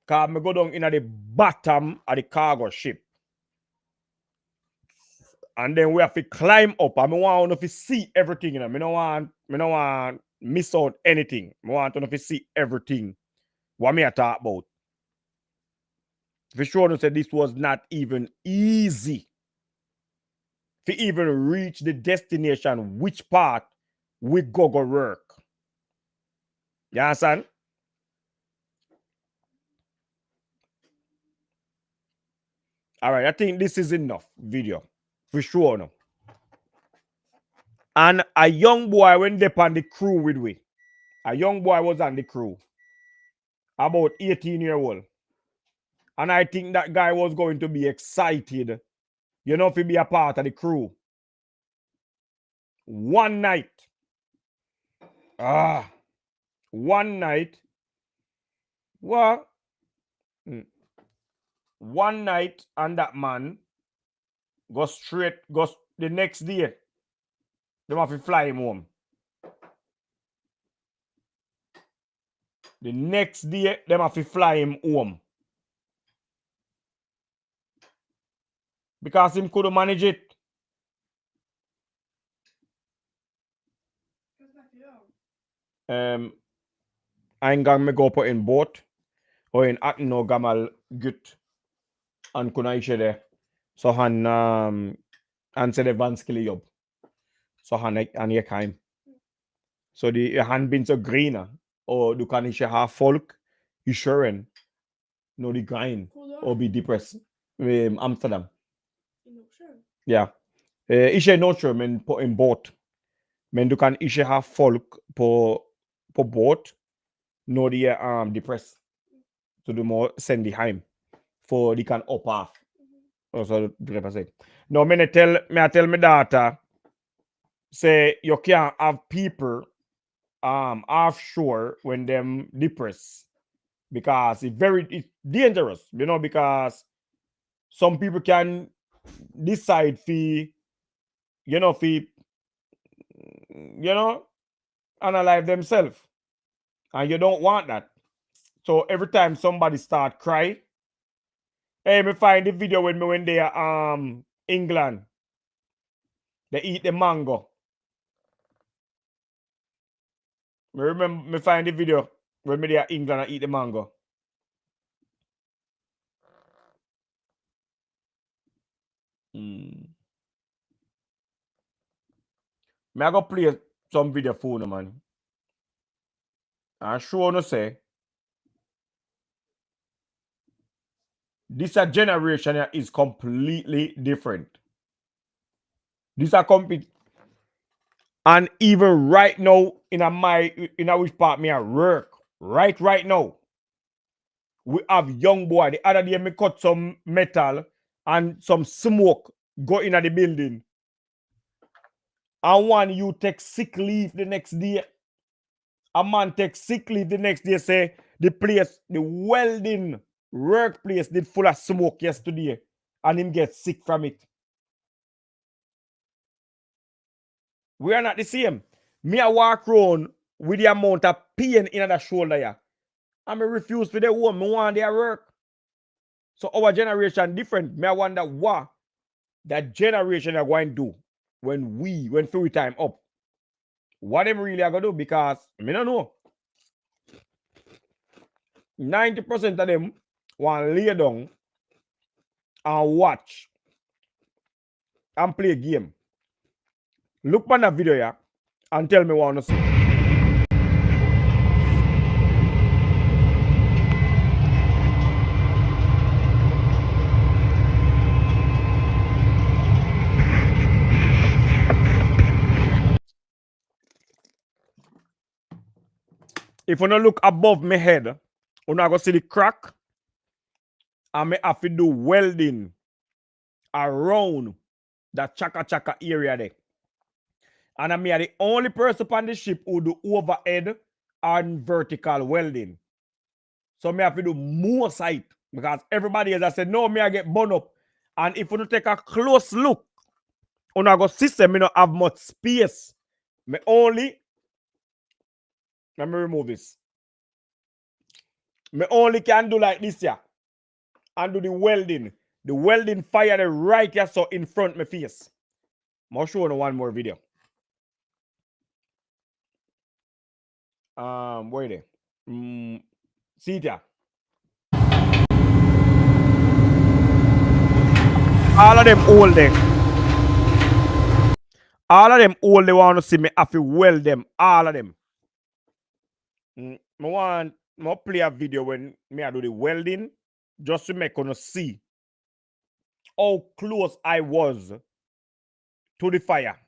Cause me go down in at the bottom of the cargo ship. And then we have to climb up. And I want to see everything. You know? Me no want miss out anything. I want to see everything. What me I talk about. For sure, said this was not even easy to even reach the destination, which part we go work. You understand? All right, I think this is enough video. For sure no. And a young boy went up on the crew with we. A young boy was on the crew. About 18-year-old. And I think that guy was going to be excited, you know, to be a part of the crew. One night. One night. What? One night, and that man go the next day. They have to fly him home. The next day, they have to fly him home. Because him couldn't manage it. I ain't gonna go put in boat or in acting no gamal gut and kuna ishe there. So han se de vanskelig jobb. Så han gikk hjem. Så han begynte å grine. Og du kan ikke ha folk i sjøen når de griner og blir depressed i Amsterdam. Ja. Ikke i Nordsjøen, men på en båt. Men du kan ikke ha folk på båt når de er depressed. Så du må sende de hjem. For de kan opp av. Og så dreper seg. No, men I tell my daughter, say you can't have people offshore when them depressed. Because it's dangerous, you know, because some people can decide unalive themselves. And you don't want that. So every time somebody start cry, hey, me find the video when they are England. They eat the mango. Me find the video when they are England and eat the mango. Me I go play some video for you, man. And sure no say this a generation is completely different. This a complete. And even right now, in a which part me I work, right now, we have young boy. The other day me cut some metal and some smoke go in the building. And one you take sick leave the next day. A man take sick leave the next day, say the welding workplace did full of smoke yesterday, and him get sick from it. We are not the same. Me I walk around with the amount of pain in the shoulder here. And me refuse to the home. Me want their work. So our generation different. Me I wonder what that generation are going to do when free time up. What them really are going to do, because me don't know. 90% of them want to lay down and watch and play a game. Look on that video here and tell me what you see. If you don't look above my head, you not gonna see the crack. And me have to do welding around that chaka area there. And I'm the only person on the ship who do overhead and vertical welding. So me have to do more site, because everybody else I said, no, me I get burned up. And if you don't take a close look, on our system, me not have much space. Let me remove this. Me only can do like this here. And do the welding. The welding fire the right here, so in front of my face. I'll show you one more video. Where they? See it here. All of them old there. All of them old, they want to see me have to weld them. All of them. I want to play a video when me I do the welding, just to make you see how close I was to the fire.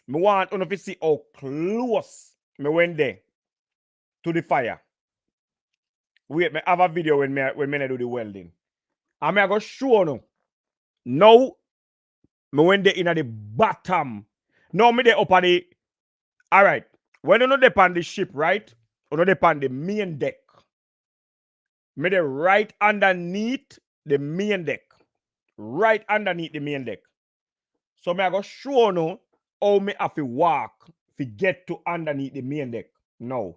I want you to see how close me went there to the fire. Wait, me have a video when me do the welding. And I go show you. Now, me went there in at the bottom. Now me there up at the... Alright. When you know they on the ship, right? You know they on the main deck. Me there right underneath the main deck. Right underneath the main deck. So me I go show you how me have to walk to get to underneath the main deck. Now,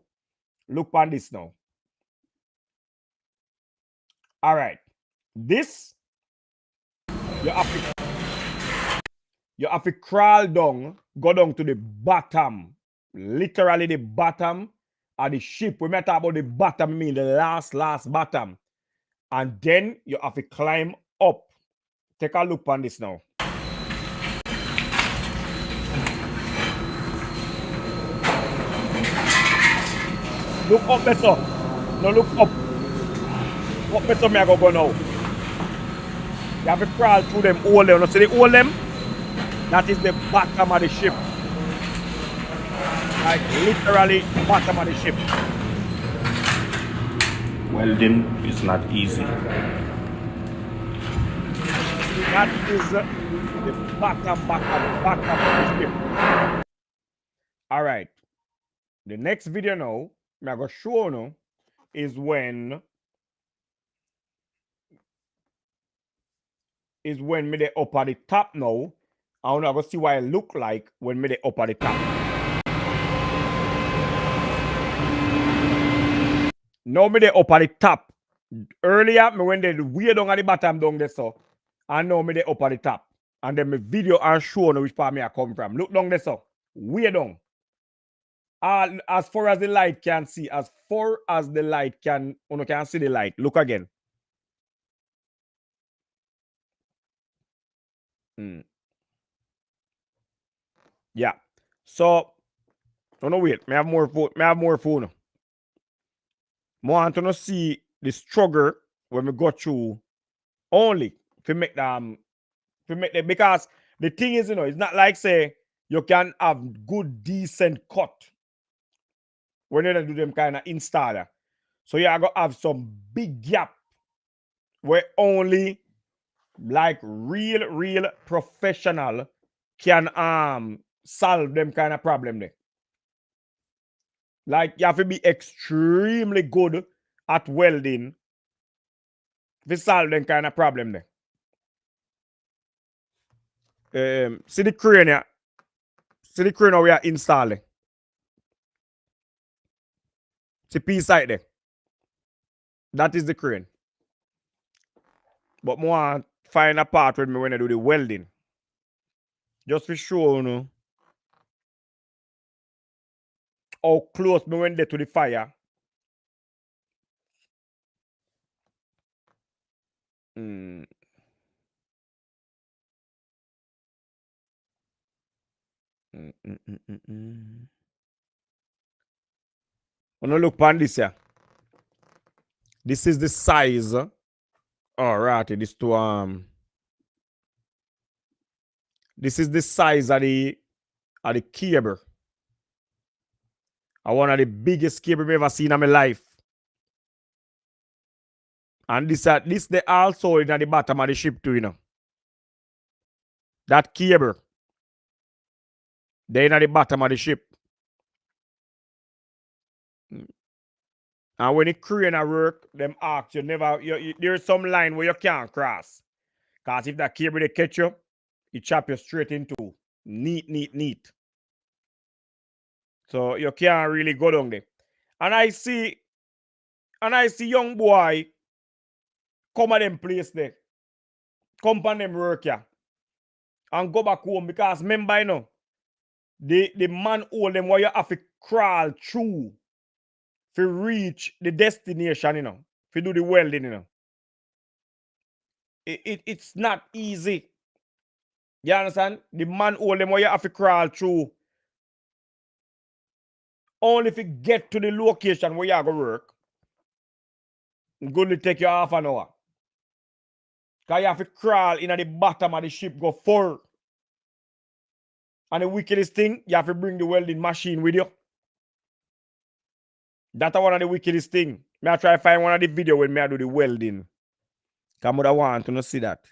look on this now. Alright. This, you have to crawl down, go down to the bottom. Literally the bottom of the ship. When I talk about the bottom, I mean the last bottom. And then you have to climb up. Take a look on this now. Look up better. No, look up. Up better, me I go now. You have to crawl through them all them. You see the all them? That is the bottom of the ship. Like literally bottom of the ship.
Welding is not easy.
That is the bottom of the ship. All right. The next video now, I'm going to show you, is when me they up at the top now. I'm going to see what it look like when me they up at the top. Now me they up at the top. Earlier, me when they way down at the bottom down there so. And now me they up at the top. And then my video are showing which part me I come from. Look down there so. Way down. As far as the light can see, as far as the light can, you can see the light. Look again. Yeah. So, no wait. Me have more phone. Me have more phone. More want to see the struggle when we go through only to make them because the thing is, it's not like say you can have good decent cut when you do them kind of installer. So you are gonna have some big gap where only like real professional can solve them kind of problem there. Like you have to be extremely good at welding to solve them kind of problem there. See the crane here. See the crane we are installing. See piece right there. That is the crane. But more find a part when I do the welding. Just to show you how close me went there to the fire. When I look on this here. This is the size. Alright, this is the size of the cable. One of the biggest cable I've ever seen in my life. And this they also in at the bottom of the ship too, That cable. They in at the bottom of the ship. And when the crane at work, them ask you never, there's some line where you can't cross. Because if that cable they catch you, it chop you straight into neat. So you can't really go down there. And I see young boy come at them place there. Come on them work here. And go back home because remember, the man hold them where you have to crawl through to reach the destination, to do the welding, It's not easy. You understand? The man hold them where you have to crawl through Only if you get to the location where you are going to work, it's going to take you half an hour. Because you have to crawl in at the bottom of the ship, go forward. And the wickedest thing, you have to bring the welding machine with you. That's one of the wickedest thing. I try to find one of the video when I do the welding. Because I want to see that.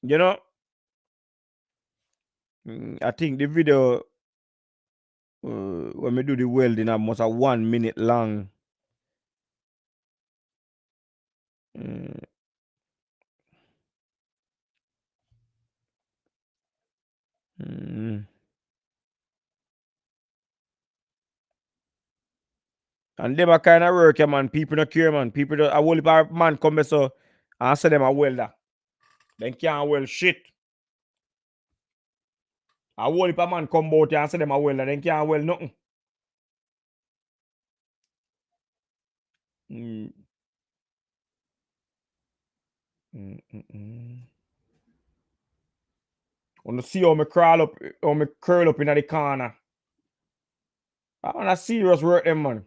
You know, I think the video when we do the welding almost a 1 minute long. And them a kind of work, man. People don't care, man. People don't. I will if a man come here, so I say them a welder. Then can't weld shit. I will if a man come out here and say them a welder, then can't weld nothing. Want to see how me crawl up, how me curl up in the corner. I want a serious work, them man.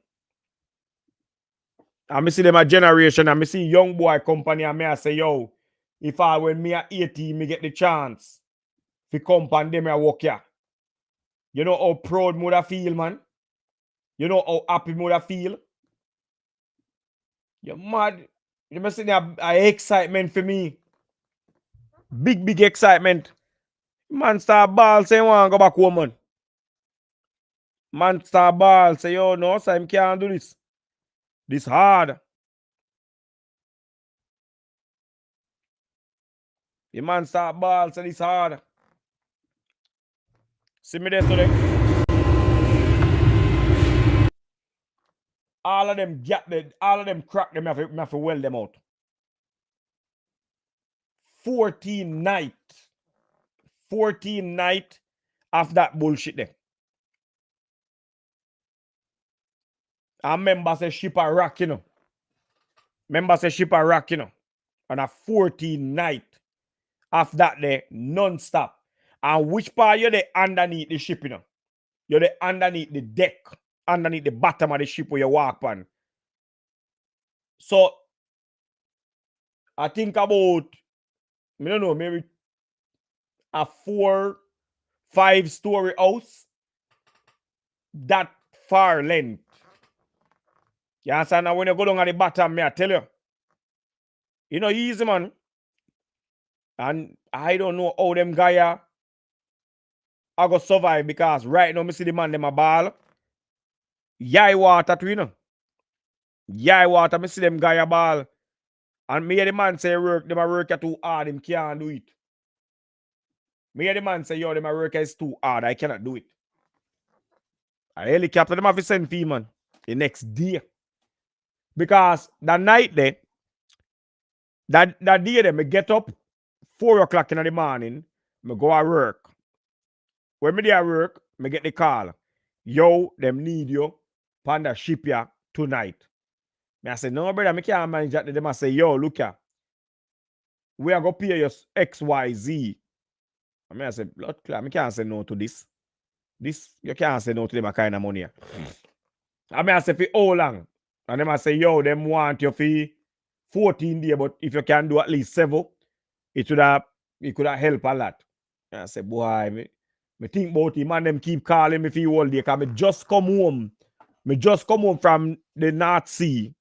And me see them a generation, and me see young boy company, and me I say, yo, if I when me at 18, me get the chance to come and them I work here. You know how proud me I feel, man. You know how happy me I feel. You're mad. You must see a excitement for me. Big excitement. Man start ball say want go back home, man. Man start ball say, yo, no, so I can't do this. This hard. The man start ball say this hard. See me there today. All of them crack them, have to weld them out. 14 night of that bullshit there. And members say ship a rock, you know. And a 14 night of that there, non-stop. And which part you're there underneath the ship, you know? You're there underneath the deck, underneath the bottom of the ship where you walk on. So, I think about, I don't know, maybe a 4-5 story house. That far length. You understand? Now when you go down at the bottom, me I tell you. You know, easy, man. And I don't know how them guy are going to survive because right now, me see the man, them a ball. Yai water to, you know. Yai water, me see them guy a ball. And me hear the man say them a work too hard, him can't do it. Me hear the man say, yo, them a work is too hard, I cannot do it. A helicopter, them have to send fee, man, the next day. Because that night there, that day there, me get up 4 o'clock in the morning, me go to work. When me there work, me get the call. Yo, them need you on the ship here tonight. Me I say, no, brother, me can't manage that. Them I say, yo, look here. We are going to pay you XYZ. And me I say, blood clot, me can't say no to this. This, you can't say no to them kind of money. And me I say, for how long? And them I say, yo, them want you for 14 days, but if you can do at least 7, it could have helped a lot. And I say, boy, me think about him and them keep calling me for all day because me just come home. Me just come home from the North Sea.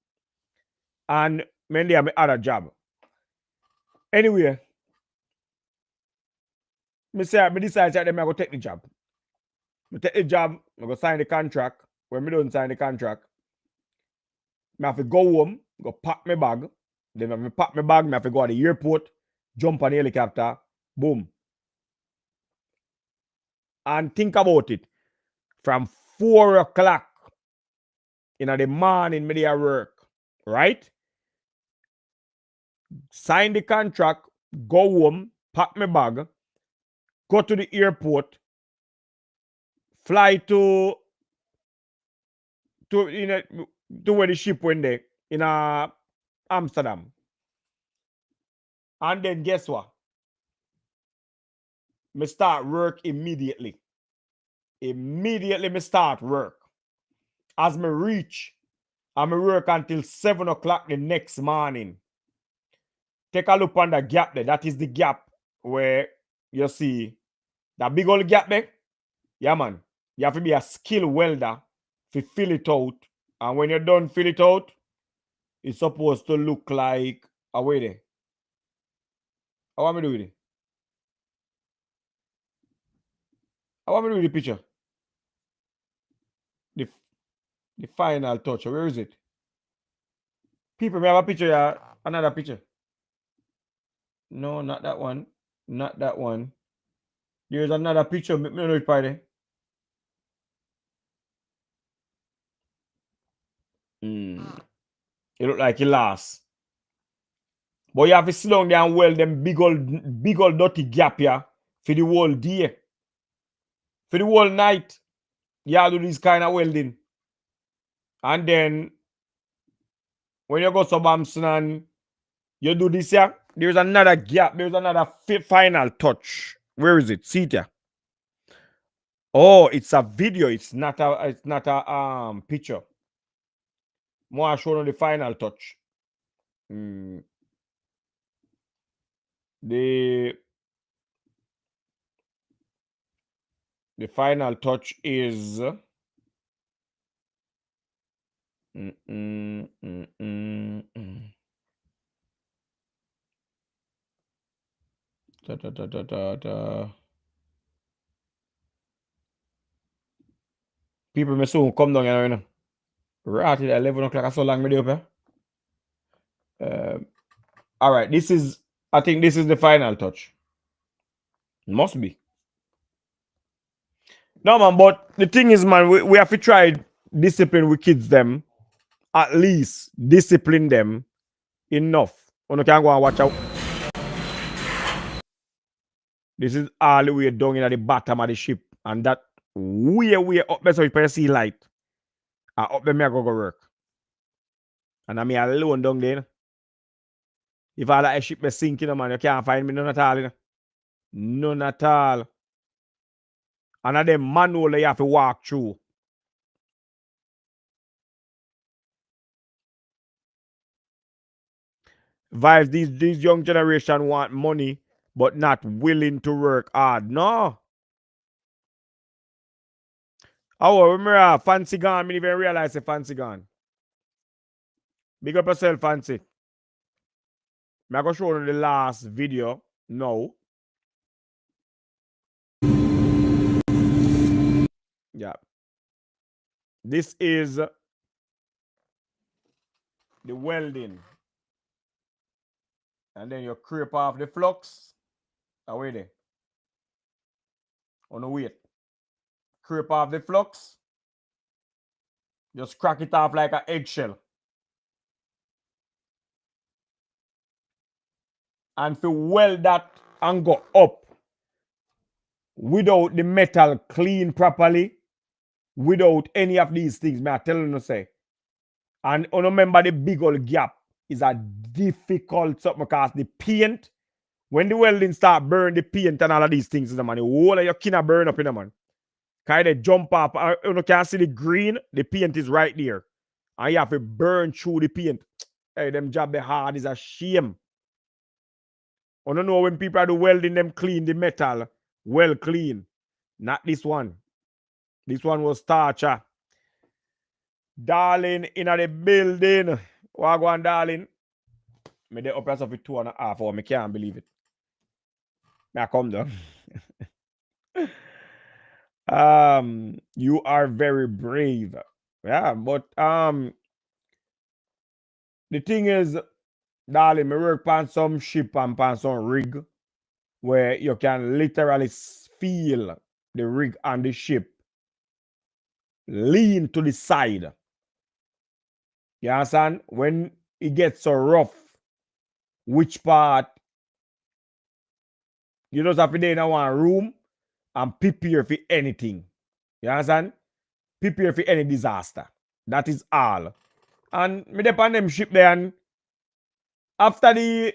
And me have my other job. Anyway, me decide that I'm going to take the job. Me take the job, I'm going to sign the contract. When me don't sign the contract, I have to go home, go pack my bag. Then when I pack my bag, I have to go to the airport, jump on the helicopter, boom. And think about it. From 4 o'clock in the morning, me there work, right? Sign the contract, go home, pack my bag, go to the airport, fly to where the ship went there in Amsterdam. And then guess what? Me start work immediately. Immediately me start work. As me reach, I me work until 7 o'clock the next morning. Take a look on the gap there. That is the gap where you see that big old gap there. Yeah, man. You have to be a skilled welder to fill it out. And when you're done fill it out, it's supposed to look like a way there. How want me do with it? How want me do with the picture? The final touch. Where is it? People, may have a picture here. Another picture. No, not that one. Not that one. There's another picture. Me know it by there. It look like it last. But you have to sit down there and weld them big old dirty gap here for the whole day. For the whole night. You do this kind of welding. And then when you go to Bamson and you do this here, there's another gap. There's another final touch. Where is it? See it here. Oh, it's a video. It's not a picture. More show on the final touch. The final touch is People may soon come down here, you know. Right at 11 o'clock, so long me do up here. All right, I think this is the final touch. Must be. No, man, but the thing is, man, we have to try discipline with kids them. At least discipline them enough. You can go and watch out. This is all the way down in the bottom of the ship. And that way up there so you can see light. And up there me I go work. And I'm alone down there. If all that ship be sinking, man, you can't find me none at all. None at all. And of them manual you have to walk through. Vibes, these young generation want money, but not willing to work hard. No. Oh, remember, Fancy gone. I didn't even realize the Fancy gone. Big up yourself, Fancy. I'm going to show you the last video now. Yeah. This is the welding. And then you creep off the flux. Away there. On the weight. Creep off the flux. Just crack it off like an eggshell. And to weld that and go up without the metal clean properly, without any of these things, may I tell you to say. And remember the big old gap is a difficult something because the paint, when the welding start burn the paint and all of these things, man, the whole of your kin burn up in the man. Kind of jump up, you can see the green, the paint is right there. And you have to burn through the paint. Hey, them job the hard is a shame. I don't know when people are welding them clean the metal, well clean. Not this one. This one was torture. Darling in the building. Wagwan, darling. Me dey up yourself for 2.5 hours. I can't believe it. I come down. You are very brave. Yeah, but the thing is, darling, me work on some ship and on some rig where you can literally feel the rig and the ship lean to the side. You understand? When it gets so rough, which part you just have to be in one room and prepare for anything. You understand? Prepare for any disaster. That is all. And me dep on them ship there, and after the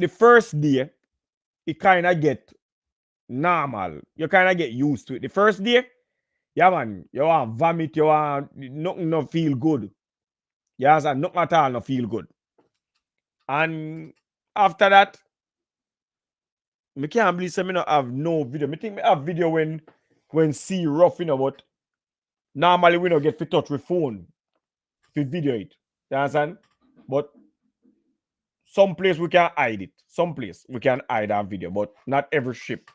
first day, it kind of get normal. You kind of get used to it. The first day, yeah, man, you want vomit, you want nothing no feel good. You understand? Nothing at all no feel good. And after that, I can't believe me not have no video. I think me have video when see rough, but normally we don't get to touch with phone to video it. You understand? But some place we can hide it. Some place we can hide our video, but not every ship.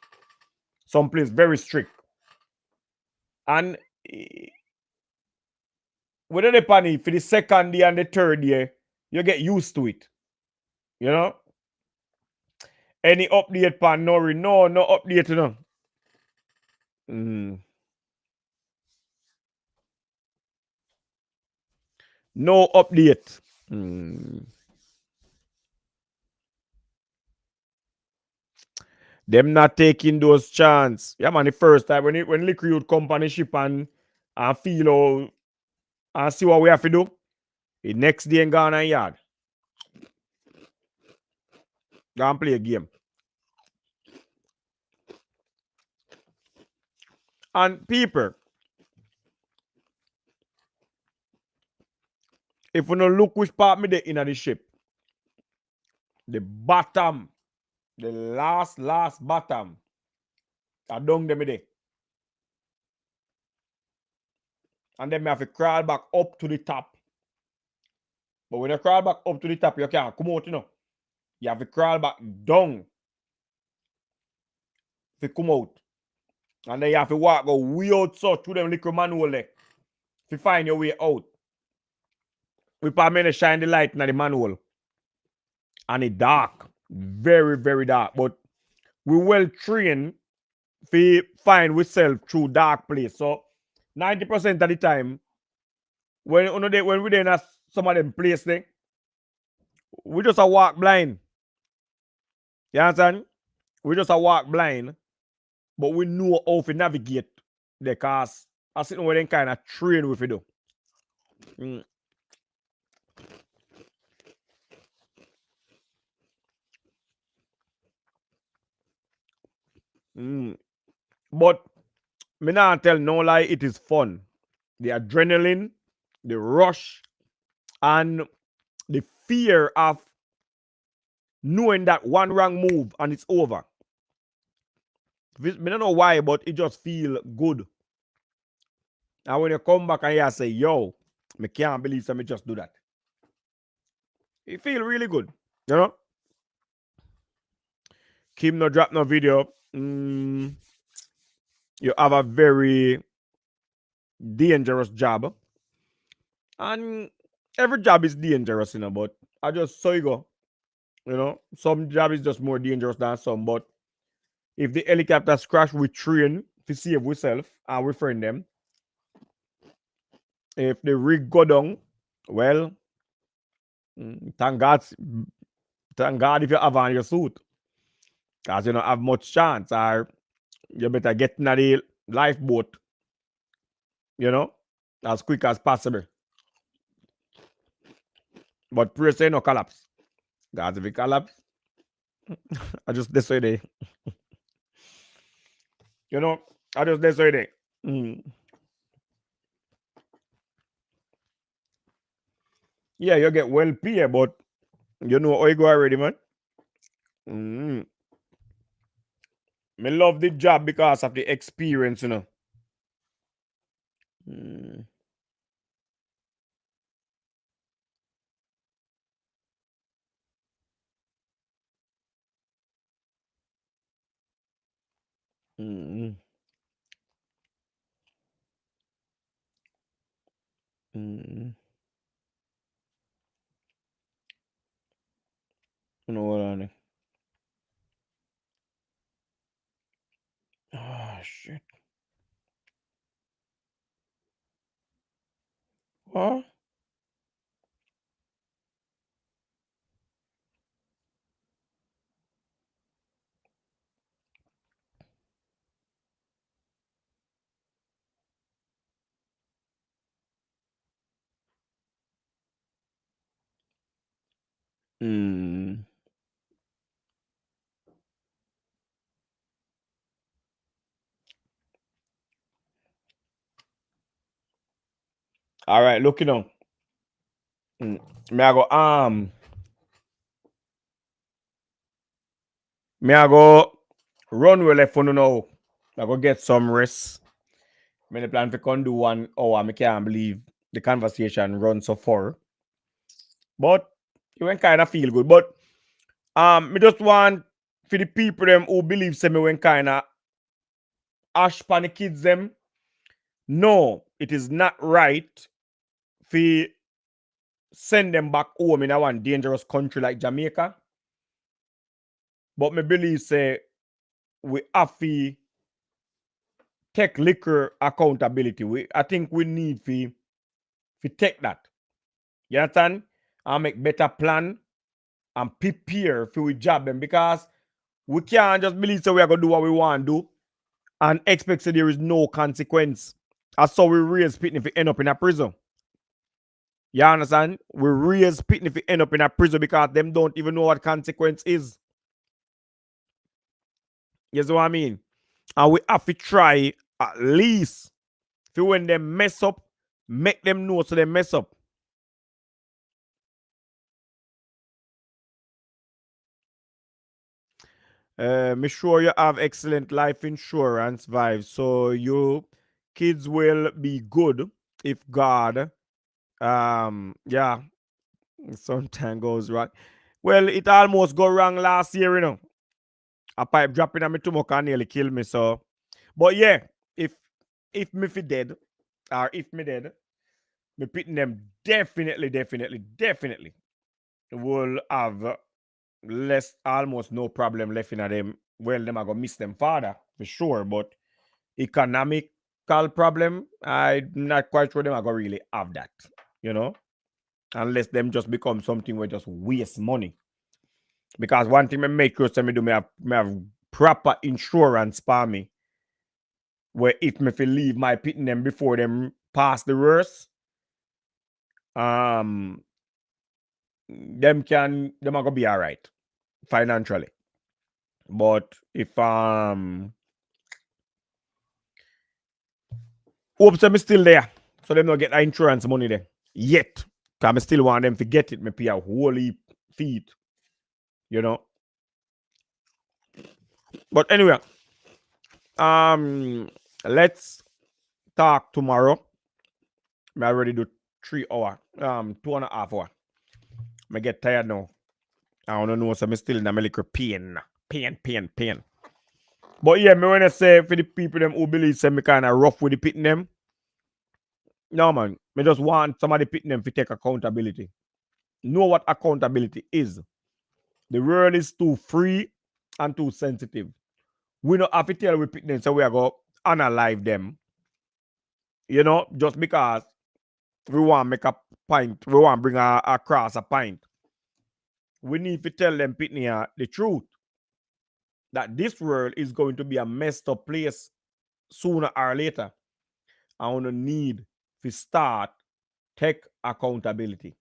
Some place very strict. And whether the penny for the second day and the third year, you get used to it. You know? Any update pan no update, No update. Them not taking those chance. Yeah, man, the first time when recruit company ship and feel out and see what we have to do, the next day in Ghana yard. Go and play a game. And people, if you don't look which part me there in the ship, the bottom, the last bottom, I down them there. And then me have to crawl back up to the top. But when you crawl back up to the top, you can't come out, You have to crawl back down to come out. And then you have to walk go way out so through them little manual there to find your way out. We probably shine the light in the manual. And it's dark. Very, very dark. But we well trained to find ourselves through dark place. So 90% of the time, when we there in some of them place there, we just a walk blind. You understand? We just a walk blind, but we know how to navigate the cars. I see where they kind of train with it do. But me not tell no lie, it is fun. The adrenaline, the rush, and the fear of knowing that one wrong move and it's over. I don't know why, but it just feel good. And when you come back and you say, yo, I can't believe me just do that. It feel really good. You know? Kim no drop no video. You have a very dangerous job. And every job is dangerous, but I just saw you go. Some job is just more dangerous than some, but if the helicopters crash, we train to save ourselves and we friend them. If the rig go down, well, thank God if you have on your suit. Because you don't have much chance, or you better get in the lifeboat, as quick as possible. But pray say no collapse. Because if it collapse, I just decide it. I just decide it. Yeah, you get well paid, but you know how you go already, man. Me love the job because of the experience, You know what I mean? Ah, shit. What? All right, look, you know. Me I go me I go run well left for now. I go get some rest. Me plan to come do 1 hour. I can't believe the conversation run so far. But it went kind of feel good. But me just want for the people them who believe say me went kind of ash pan the kids them. No, it is not right for send them back home in a one dangerous country like Jamaica. But me believe say we have to take liquor accountability. I think we need to take that. You understand? And make better plan and prepare for we job them because we can't just believe so we are gonna do what we want to do and expect that there is no consequence. That's how we raise people if we end up in a prison. You understand? We raise people if we end up in a prison because them don't even know what consequence is. You see what I mean? And we have to try at least for when they mess up, make them know so they mess up. Make sure you have excellent life insurance vibes so you kids will be good if God yeah sometimes goes wrong. Well, it almost go wrong last year, you know. A pipe dropping on me too much can nearly kill me. So, but yeah, if me fi dead or if me dead, me pitting them definitely will have less almost no problem left in them. Well, them are gonna miss them father for sure, but economical problem, I'm not quite sure them are gonna really have that, you know, unless them just become something where just waste money. Because one thing me make sure me do me have proper insurance for me. Where if me fi leave my pitting them before them pass the worst, them are gonna be all right financially. But if hope them still there, so them not get that insurance money there yet. Cause I still want them to get it. Me pay a whole heap feet, you know. But anyway, let's talk tomorrow. I already do 3 hour, 2.5 hour. I get tired now. I don't know, so I'm still in a little pain. But yeah, me when I say for the people them who believe say me kind of rough with the pitting them. No man, me just want somebody pitting them to take accountability. Know what accountability is. The world is too free and too sensitive. We don't have to tell we pitting them so we are going to analyze them. You know, just because we want to make a pint, we want to bring across a pint. We need to tell them pitting the truth. That this world is going to be a messed up place sooner or later. I want to need to start take accountability,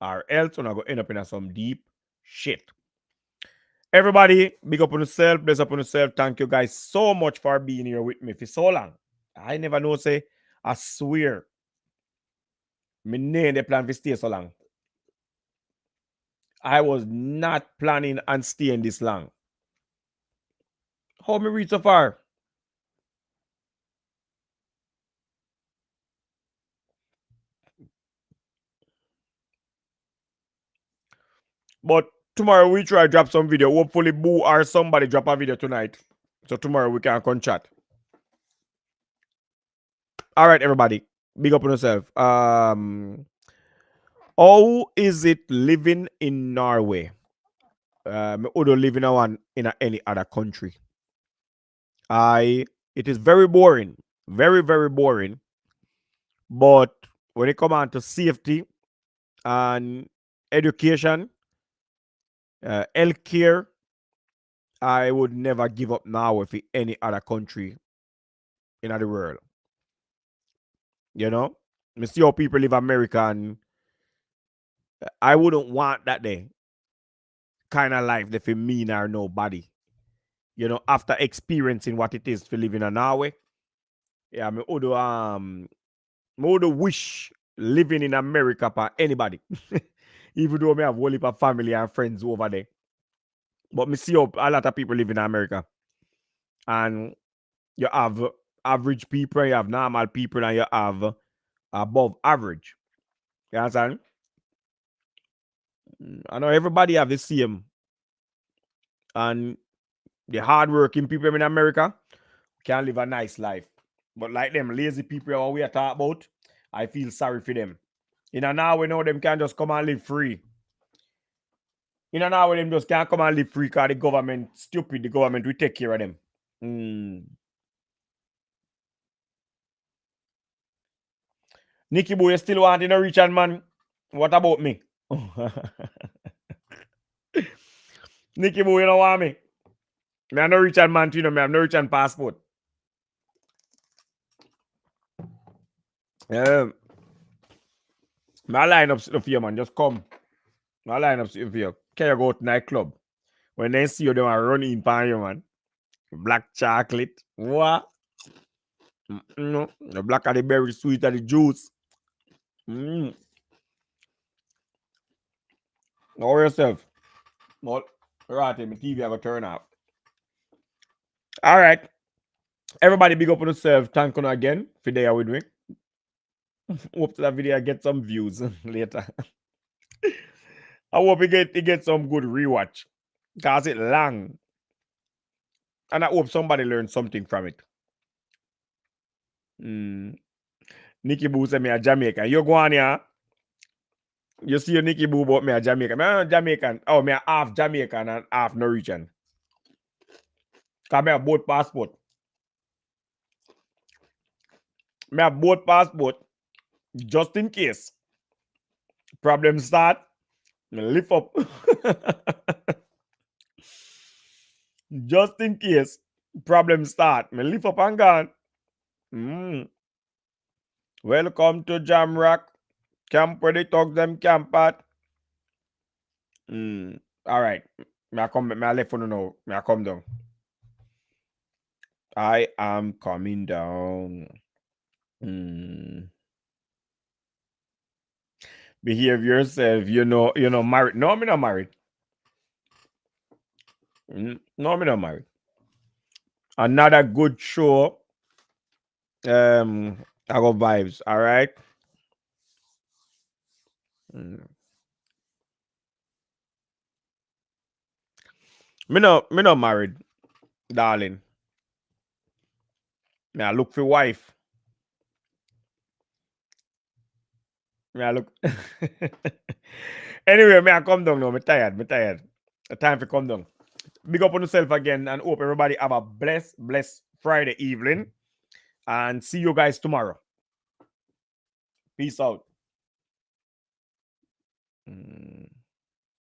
or else we're going to end up in some deep shit. Everybody, big up on yourself, bless up on yourself. Thank you guys so much for being here with me for so long. I never know, say, I swear, me name the plan to stay so long. I was not planning on staying this long. How me reach so far? But tomorrow we try drop some video. Hopefully Boo or somebody drop a video tonight. So tomorrow we can come chat. All right, everybody. Big up on yourself. How is it living in Norway? Me don't live in any other country. It is very boring. Very, very boring. But when it comes on to safety and education, healthcare, I would never give up now with any other country in the world. You know? Me see how people live America and I wouldn't want that day kind of life that for me or nobody. You know, after experiencing what it is to live in Norway. Yeah, me would wish living in America for anybody. Even though I have a whole heap of family and friends over there. But me see a lot of people live in America. And you have average people, you have normal people, and you have above average. You understand? I know everybody have the same. And the hardworking people in America can live a nice life. But like them lazy people we are talking about, I feel sorry for them. Now we know them can just come and live free. Now we them just can't come and live free because the government stupid. The government will take care of them. Nicky boy, you still wanting a rich man? What about me? Nicky boy, you don't want me? Me have no rich man too, me have no rich passport. My line up for you, man. Just come. My line up for you. Can you go to nightclub? When they see you, they want to run in pan you, man. Black chocolate. What? No. The black of the berry, sweet of the juice. Know yourself. Well, right, my TV I go turn off. All right. Everybody big up on yourself. Thank you again for the day with me. Hope that video get some views later. I hope you get some good rewatch. Because it's long. And I hope somebody learned something from it. Nicky Boo said me a Jamaican. You go on here. You see Nicky Boo about me a Jamaican. I'm a Jamaican. Oh, me a half Jamaican and half Norwegian. Because I have both passport. I have both passport. Just in case. Problem start. Me lift up. Just in case. Problem start. Me lift up and gone. Welcome to Jamrock. Camp where they talk them camp at. All right. I left for now. I come down. I am coming down. Behave yourself. You know, married. No, I'm not married. No, I'm not married. Another good show. I got vibes. All right. Me not married, darling. Me I look for wife. Me I look. Anyway, me I come down now. Me tired. Time for come down. Big up on yourself again and hope everybody have a blessed Friday evening. And see you guys tomorrow. Peace out.